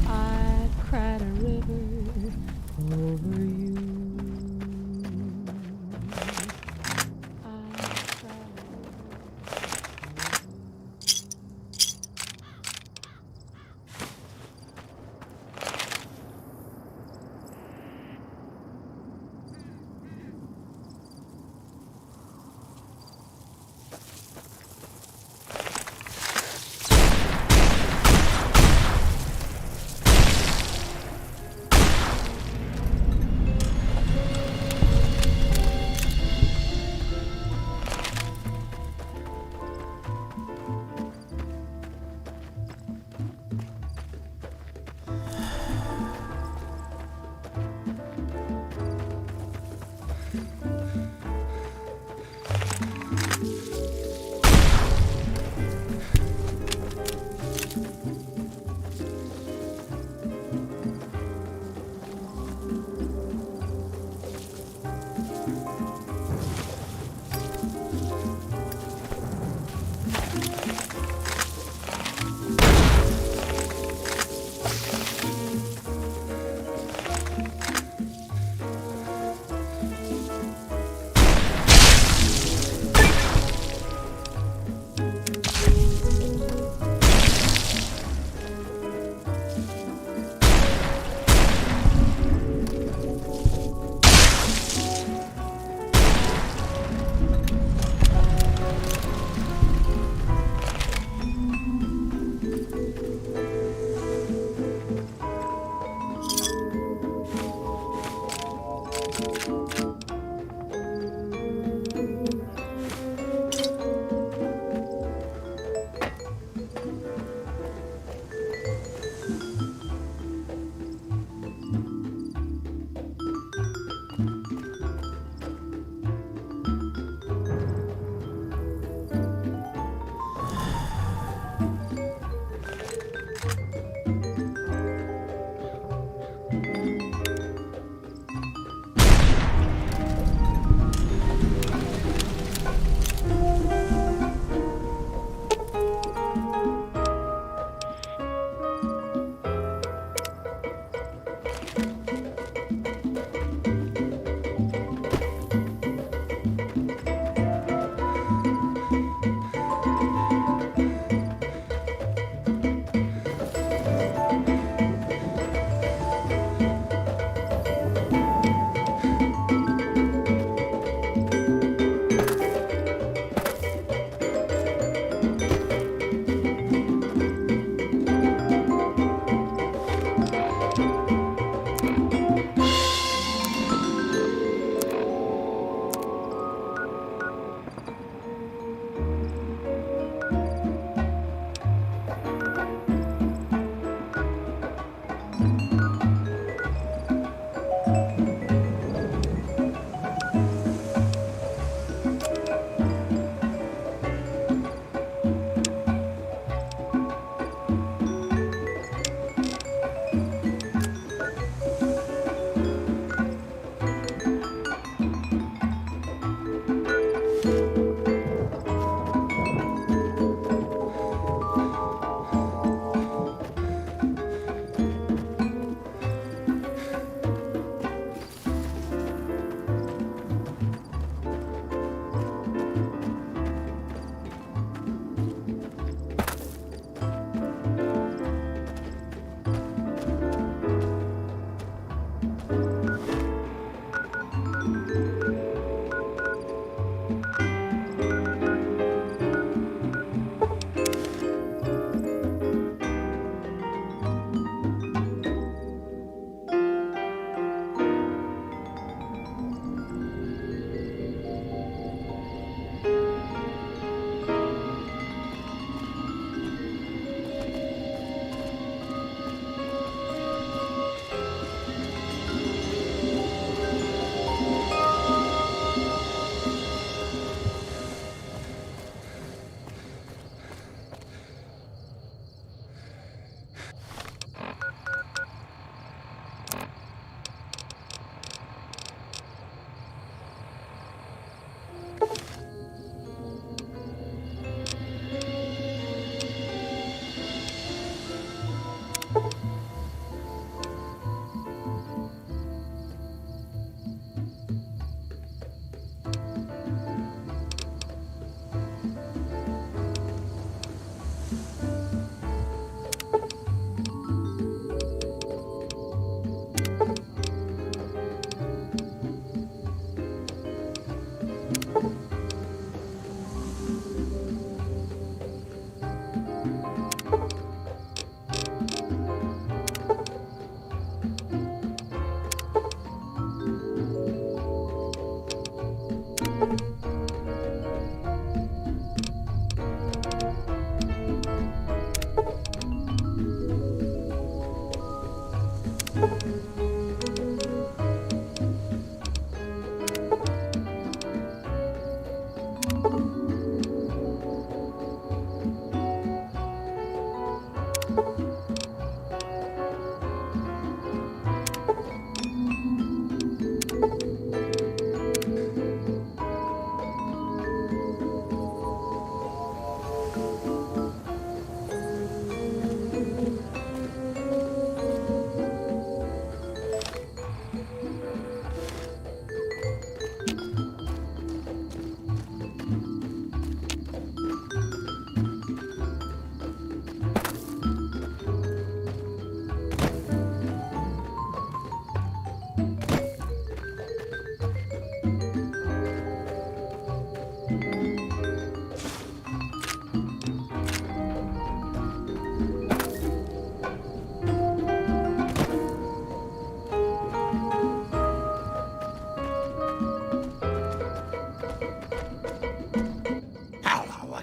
I cried a river over you.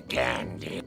candy.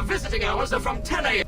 visiting hours are from 10 a.m.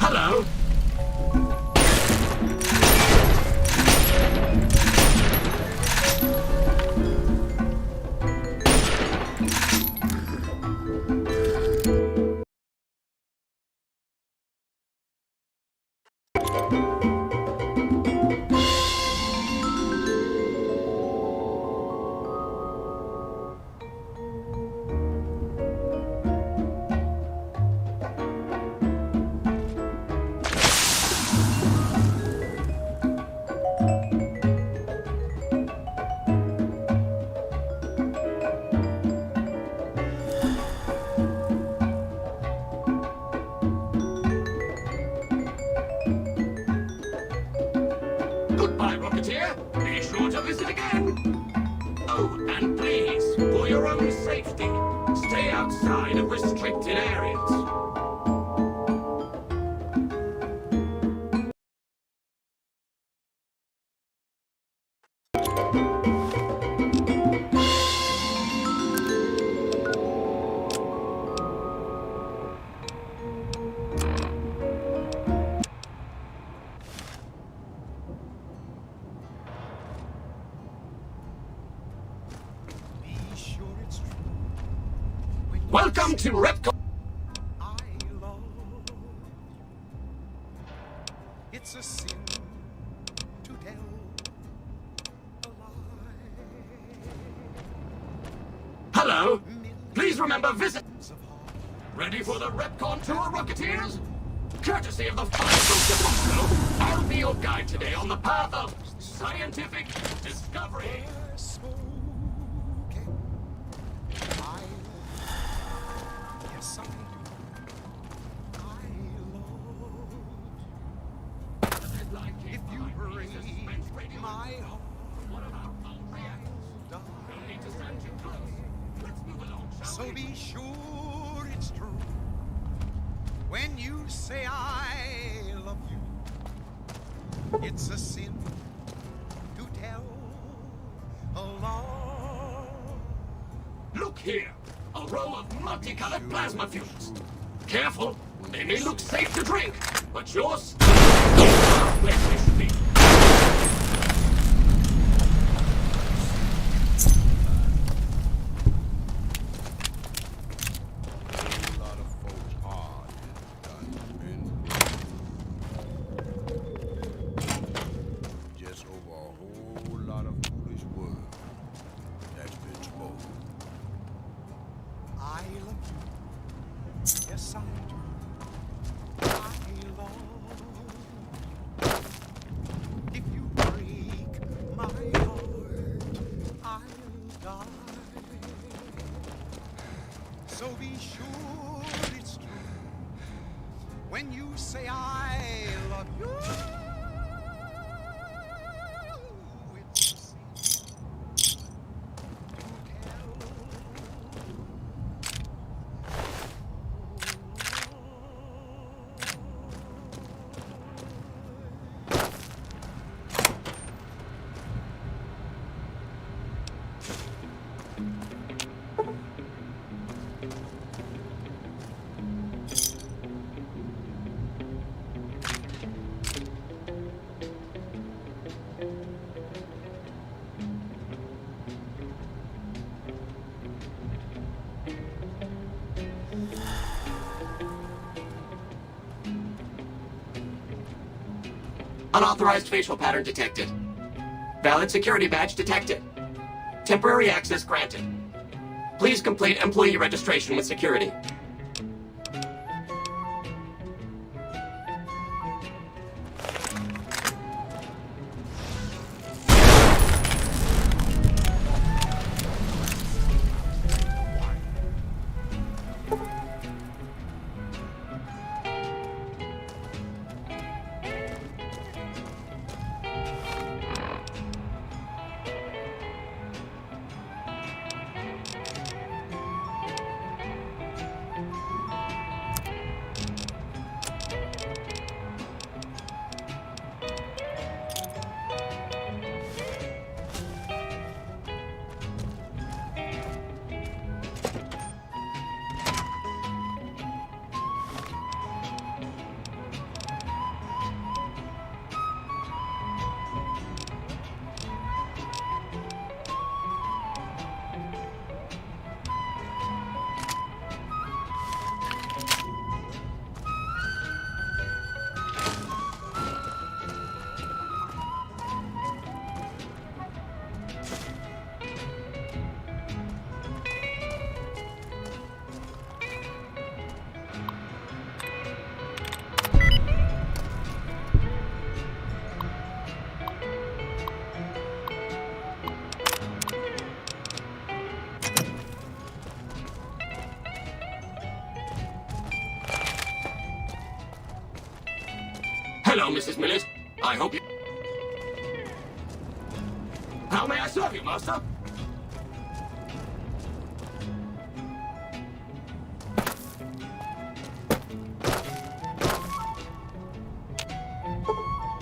Hello? Goodbye, Rocketeer. Be sure to visit again. Oh, and please, for your own safety, stay outside of restricted areas. Welcome to Repco. It's a sin to tell a lie. Hello. Please remember visit. Ready for the Repcon tour, Rocketeers? Courtesy of the fine folks at Moscow, I'll be your guide today on the path of scientific discovery. Yes, I do. If you break my heart, so be sure it's true when you say I love you. It's a sin to tell a lie. Look here, a row of multicolored plasma fusions. Careful, they may look safe to drink, but yours where they should be. Just over a whole lot of foolish words that's been spoken. I love you. Yes, I do. I love. If you break my heart, I'll die. So be sure it's true when you say I love you. Unauthorized facial pattern detected. Valid security badge detected. Temporary access granted. Please complete employee registration with security. Hello, Mrs. Millis. I hope you... How may I serve you, master?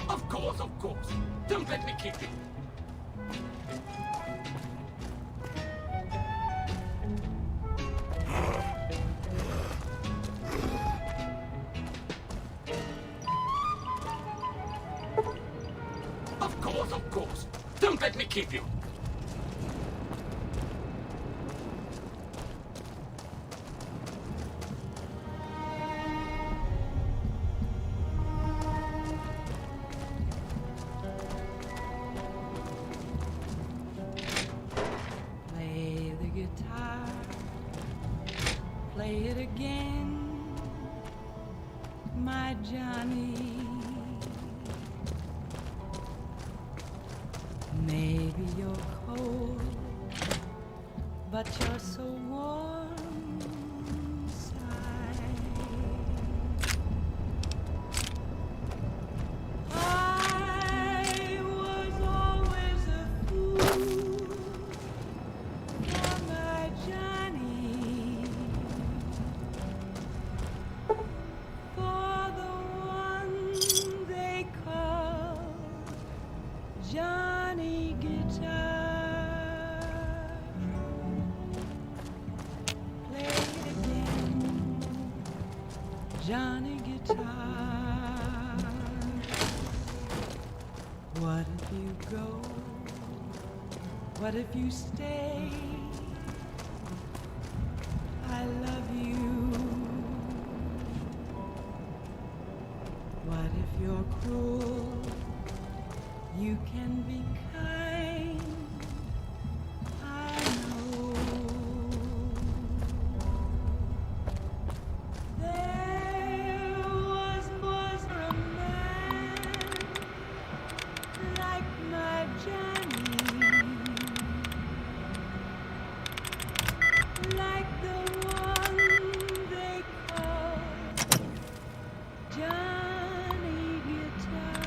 Of course, of course. Don't let me keep you. Of course. Don't let me keep you. Play the guitar, play it again, my Johnny. Maybe you're cold, but you're so warm inside. I was always a fool for my Johnny, for the one they call Johnny Guitar. Play it again, Johnny Guitar. What if you go? What if you stay? I love you. What if you're cruel? You can be kind, I know. There was a man like my Johnny, like the one they call Johnny Guitar.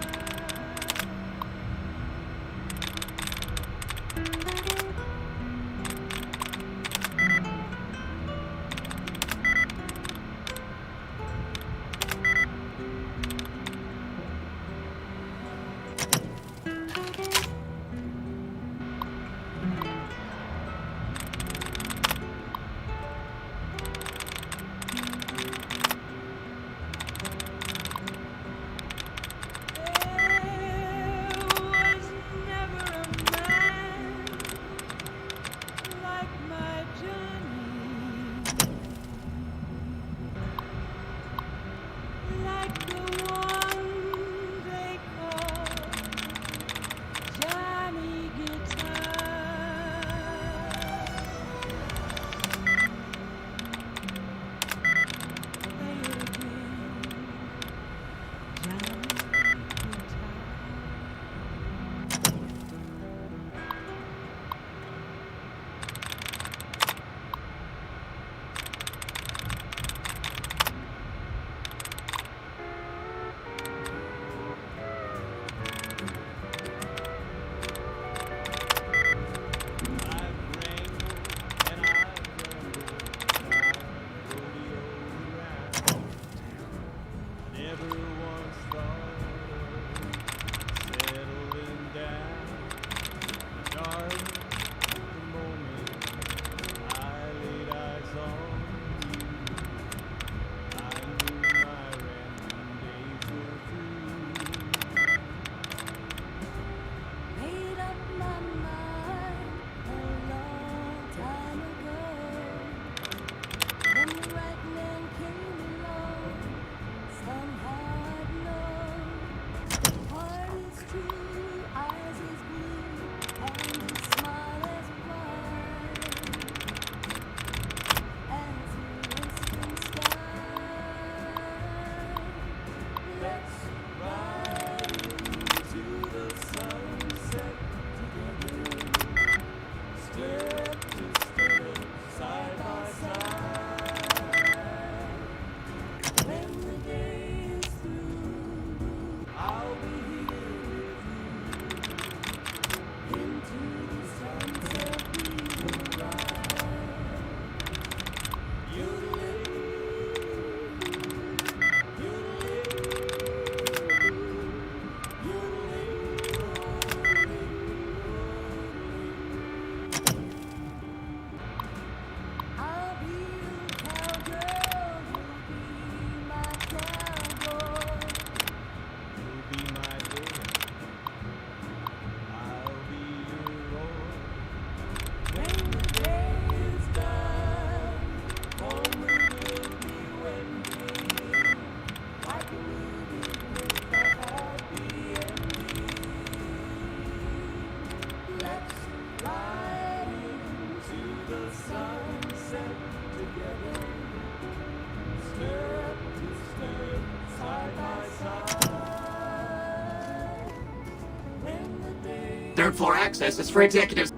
Third floor access is for executives.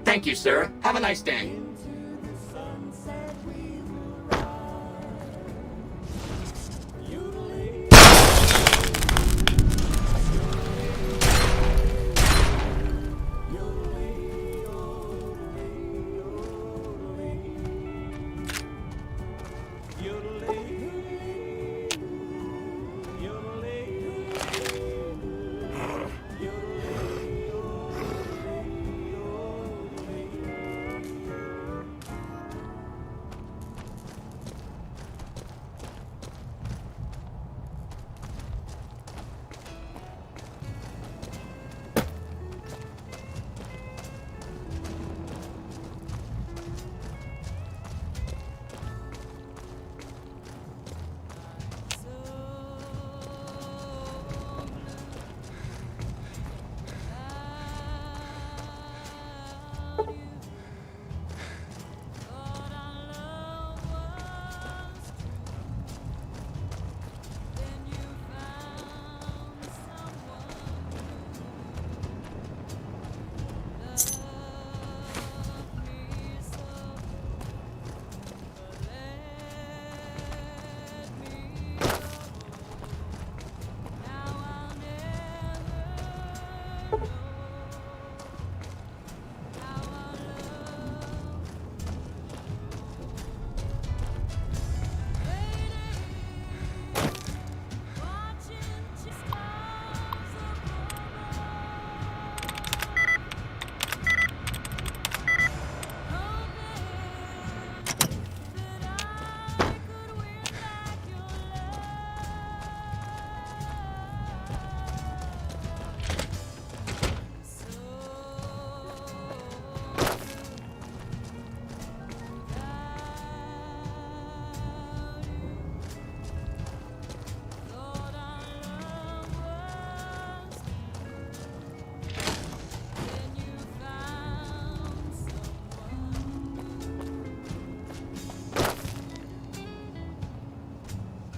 Thank you, sir. Have a nice day.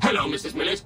Hello, Mrs. Millet.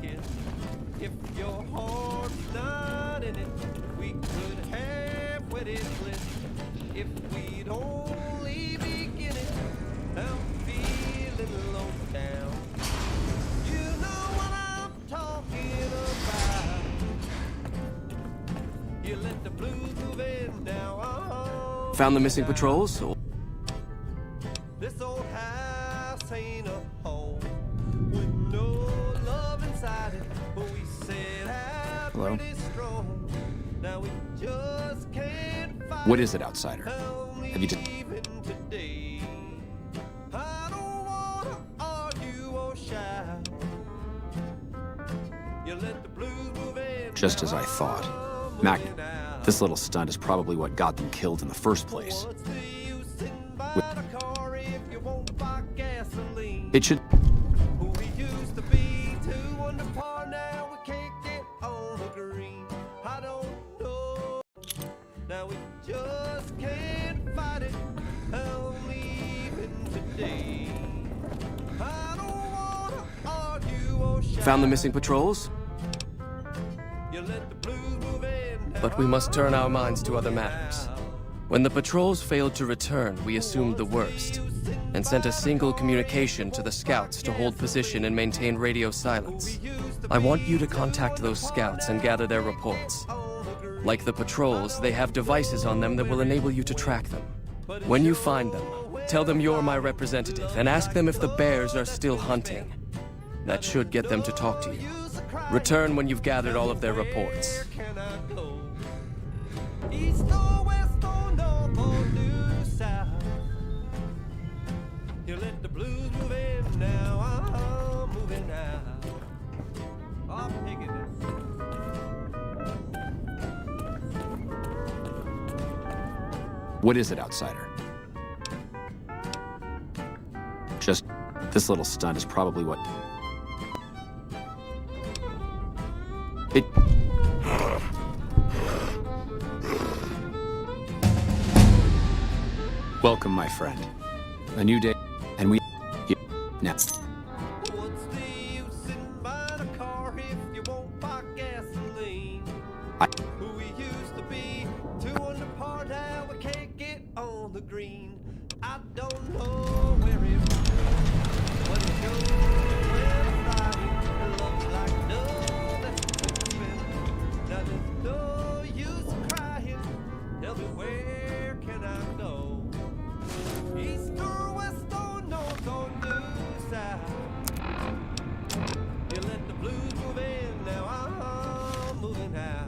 kiss. If your heart's not in it, we could have wedded bliss. If we'd only begin it, I'm feeling low down. You know what I'm talking about. You let the blues move in now. Oh, Found the missing patrols? this old house ain't a home with no love inside it. But we set out Hello? pretty strong. Now we just can't fight. What is it, outsider? Have you just... Today. I don't wanna argue or shout. You let the blues move in. Just as I thought. Magnet, this little stunt is probably what got them killed in the first place. It should... We used to be 2 under par, now we can't get on the green. I don't know. Now we just can't fight it. I'm leaving today. I don't wanna argue or shout. Found the missing patrols? You let the blues move in. But we must turn our minds to other matters. When the patrols failed to return, we assumed the worst, and sent a single communication to the scouts to hold position and maintain radio silence. I want you to contact those scouts and gather their reports. Like the patrols, they have devices on them that will enable you to track them. When you find them, tell them you're my representative and ask them if the bears are still hunting. That should get them to talk to you. Return when you've gathered all of their reports. East or west or north or due south. You let the blues move in now. I'm moving out. I'm picking it. What is it, outsider? Just... this little stunt is probably what... It... Welcome, my friend. A new day, and we... Now. What's the use in buying a car if you won't buy gasoline? Who we used to be, 2 under par, now we can't get on the green. I don't know where it was, but it goes when Friday looks like no that's been. Now there's no use crying. Tell me, where can I go? East or west or north or due south. You let the blues move in now. I'm moving out.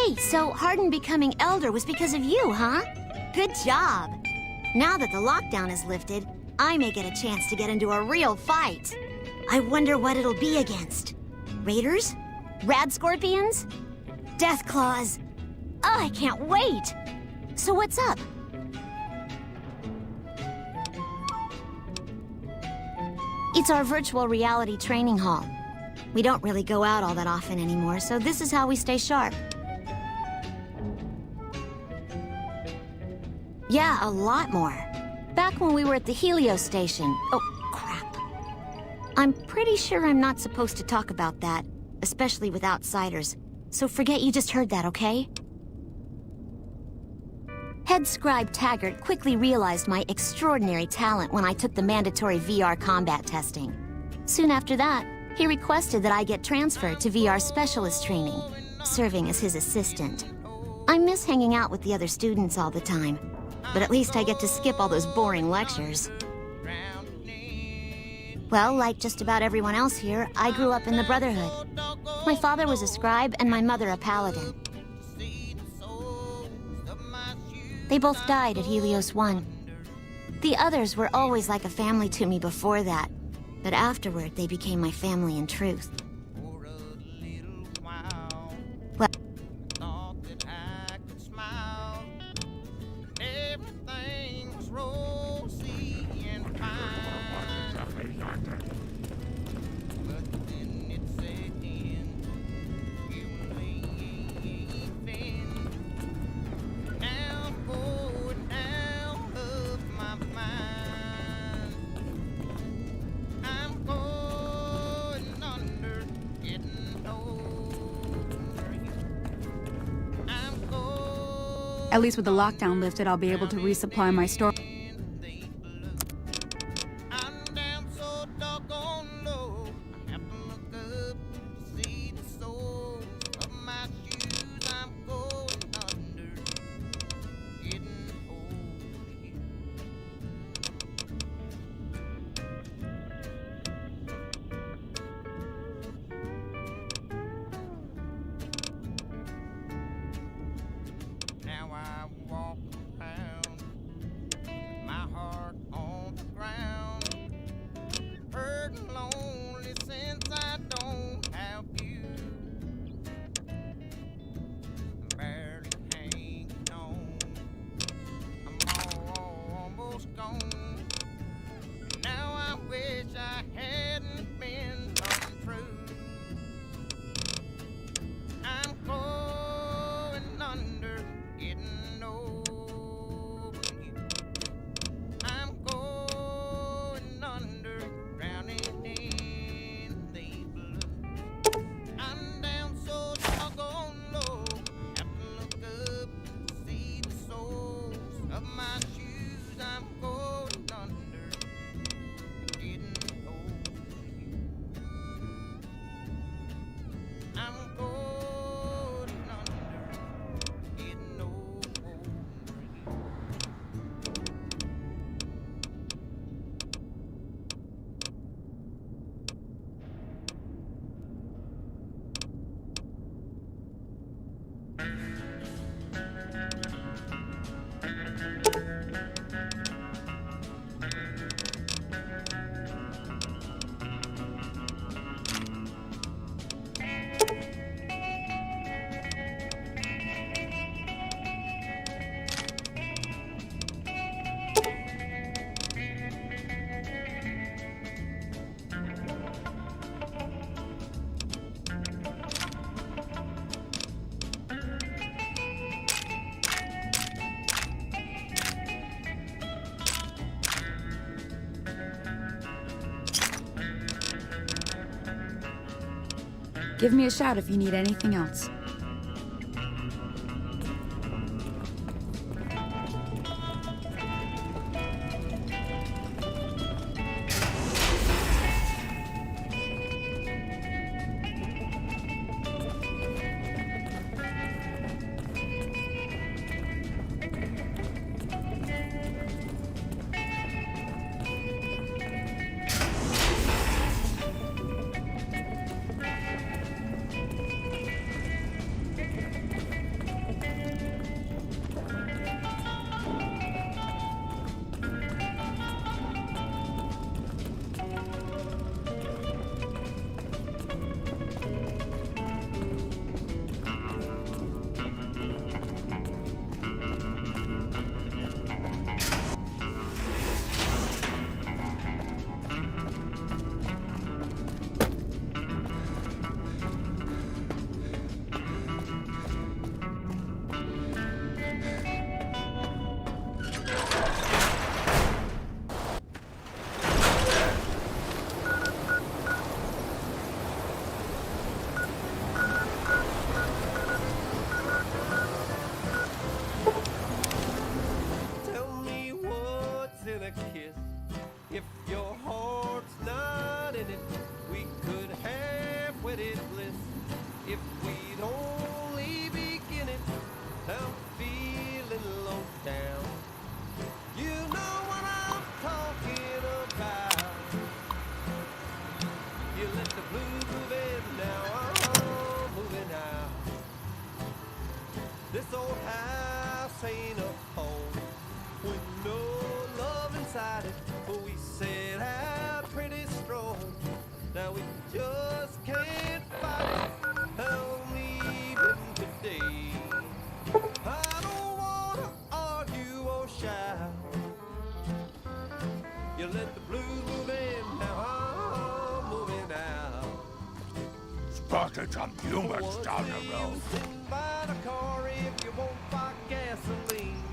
Hey, so Hardin becoming elder was because of you, huh? Good job. Now that the lockdown is lifted, I may get a chance to get into a real fight. I wonder what it'll be against. Raiders? Rad scorpions? Death claws? Oh, I can't wait! So what's up? It's our virtual reality training hall. We don't really go out all that often anymore, so this is how we stay sharp. Yeah, a lot more. Back when we were at the Helios station. Oh, crap. I'm pretty sure I'm not supposed to talk about that, especially with outsiders. So forget you just heard that, okay? Head scribe Taggart quickly realized my extraordinary talent when I took the mandatory VR combat testing. Soon after that, he requested that I get transferred to VR specialist training, serving as his assistant. I miss hanging out with the other students all the time, but at least I get to skip all those boring lectures. Well, like just about everyone else here, I grew up in the Brotherhood. My father was a scribe and my mother a paladin. They both died at Helios 1. The others were always like a family to me before that, but afterward they became my family in truth. Well, At least with the lockdown lifted, I'll be able to resupply my store. Give me a shout if you need anything else. blues move in now. I'm moving out. This old house ain't a home with no love inside it, but we set out pretty strong. Now we just can't fight it. I'm leaving today. I don't wanna argue or shout. You let the blues move in, now I'm moving out. Spotted some humans down the road. Buy the car if you won't buy gasoline.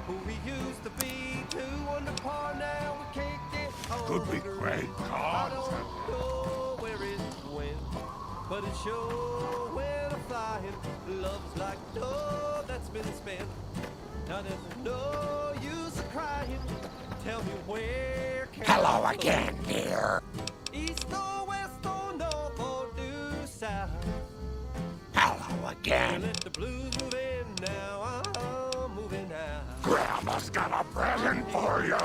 Who we used to be, 2 under par, now we can't get on. Could be great I cars. don't know where it went, but it sure went a-flying. Love's like dough that's been spent. Now there's no use of crying. Tell me where can Hello I again, go? dear. East or west or north or due south. Hello again. Let the blues move in now. I'm moving out. Grandma's got a present for you.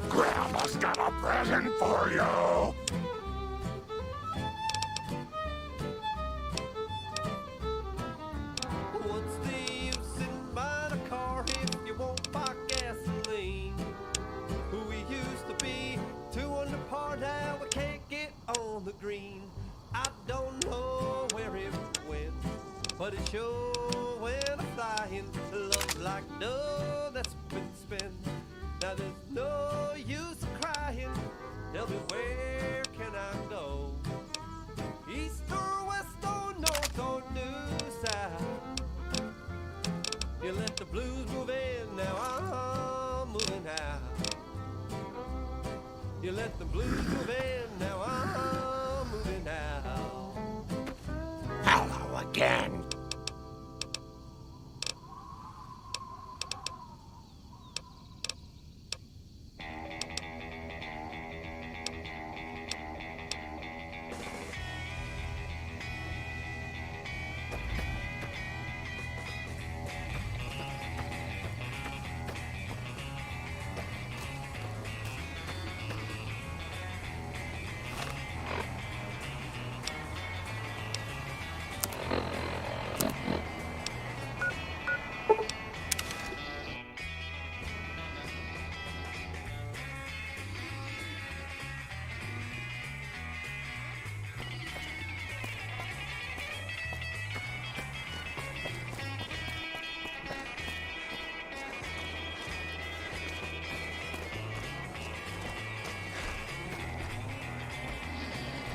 Grandma's got a present for you. What's the use in buying a car if you won't buy gasoline? Who we used to be, 2 under par, now we can't get on the green. I don't know where it went, but it sure went a-flying. Love's like dough that's been spent. Now there's no use of crying. Tell me where can I go? East or west or north or due south. You let the blues move in, now I'm moving out. You let the blues move in, now I'm moving out. Hello again.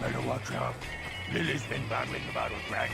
Better watch out. Lily's been battling about with Greg.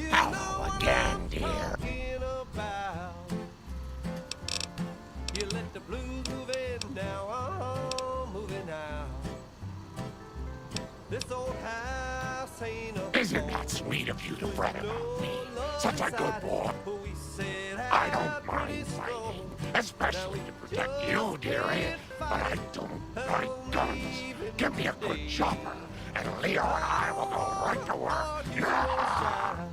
Hello again, dear. You let the blues move in, now I'm moving out. This old house ain't a Isn't that sweet of you to fret about me? Such a good boy. I don't mind fighting, especially to protect you, dearie. But I don't like guns. Give me a good chopper, and Leo and I will go right to work. Yeah.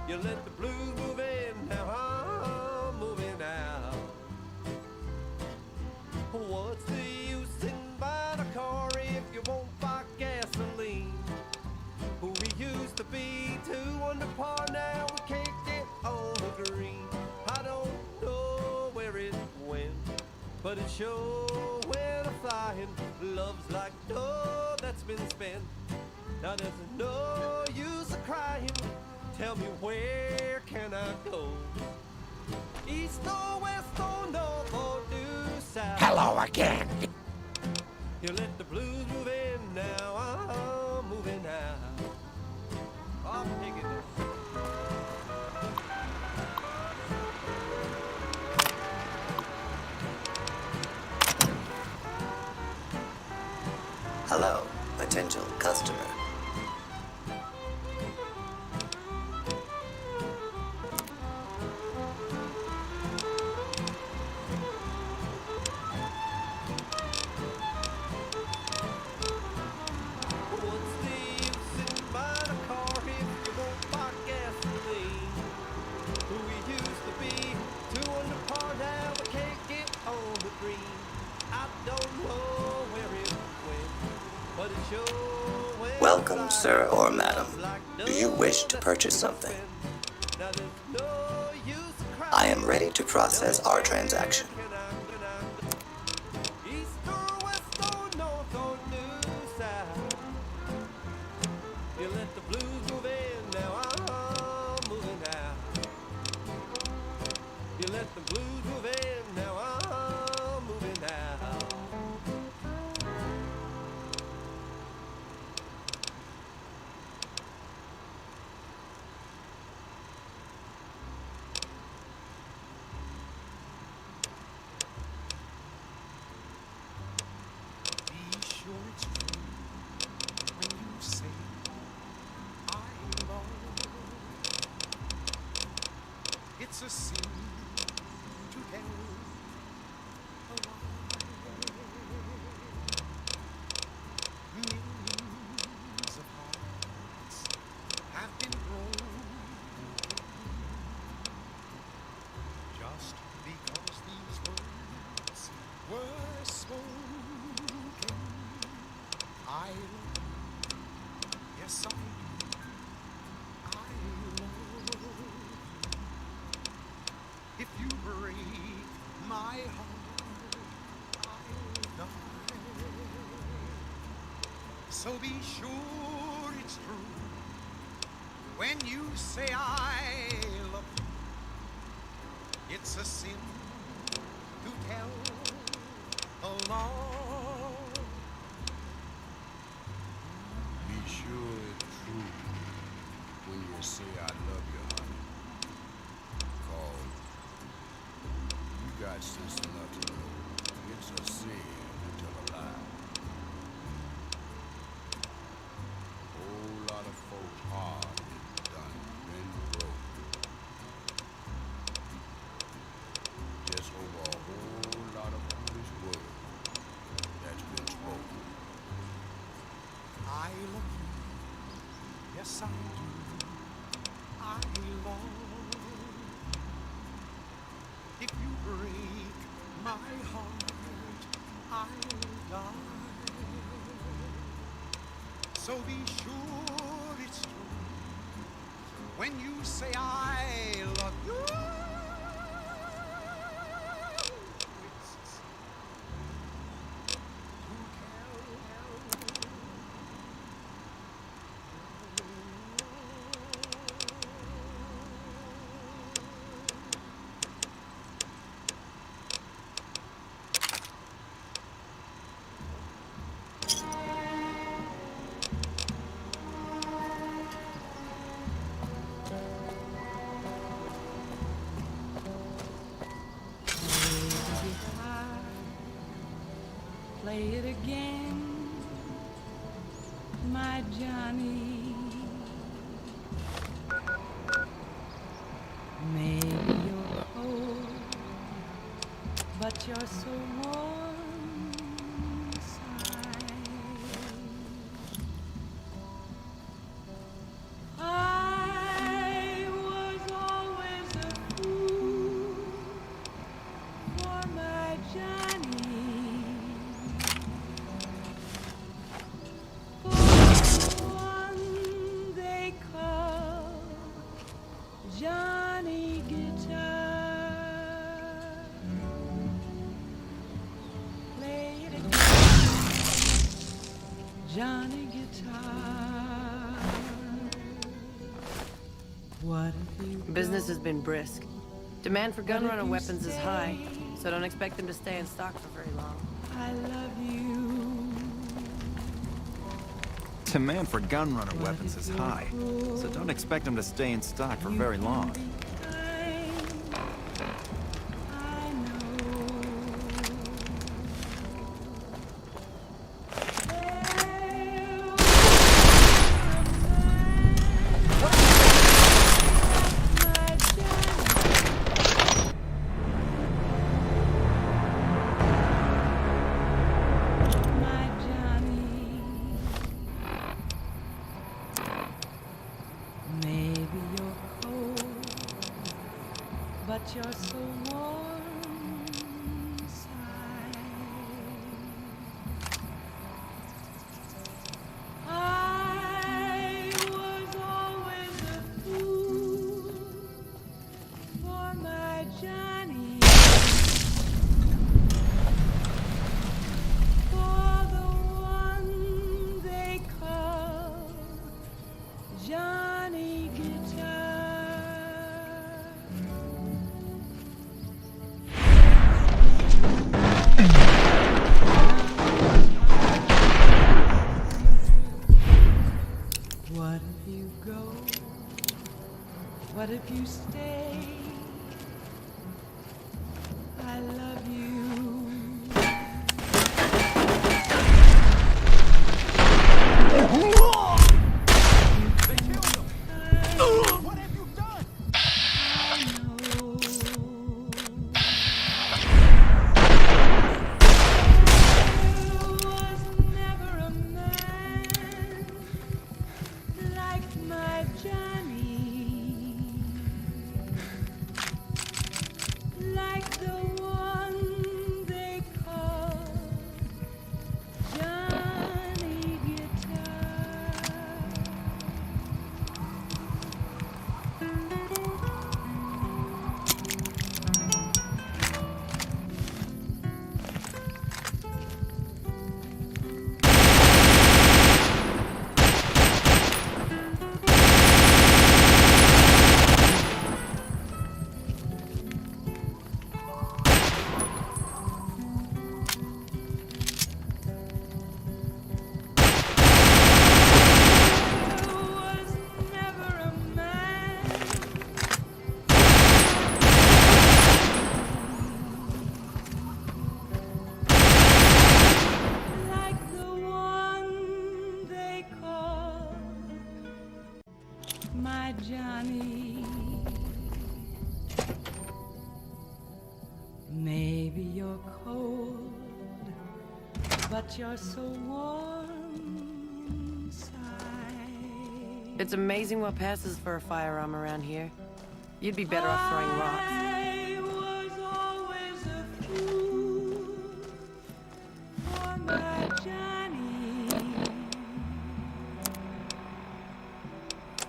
You let the blues move in, now I'm moving out. What's the use in buying a car if you won't buy gasoline? Who we used to be, 2 under par, now we can't get on the green. I don't know where it went, but it sure went a-flying. Love's like dough that's been spent. Now there's no use of crying. Tell me where can I go? East or west or north or due south. Hello again. You let the blues move in, Hello, potential customer. What's the use in buying a car if you won't buy gasoline? Who we used to be, two under par now, we can't get on the green. I don't know where it went, but it sure went. Welcome, sir or madam. Do you wish to purchase something? Now there's no use I am ready to process our transaction. east or west or north or new south. You let the blues move in, now I'm moving out. You let the blues move in, now I'm moving out. Be sure it's true when you say I love. It's a sin to tell a lie. Millions of hearts have been broken just because these words were spoken. I love, yes I do. I love. If you break my heart, I'll die. So be sure it's true when you say I love you. It's a sin to tell a lie. Be sure it's true when you say I love you, honey. 'Cause you got sense enough to know it's a sin to tell a lie. Whole lot of folks hard done been broke. Just over a whole lot of foolish words that's been spoken. I love you, yes I do. I love. If you break my heart, I'll die. So be sure it's true when you say I love you. Play it again, my Johnny. Maybe you're cold, but you're so warm inside. I was always a fool for my Johnny. One they call Johnny Guitar. Play it again, Johnny Guitar. What if you Business has been brisk. Demand for gun runner weapons is high, so don't expect them to stay in stock for very long. I love you. Demand for gun runner weapons is high, so don't expect them to stay in stock for very long. I know. but you're so warm inside. I was always a fool for my Johnny, for the one they call Johnny Guitar. What if you go? What if you stay? I love you. What have you done? Like my Johnny, like the one they call Johnny Guitar. Like the one they call my Johnny. Maybe you're cold, but you're so warm inside. It's amazing what passes for a firearm around here. You'd be better off throwing rocks. I was always a fool for my Johnny,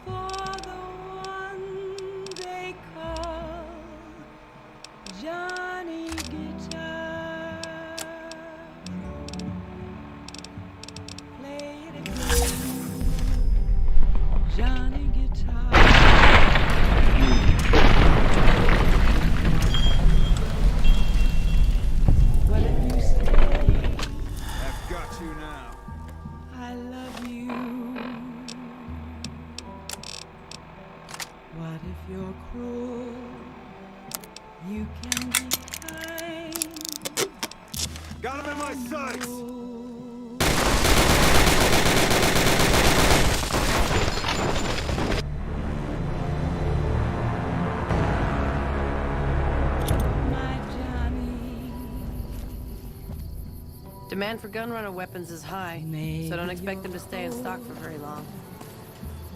for the one they call Johnny Guitar. Play it again, Johnny Guitar. What if you stay? I've got you now. I love you. What if you're cruel? You can be kind. Got him in my sights. My Johnny. Demand for gun runner weapons is high, so don't expect them to stay in stock for very long.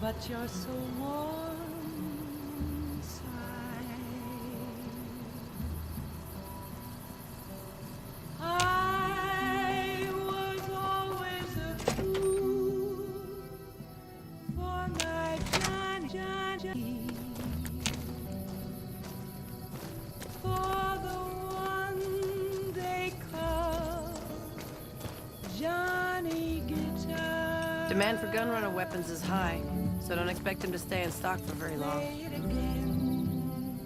But you're so warm inside. I was always a fool for my Johnny, for the one they call Johnny Guitar. Demand for gun runner weapons is high, so don't expect them to stay in stock for very long. Play it again,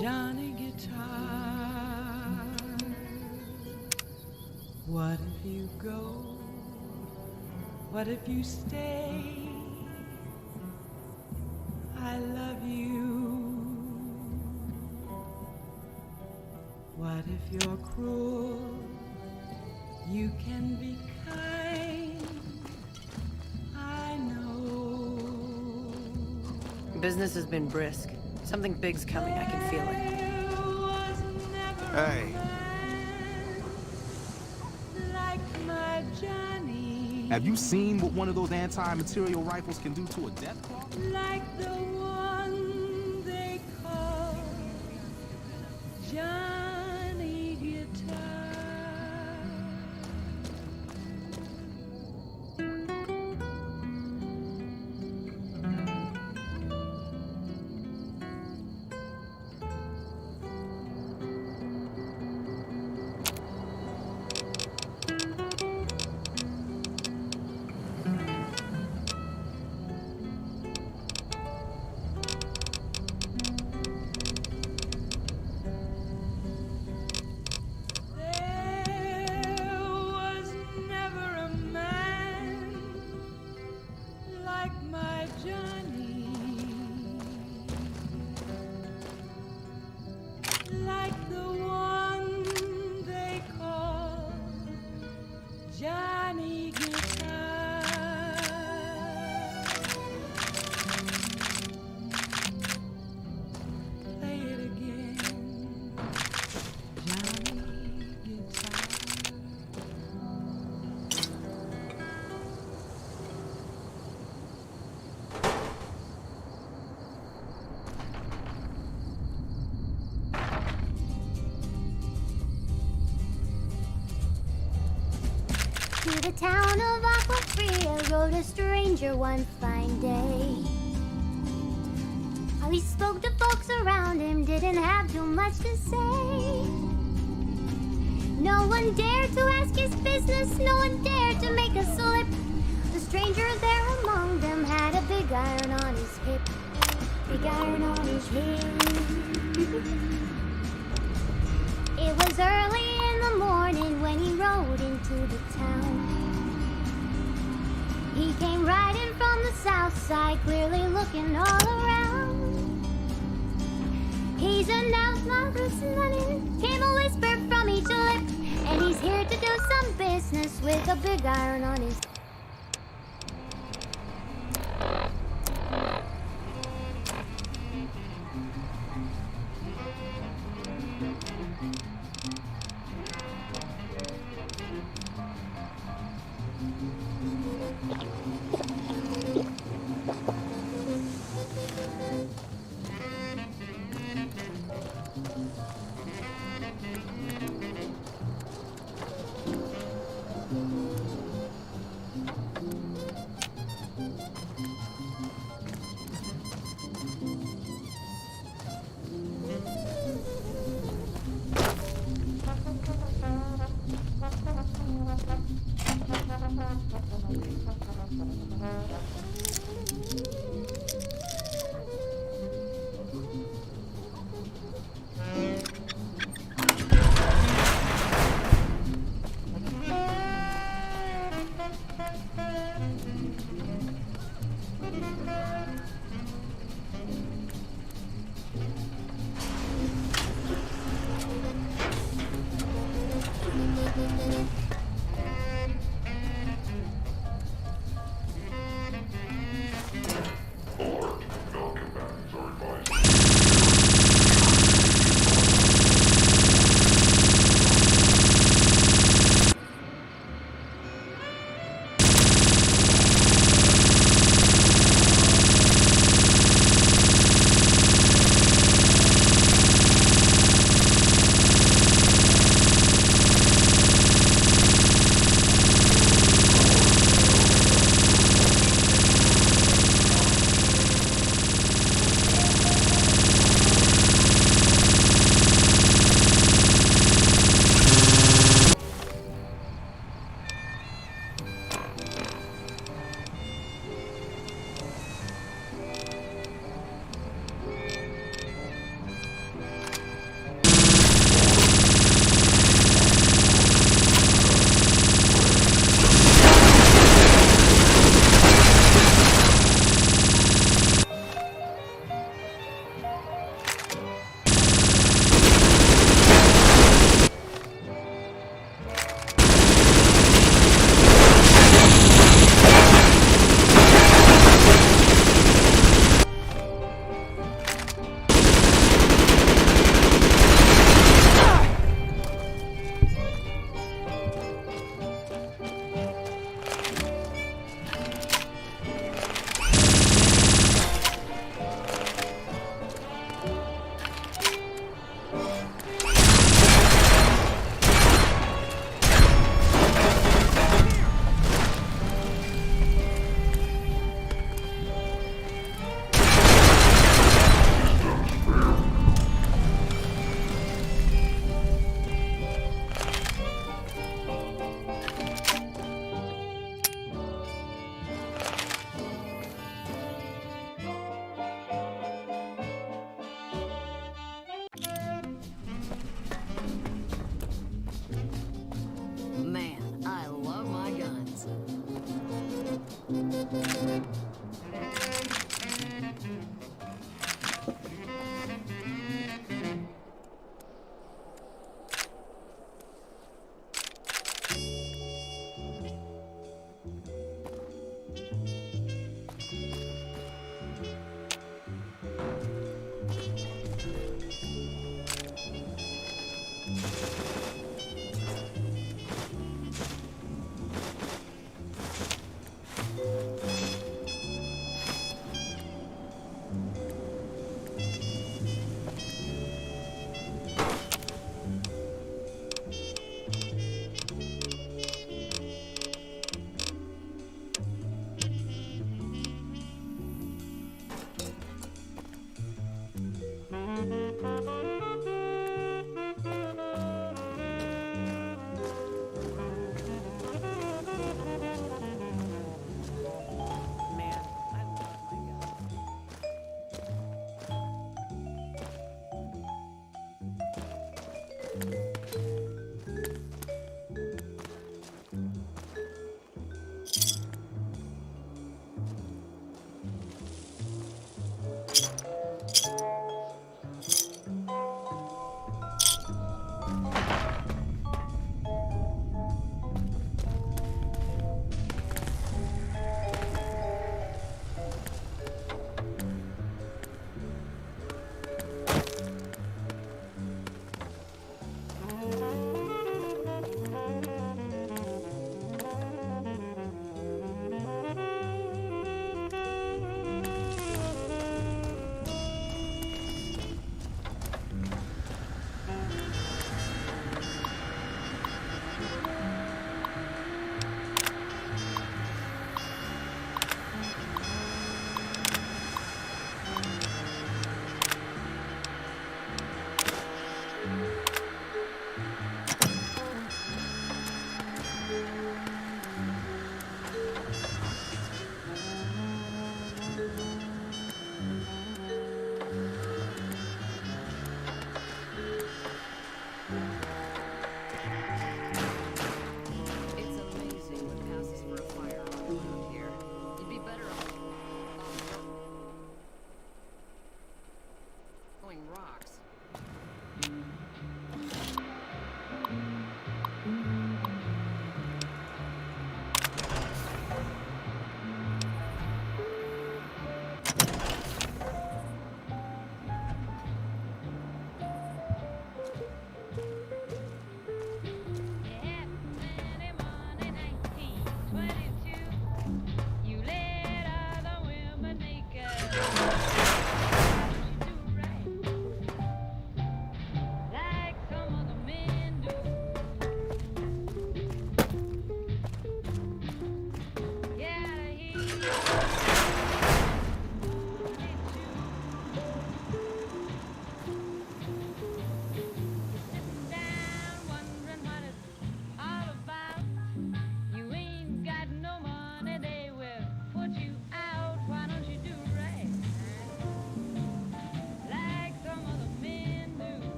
Johnny Guitar. What if you go? What if you stay? I love you. What if you're cruel? You can be kind. I know. Business has been brisk. Something big's coming, I can feel it. Hey. Like my Johnny. Have you seen what one of those anti-material rifles can do to a death claw? Like the one they call town of Aquafria rode a stranger one fine day. While he spoke to folks around him, didn't have too much to say. No one dared to ask his business, no one dared to make a slip. The stranger there among them had a big iron on his hip. Big iron on his hip. It was early in the morning when he rode into the town. He came riding from the south side, clearly looking all around. He's announced Margaret's running, came a whisper from each lip, and he's here to do some business with a big iron on his.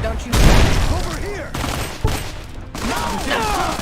Don't you... Over here! No!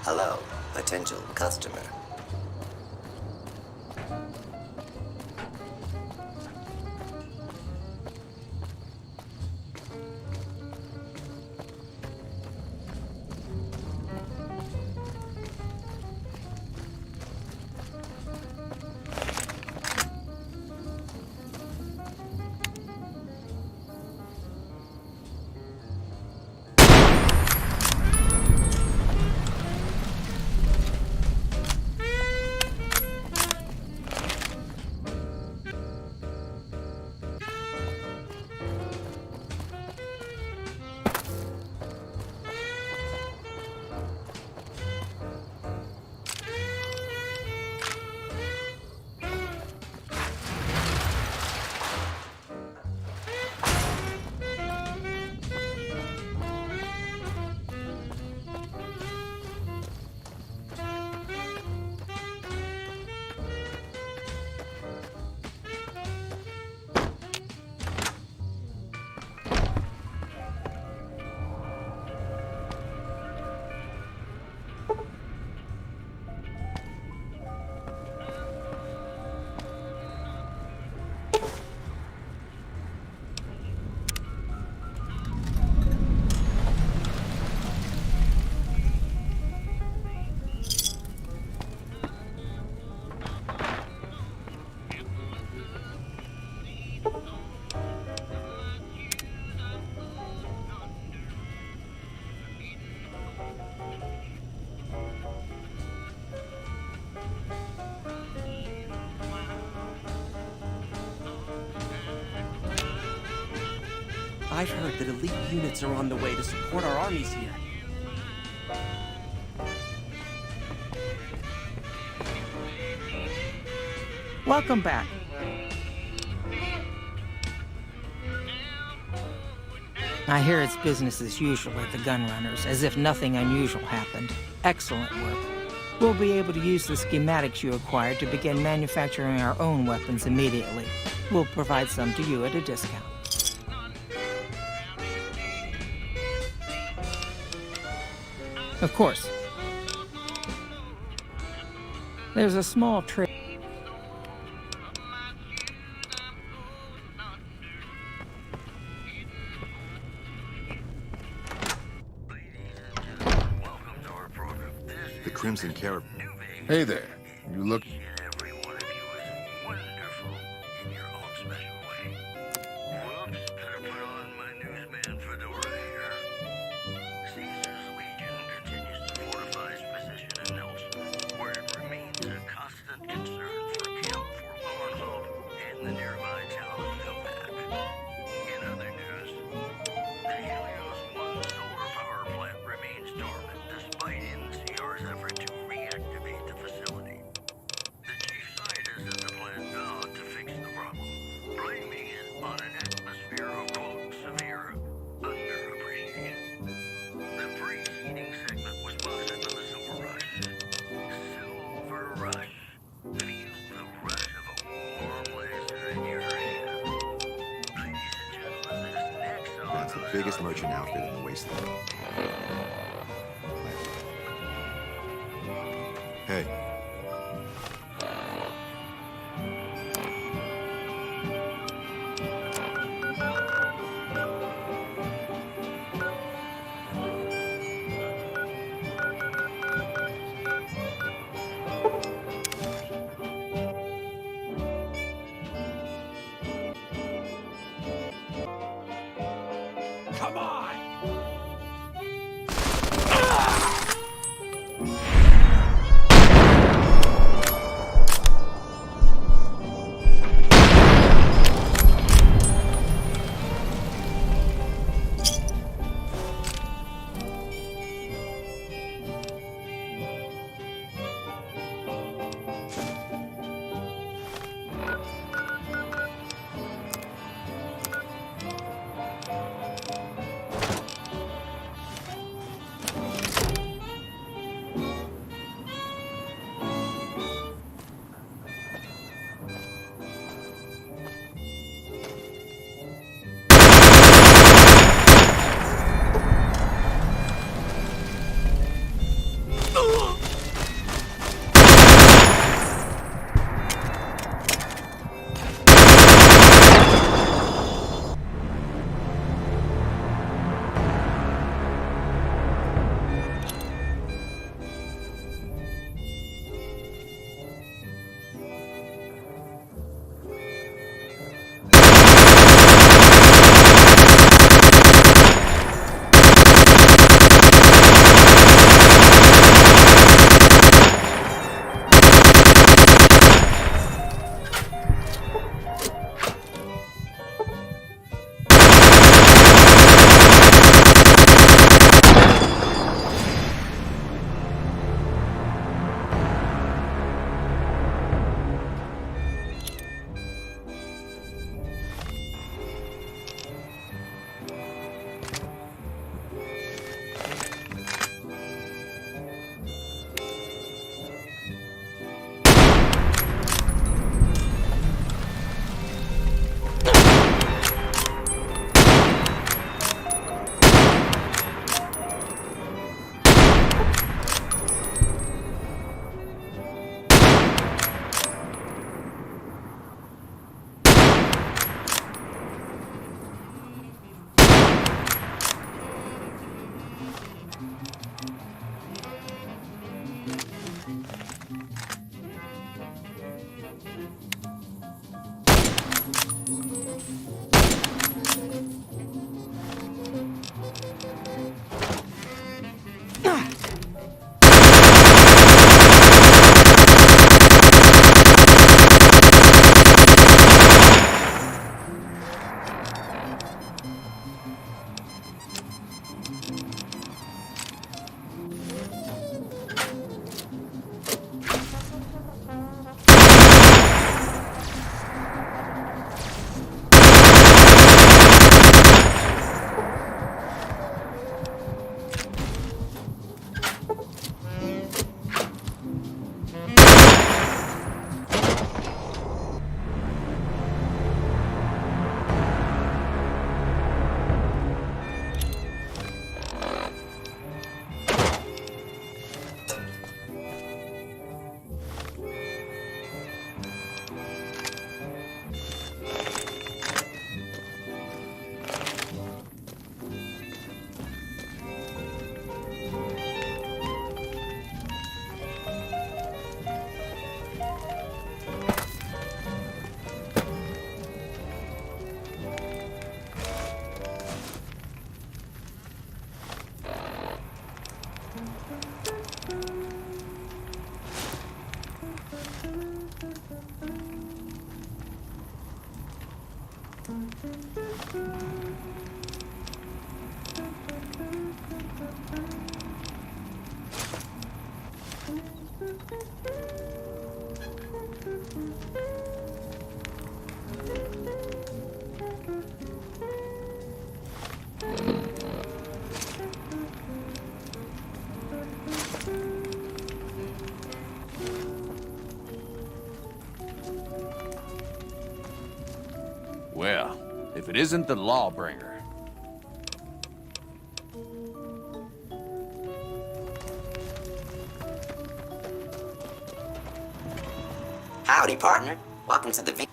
Hello, potential customer. I've heard that elite units are on the way to support our armies here. Welcome back. I hear it's business as usual at the Gunrunners, as if nothing unusual happened. Excellent work. We'll be able to use the schematics you acquired to begin manufacturing our own weapons immediately. We'll provide some to you at a discount. Of course. There's a small trade. The Crimson Carib. Hey there. You look... That's the biggest merchant outfit in the wasteland. Hey. Come on! Well, if it isn't the Lawbringer. Howdy, partner. Welcome to the V.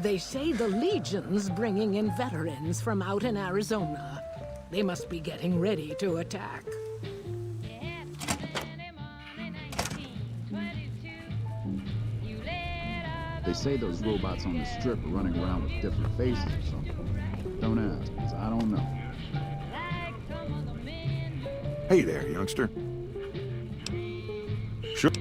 They say the Legion's bringing in veterans from out in Arizona. They must be getting ready to attack. They say those robots on the strip are running around with different faces or something. Don't ask, because I don't know. Hey there, youngster. Sure.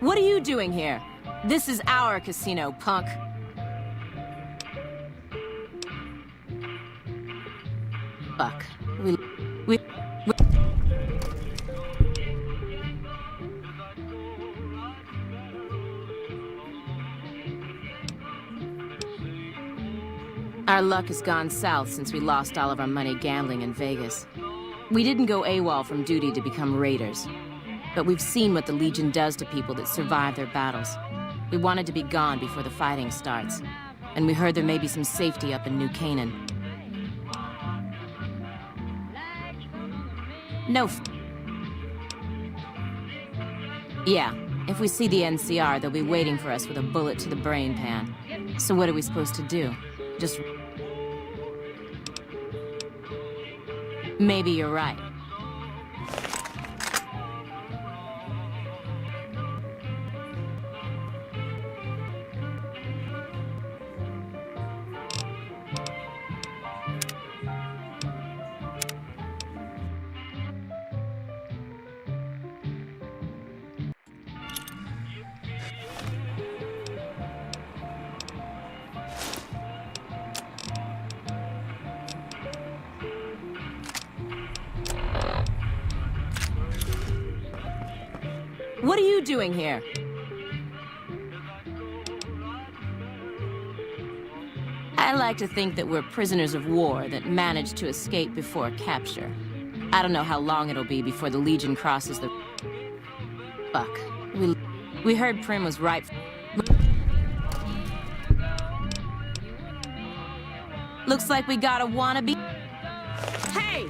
What are you doing here? This is our casino, punk. Fuck. We... Our luck has gone south since we lost all of our money gambling in Vegas. We didn't go AWOL from duty to become raiders. But we've seen what the Legion does to people that survive their battles. We wanted to be gone before the fighting starts. And we heard there may be some safety up in New Canaan. No Yeah, if we see the NCR, they'll be waiting for us with a bullet to the brain pan. So what are we supposed to do? Just... Maybe you're right. What are you doing here? I like to think that we're prisoners of war that managed to escape before capture. I don't know how long it'll be before the Legion crosses the... Fuck. We heard Prim was ripe... Looks like we got a wannabe... Hey!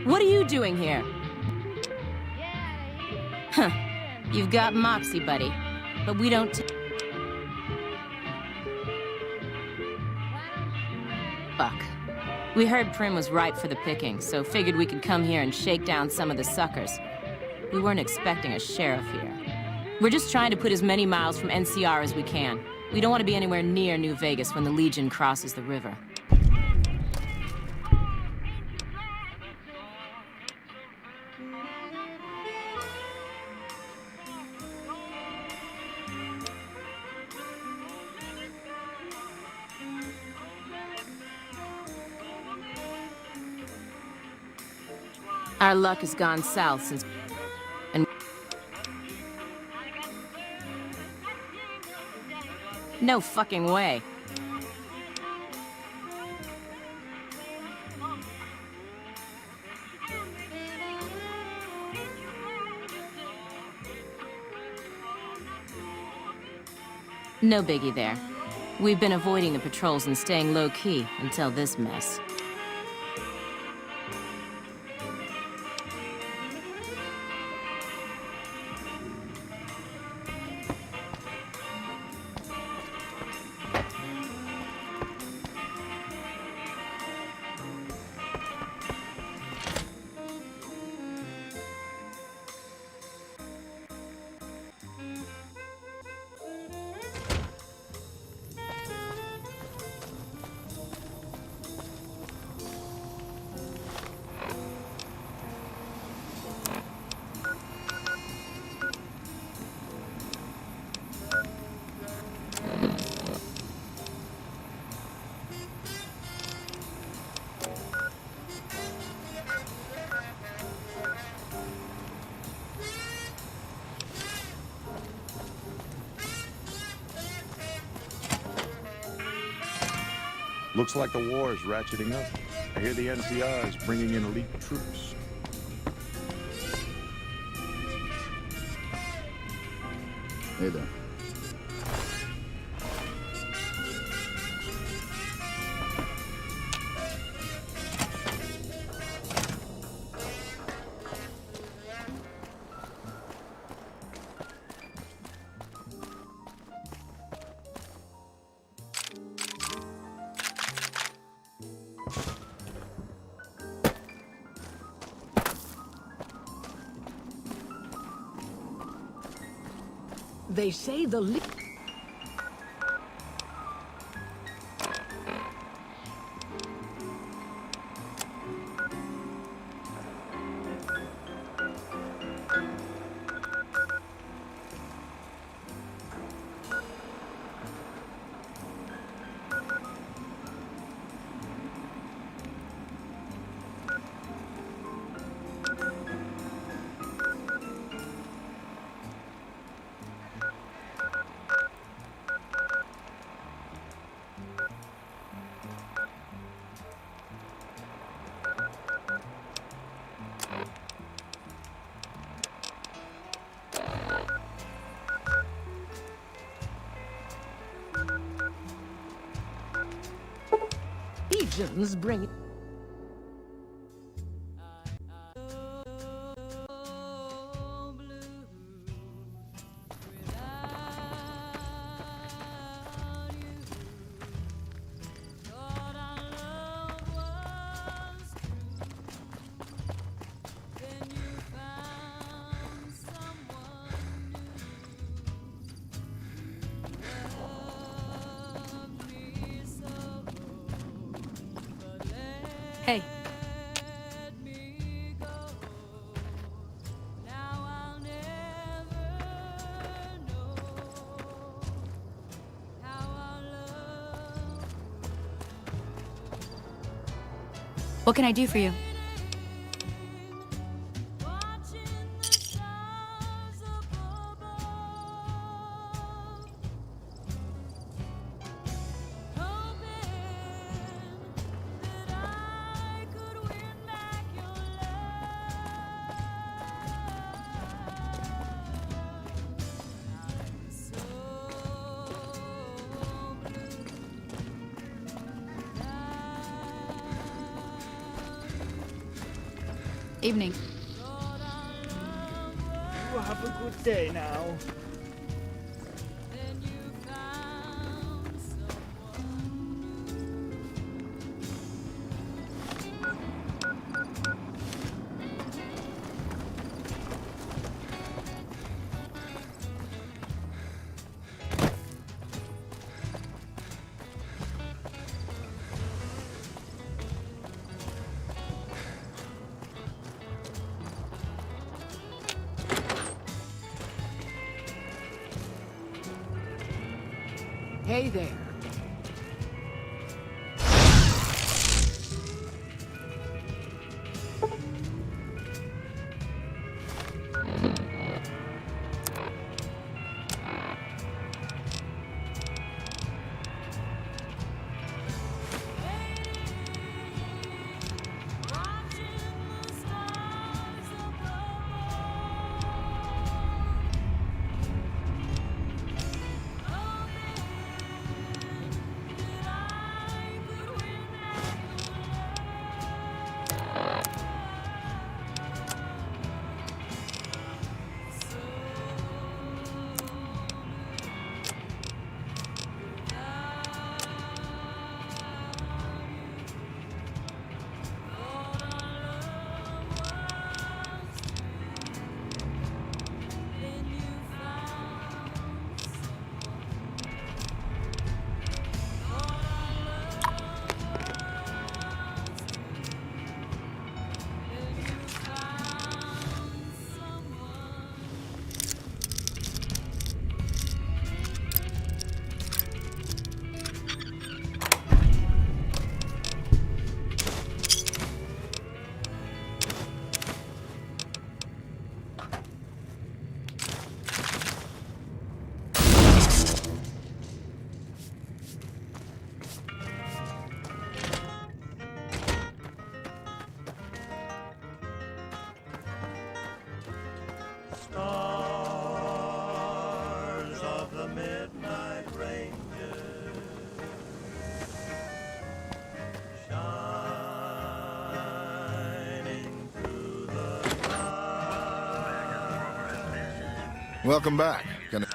What are you doing here? Huh. You've got moxie, buddy. But we don't... Fuck. We heard Prim was ripe for the picking, so figured we could come here and shake down some of the suckers. We weren't expecting a sheriff here. We're just trying to put as many miles from NCR as we can. We don't want to be anywhere near New Vegas when the Legion crosses the river. Our luck has gone south since... And... No fucking way. No biggie there. We've been avoiding the patrols and staying low-key until this mess. Looks like the war is ratcheting up. I hear the NCR is bringing in elite troops. Hey there. They say the legions bring. Hey. What can I do for you? Evening. You have a good day now. Hey there. Welcome back. Gonna...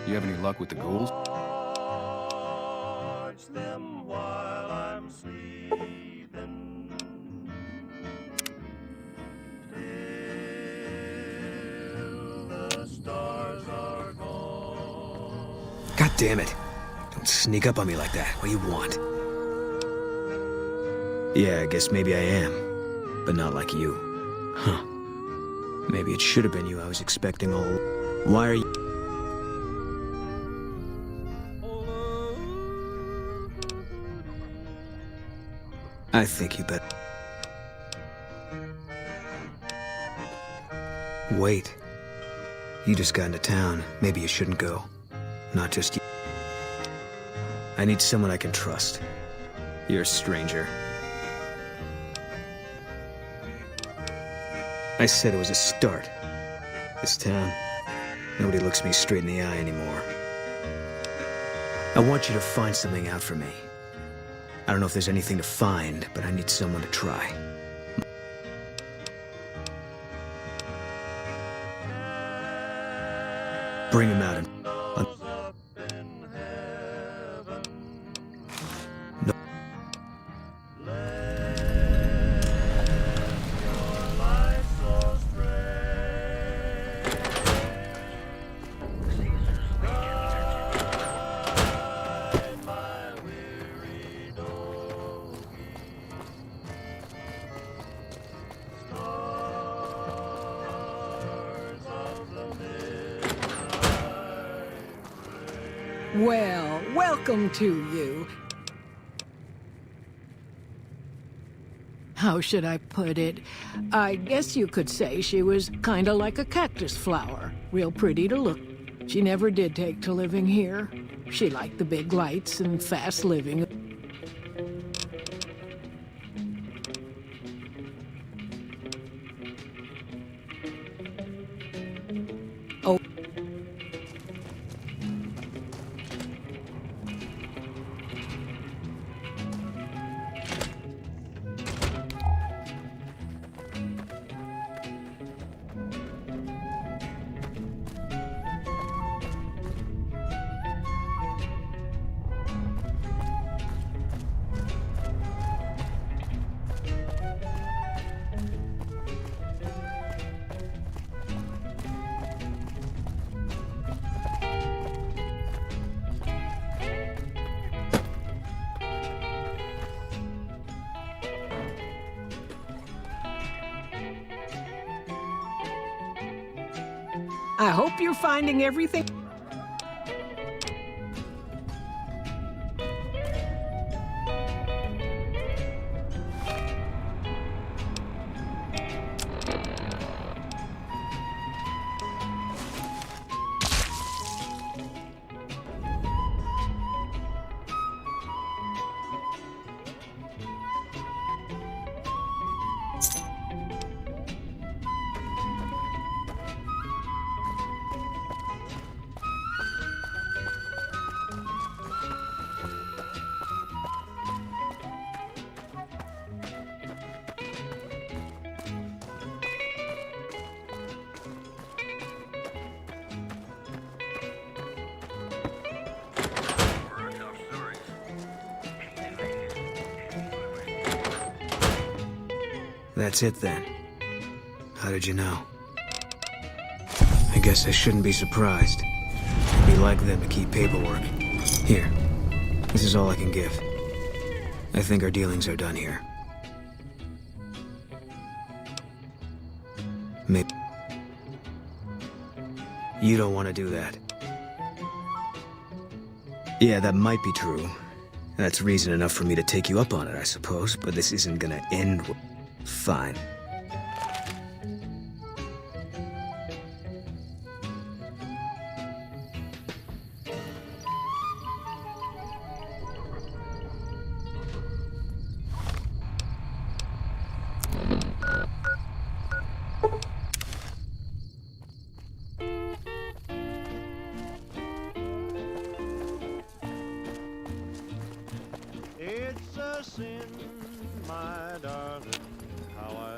You have any luck with the ghouls? Them while I'm sleeping. Till the stars are gone. God damn it. Don't sneak up on me like that. What do you want? Yeah, I guess maybe I am. But not like you. Huh. Maybe it should have been you I was expecting all... Why are you... I think you better... Wait. You just got into town. Maybe you shouldn't go. Not just you. I need someone I can trust. You're a stranger. I said it was a start. This town, nobody looks me straight in the eye anymore. I want you to find something out for me. I don't know if there's anything to find, but I need someone to try. Bring him out and... No. Well, welcome to you. How should I put it? I guess you could say she was kinda like a cactus flower. Real pretty to look. She never did take to living here. She liked the big lights and fast living. Oh. I hope you're finding everything. That's it then. How did you know? I guess I shouldn't be surprised. It'd be like them to keep paperwork. Here. This is all I can give. I think our dealings are done here. Maybe... You don't want to do that. Yeah, that might be true. That's reason enough for me to take you up on it, I suppose, but this isn't gonna end... Fine.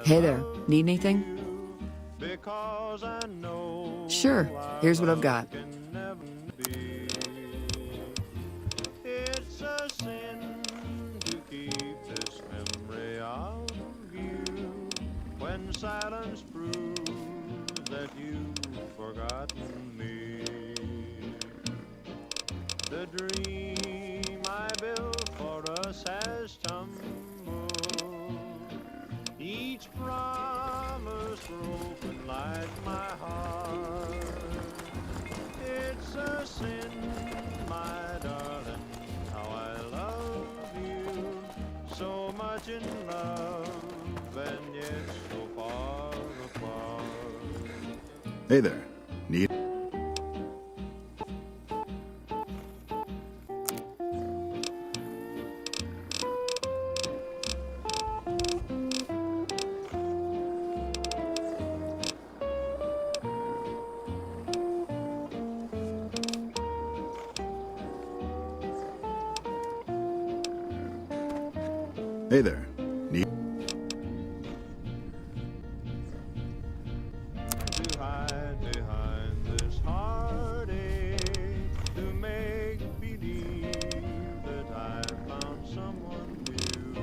Hey there, need anything? Sure, here's what I've got. It's a sin to keep this memory of you when silence proves that you've forgotten me. The dream I built for us has tumbled. Each promise broken like my heart. It's a sin, my darling, how I love you. So much in love and yet so far apart. Hey there. Need... Hey there. Need... To hide behind this heartache, to make believe that I found someone new.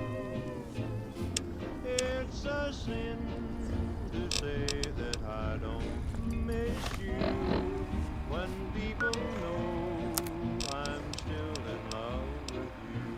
It's a sin to say that I don't miss you when people know I'm still in love with you.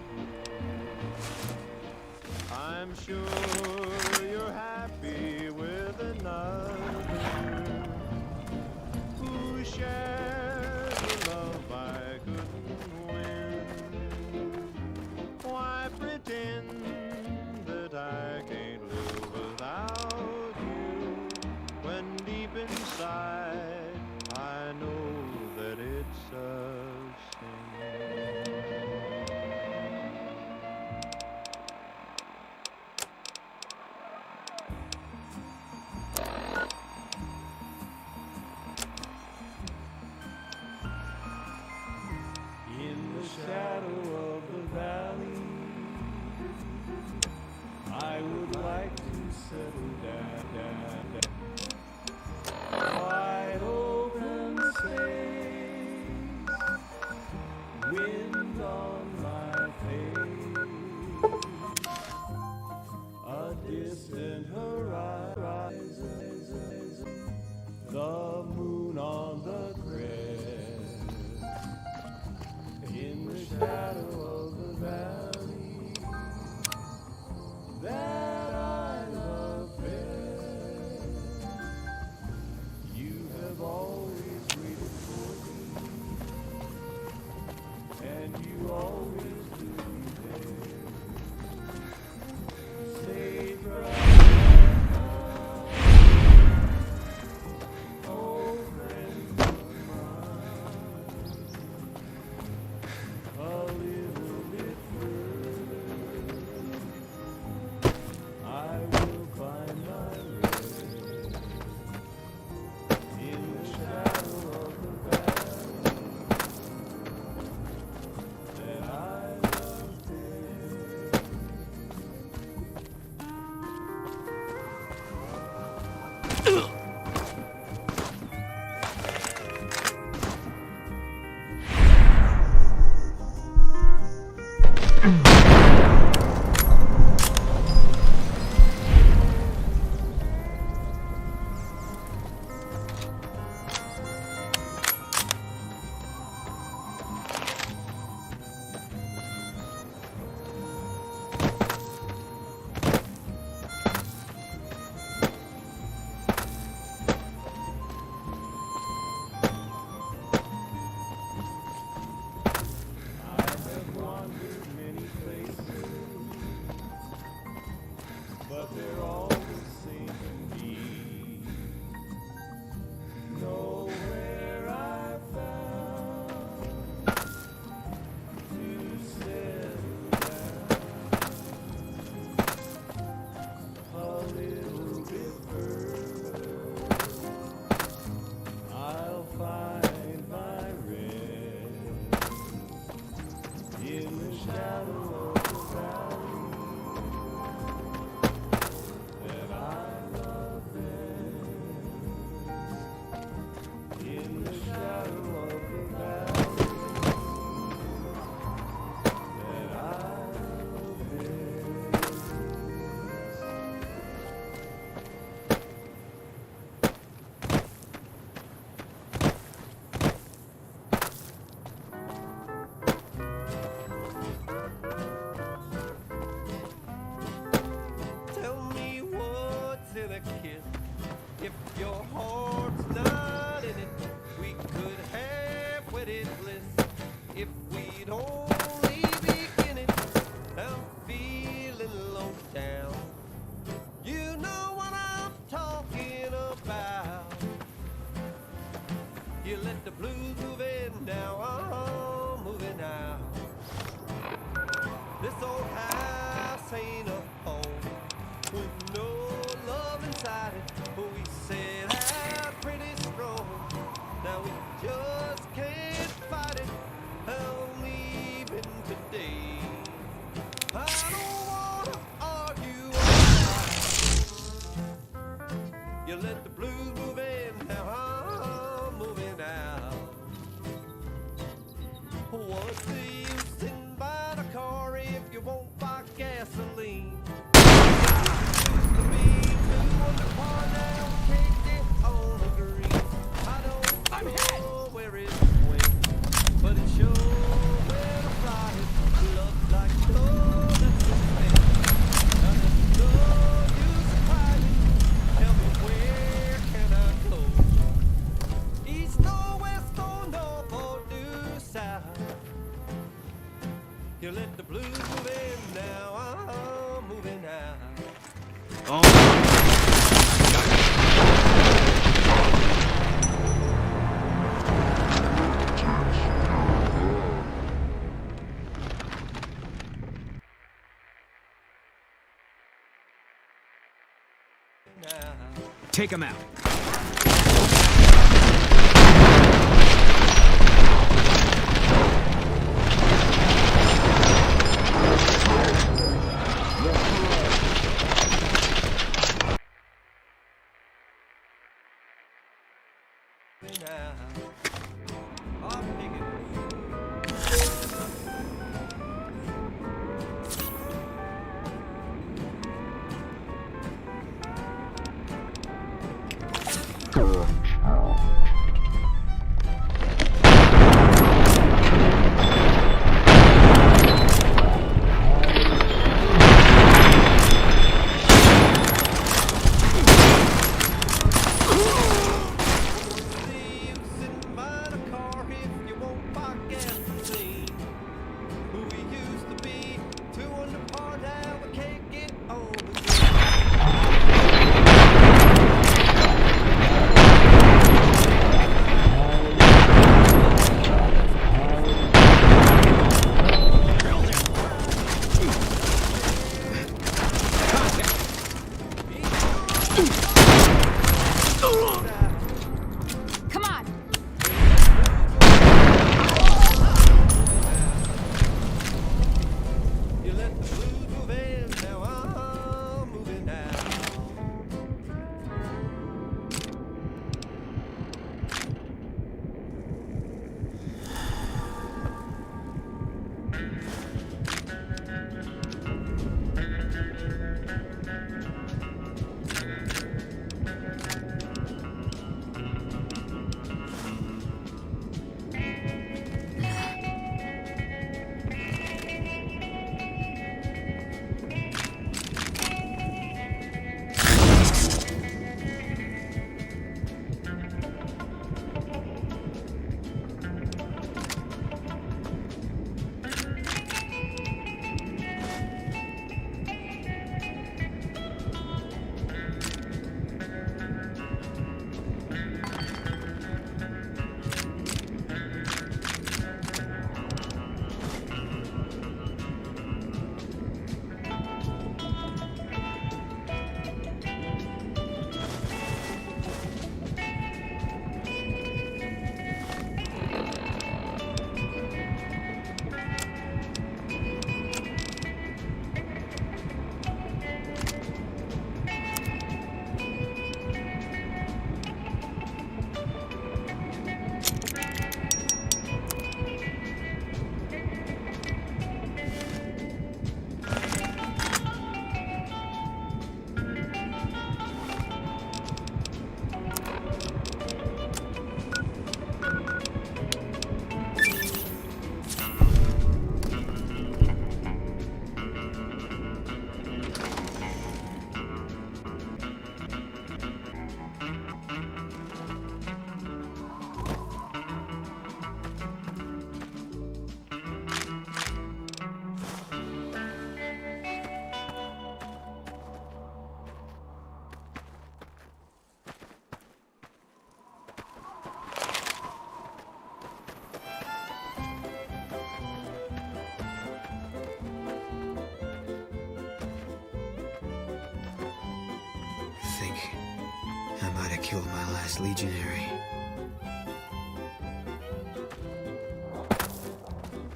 wedded bliss. If we'd only be in it, I'm feeling low down. You know what I'm talking about. You let the blues move in now, I'm moving out. This old house ain't a home with no love inside it. We set out pretty strong, now we just can't fight it. I'm leaving today. I don't wanna argue about it. You let the blues move in, now I'm moving out. What's the use in buying a car if you won't buy gasoline? Used to be 2 on the car, now can't get on the green. I don't know where it went, but it sure went a flying. Love like no that's a thing. Now there's no use crying. Tell me where can I go? East or west or north or due south. You let the blues move in, now I'm moving out. Take him out. I might have killed my last legionary.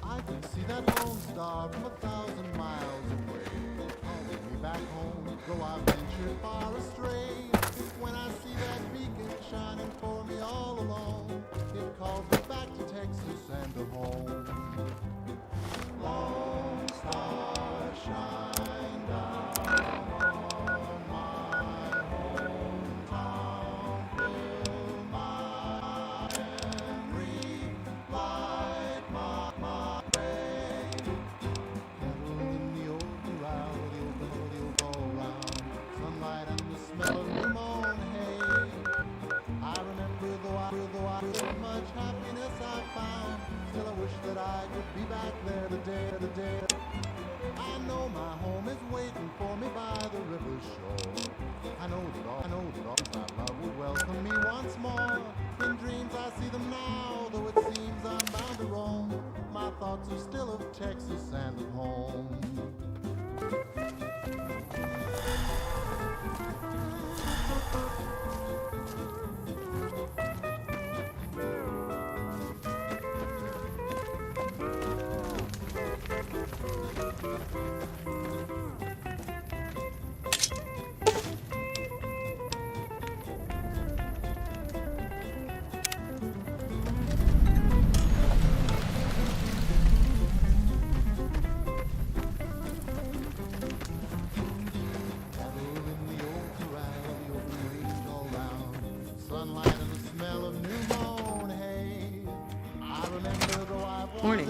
I can see that lone star from 1,000 miles away. Calling me back home, though I've ventured far astray. When I see that beacon shining for me all alone, it calls me back to Texas and to home. Lone star, shine down on my hometown. Fill my memory, light my way. Kettle in the old corral, the old all round. Sunlight and the smell of new mown hay. I remember though I so much happiness I found. Still I wish that I could be back there today. I know my home is waiting for me by the river shore. I know that all I love would welcome me once more. In dreams I see them now, though it seems I'm bound to roam. My thoughts are still of Texas and of home. Morning.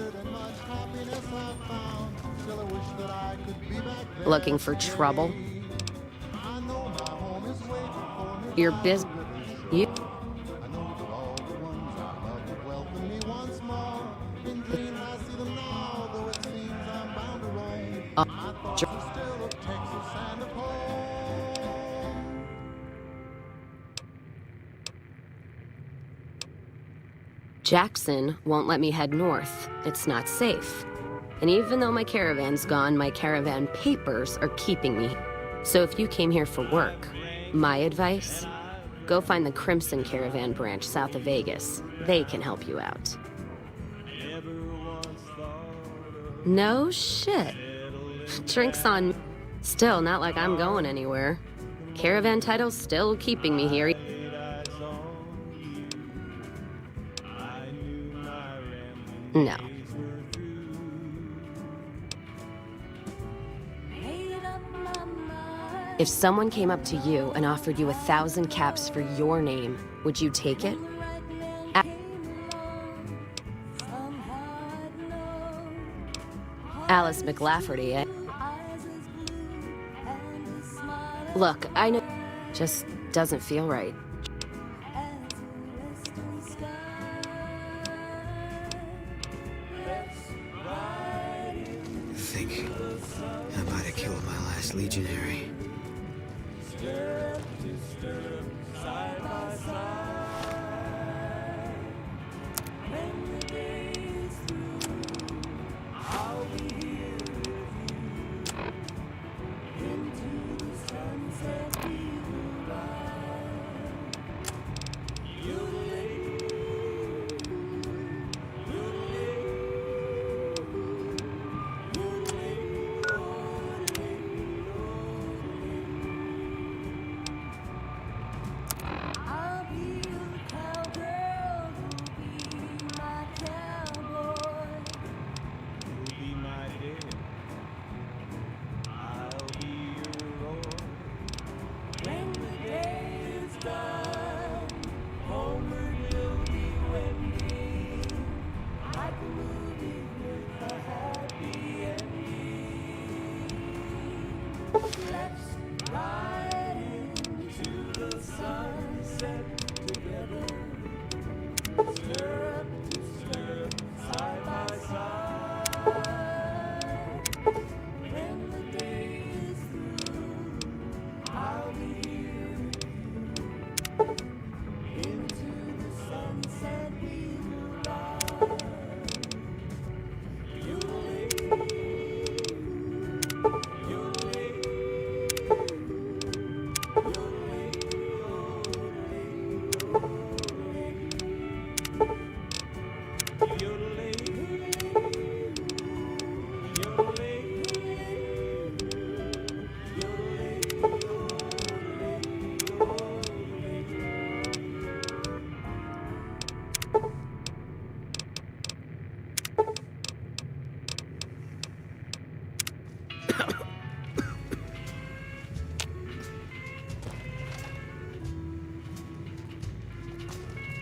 Looking for trouble? Your business. You. Jackson won't let me head north. It's not safe. And even though my caravan's gone, my caravan papers are keeping me. So if you came here for work, my advice, go find the Crimson Caravan branch south of Vegas. They can help you out. No shit. Drinks on. Still, not like I'm going anywhere. Caravan title's still keeping me here. No. If someone came up to you and offered you 1,000 caps for your name, would you take it? Alice McLafferty, eh? Look, I know. Just doesn't feel right. I think I might have killed my last legionary. Side by side. When the day's through, I'll be here with you. Into the sunset we will ride.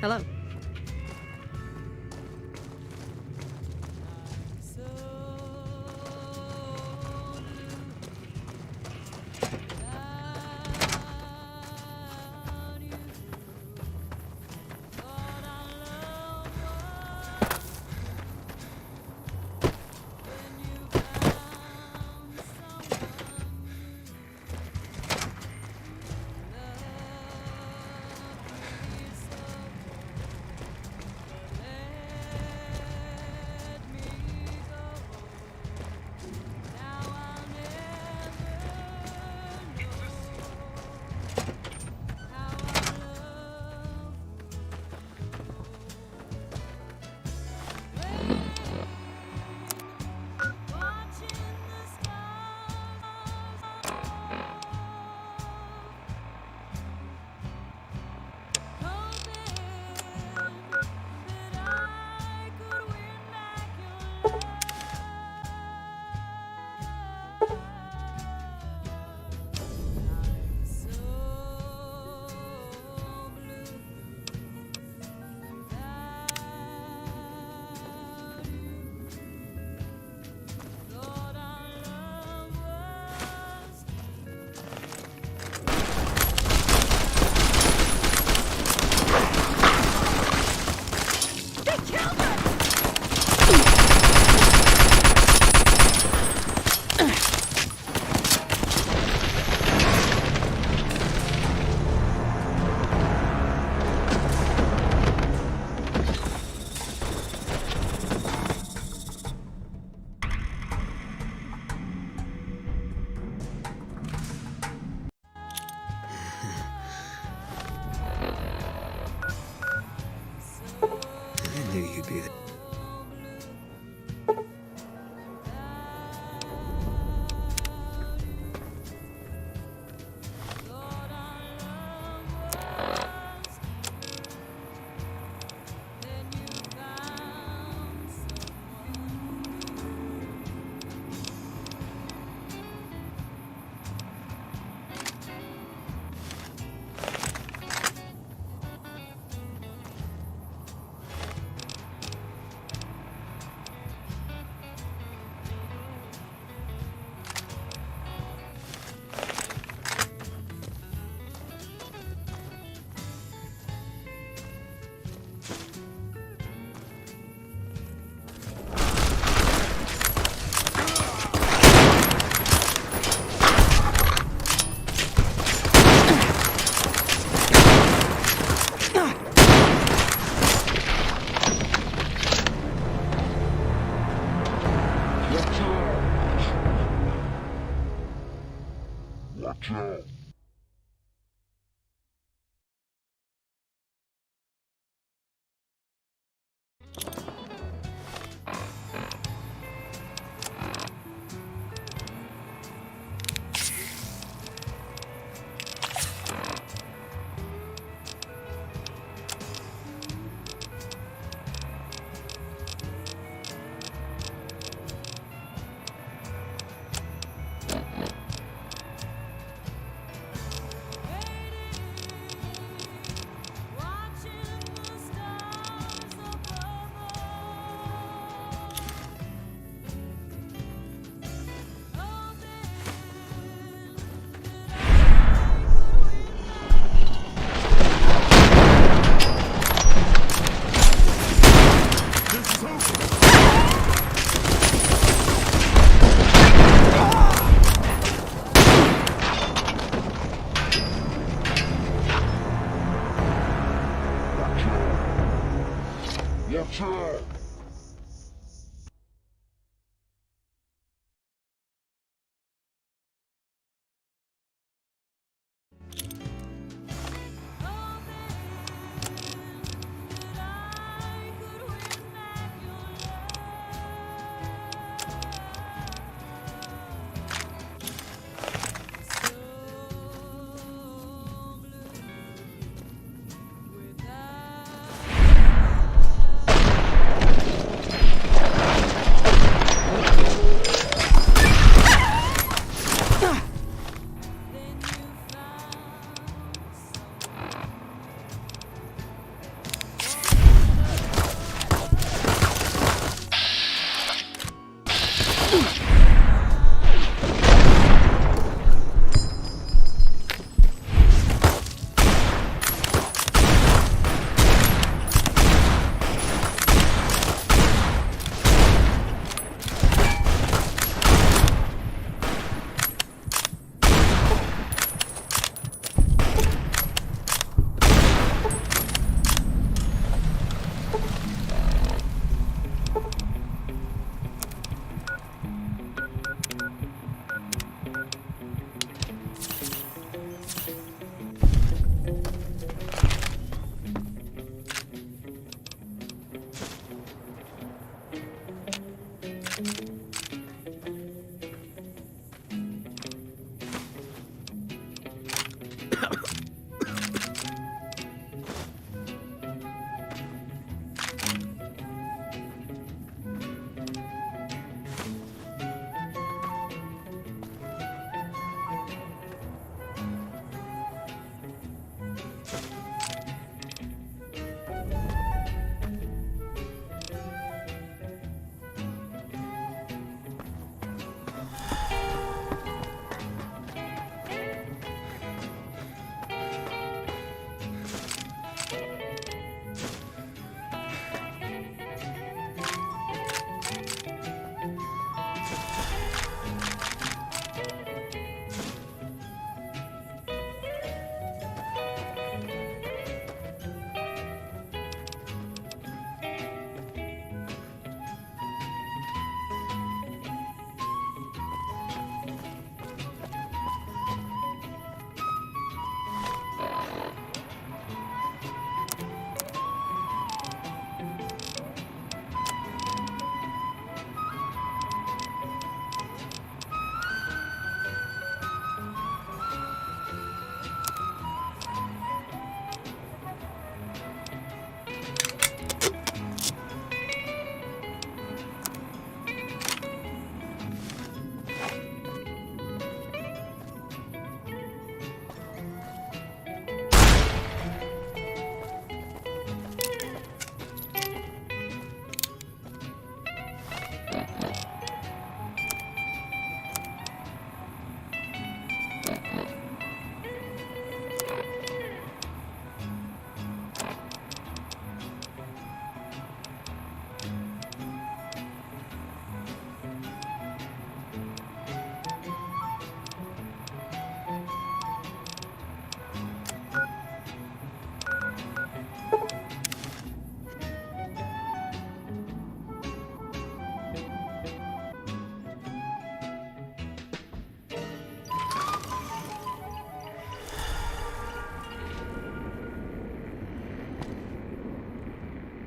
Hello. I knew you'd be there.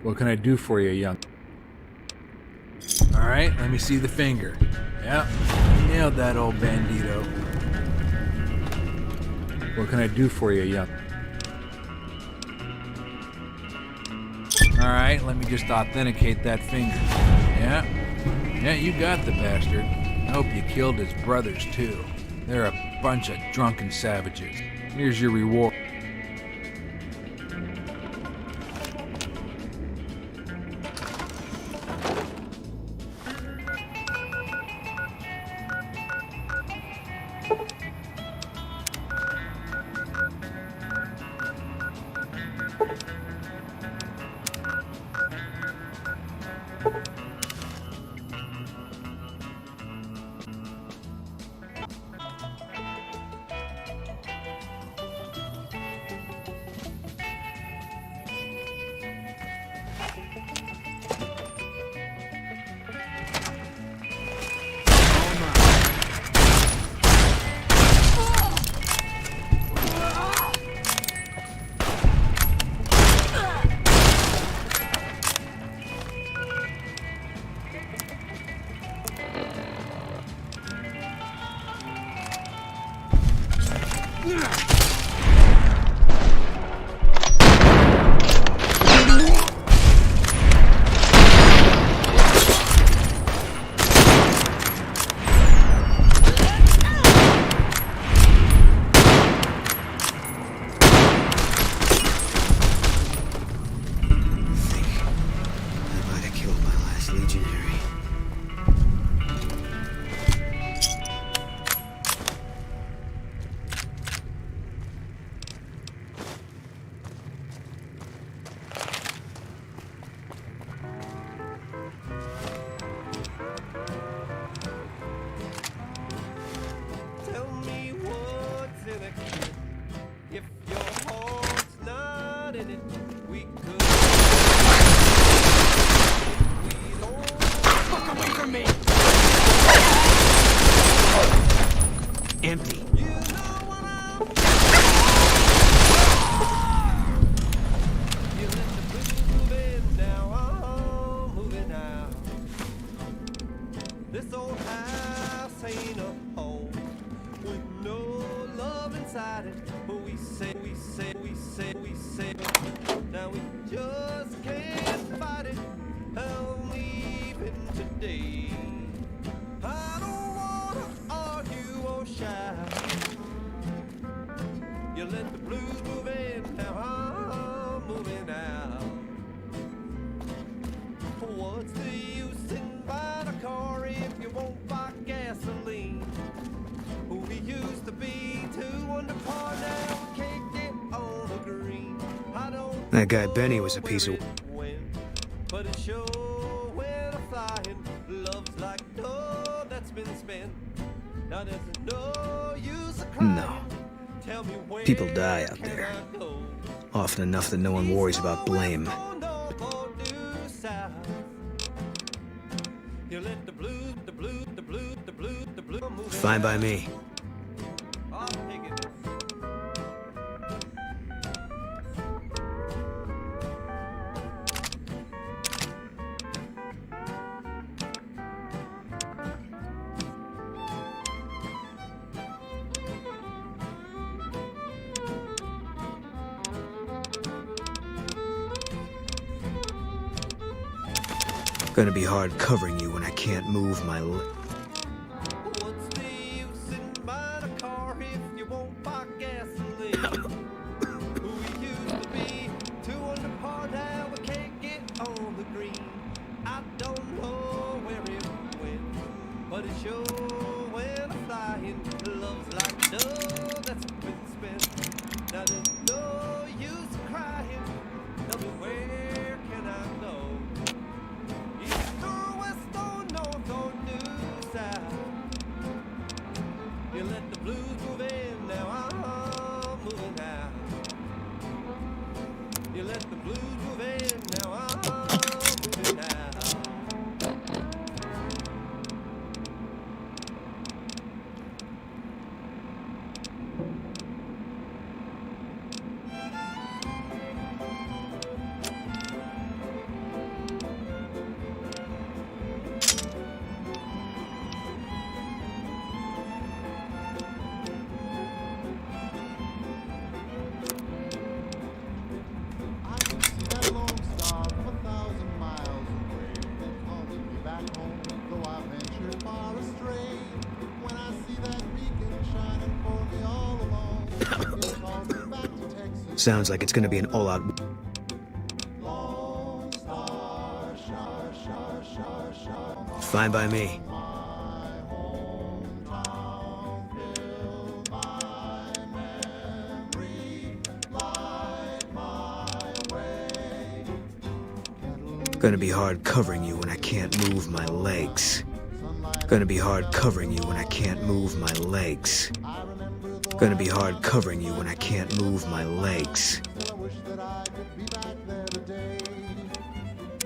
What can I do for you, young? All right, let me see the finger. Yep, nailed that old bandito. What can I do for you, young? All right, let me just authenticate that finger. Yeah, you got the bastard. I hope you killed his brothers, too. They're a bunch of drunken savages. Here's your reward. Empty. This old house ain't a home with no love inside it. But we say, now we just can't fight it. I'm leaving today. I don't wanna argue or shout. You let the blues move in, now I'm moving out. What's the use in buying a car if you won't buy gasoline? We used to be two under par, now we can't get on the green. I don't That guy Benny was a piece of... but it sure went a flying. Love's like dough that's been spent. Now there's no use of crying. No. Tell me where People die out there. Often enough that no one worries about blame. You let the blues move. Fine by me. I'll take it. Gonna be hard covering you when I can't move my lip. What's the use in buying a car if you won't buy gasoline? We used to be two under par, now we can't get on the green. I don't know where it went, but it sure went a flying. Love's like dough that's been spent. Now there's no use of crying. Tell me where can I go? East or west or north or due south. You let the blues move in, now I'm moving out. You let the blues move in, now I'm moving out. Sounds like it's gonna be an all-out... Fine by me. Gonna be hard covering you when I can't move my legs. Gonna be hard covering you when I can't move my legs. Gonna be hard covering you when I can't move my legs.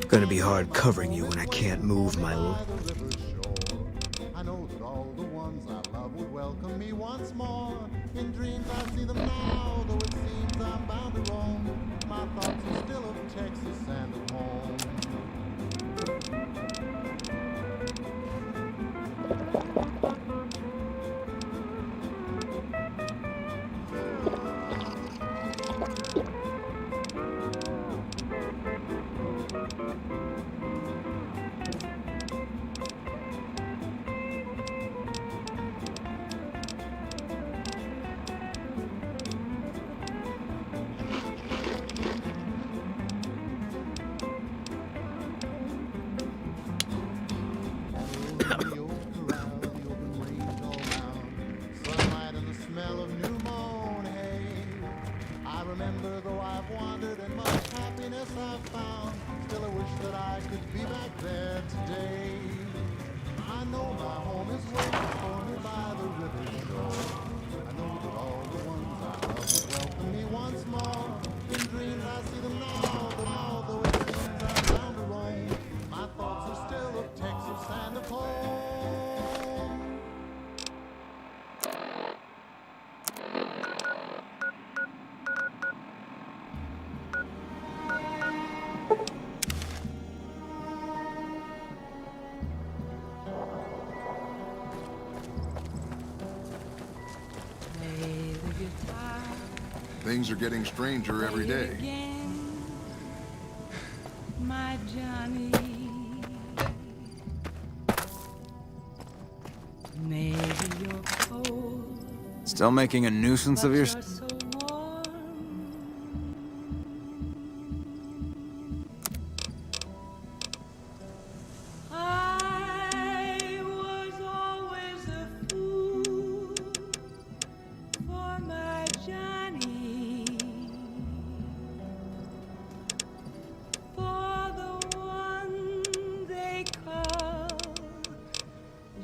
Gonna be hard covering you when I can't move my legs. I know that all the ones I love would welcome me once more. In dreams I see them now, though it seems I'm bound to roam. My thoughts are still of Texas and of home. Sunlight and the smell of new mown hay. I remember though I've wandered and much happiness I've found. Still I wish that I could be back there today. I know my home is waiting for me by the river shore. I know that all the ones I love will welcome me once more. In dreams I see them now, but although it seems I'm bound to roam, my thoughts are still of Texas and of home. Things are getting stranger every day. My Johnny, maybe you're cold. Still making a nuisance of yourself? So warm. I was always a fool for my Johnny, for the one they call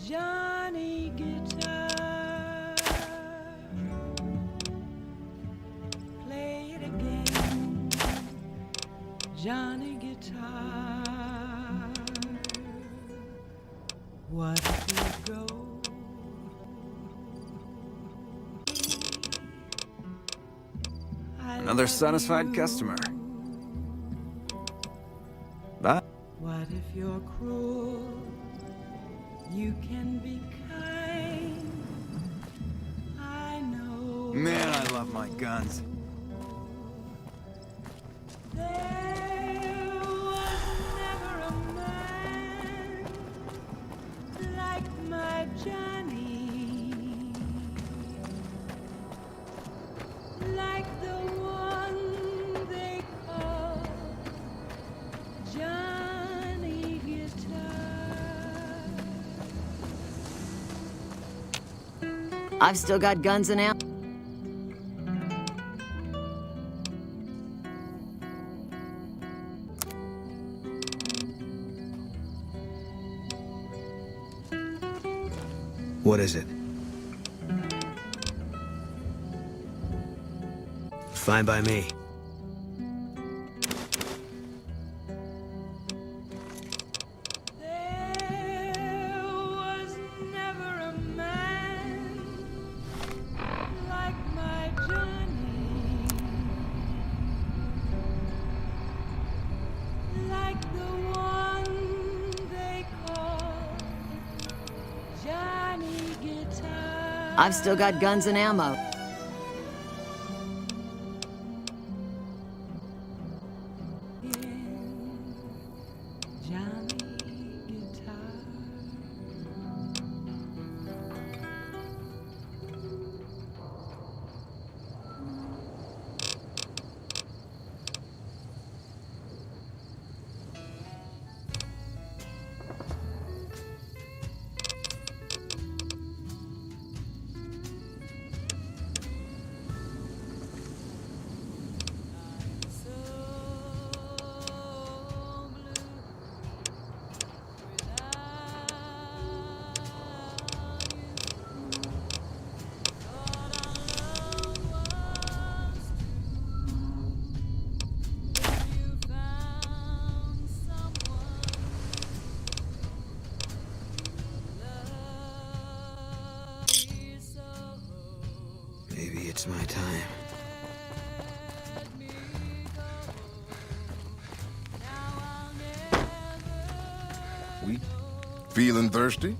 Johnny Guitar. Play it again, Johnny Guitar. What if you go? Another satisfied customer. Bye. What if you're cruel? You can be kind. I know. Man, I love my guns. There was never a man like my Johnny, like the one they call Johnny Guitar. I've still got guns and ammo. What is it? Fine by me. There was never a man like my Johnny, like the one they call Johnny Guitar. I've still got guns and ammo. Johnny Guitar. It's my time. We feeling thirsty?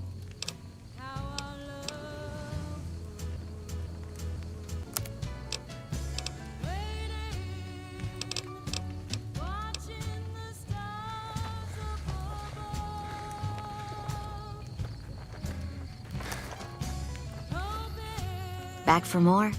Back for more?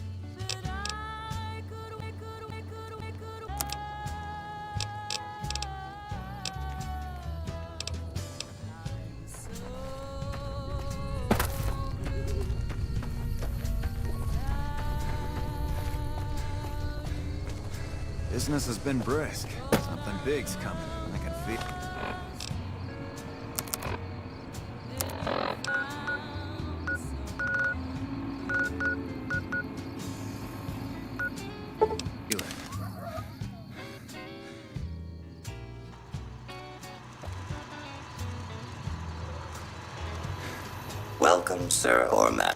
Business has been brisk. Something big's coming. I can feel it. Welcome, Sir Orma.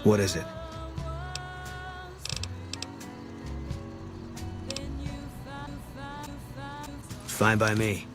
What is it? Fine by me.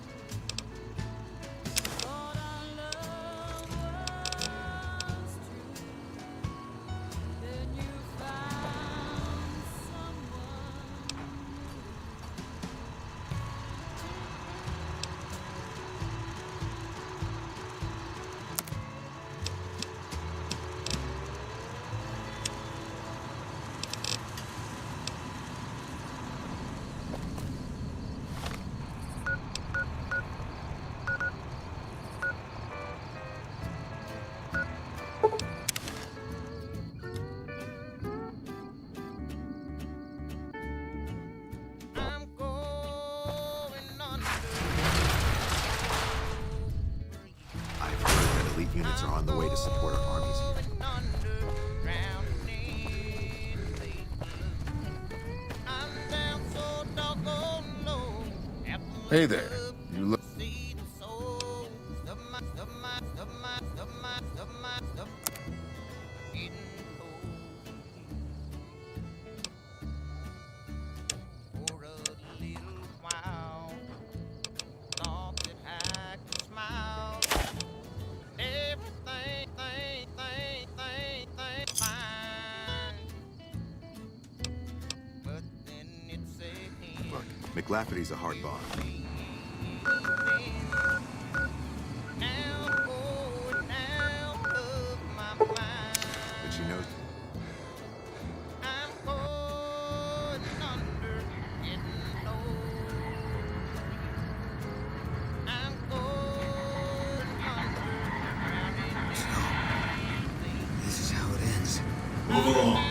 I've heard that elite units are on the way to support our armies here. Hey there. You look... Look, McLafferty's a hard boss. But she knows. This is how it ends. Move along.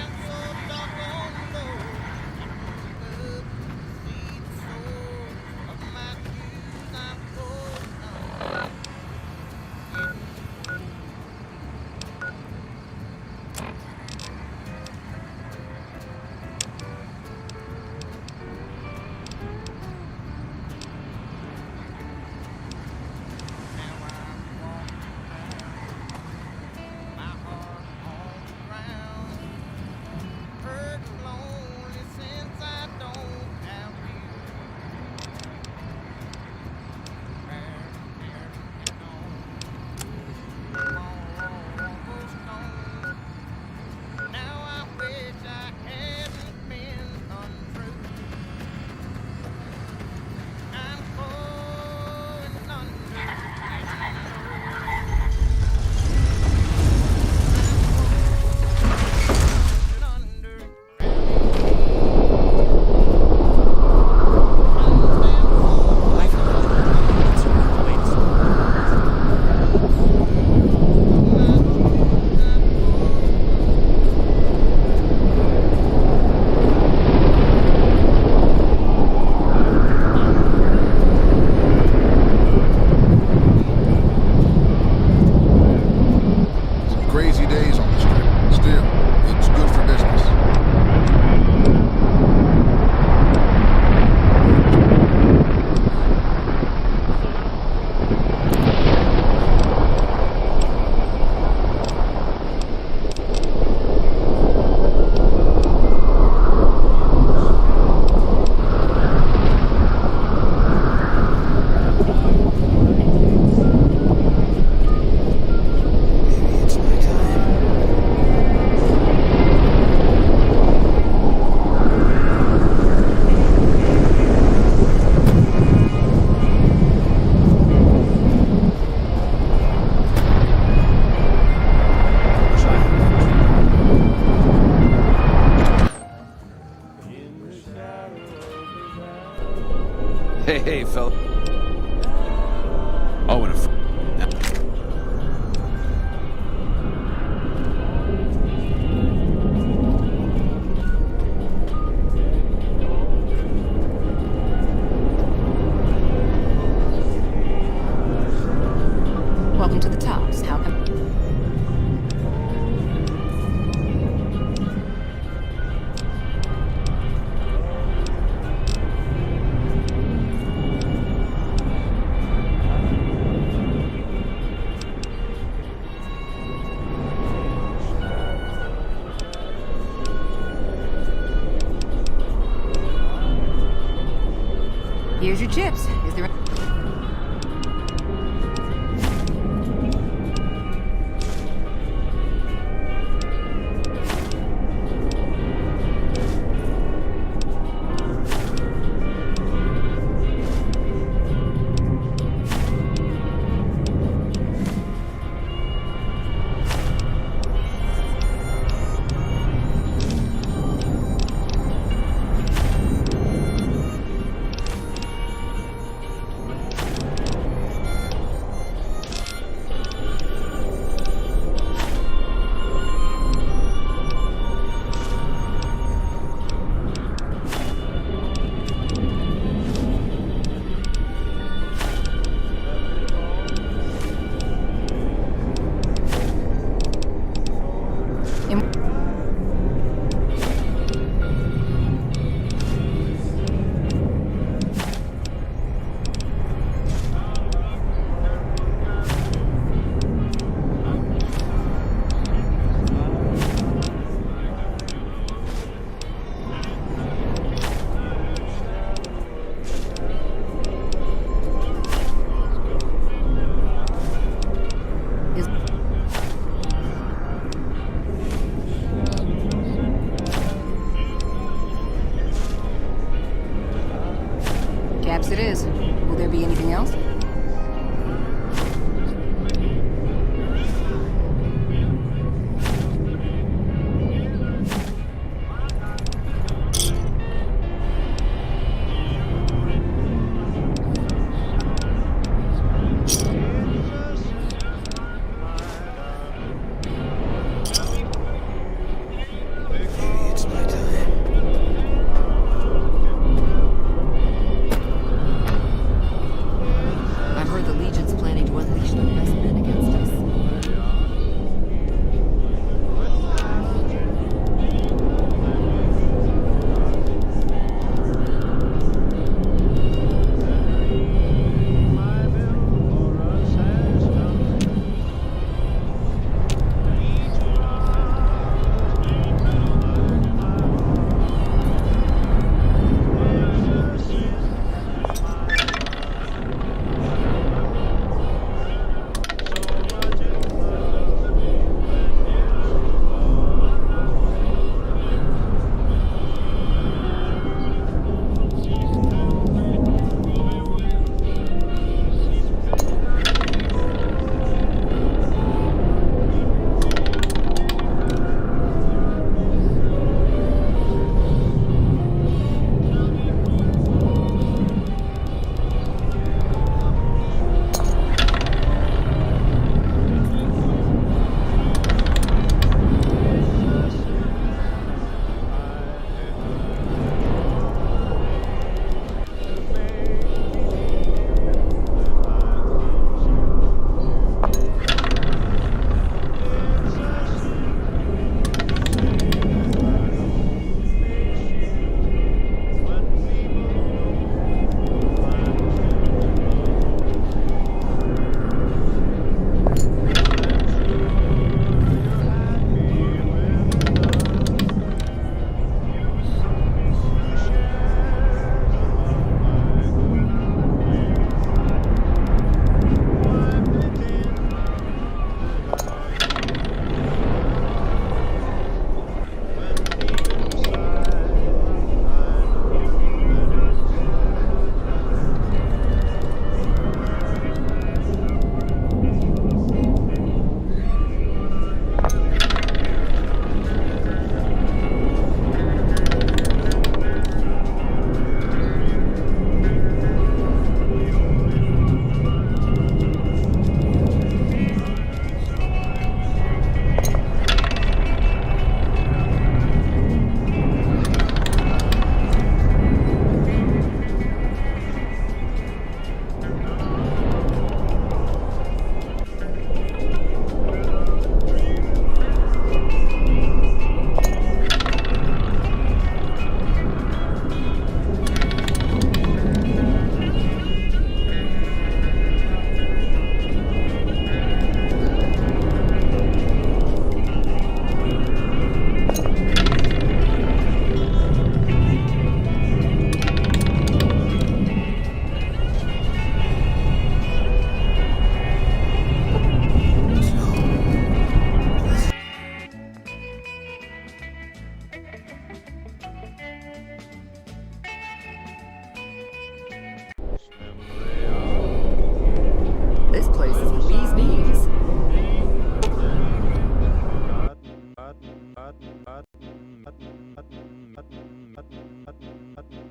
Hey, fella. Oh, and a Welcome to the Tops. How can... Here's your chips. Is there... Caps it is. Will there be anything else?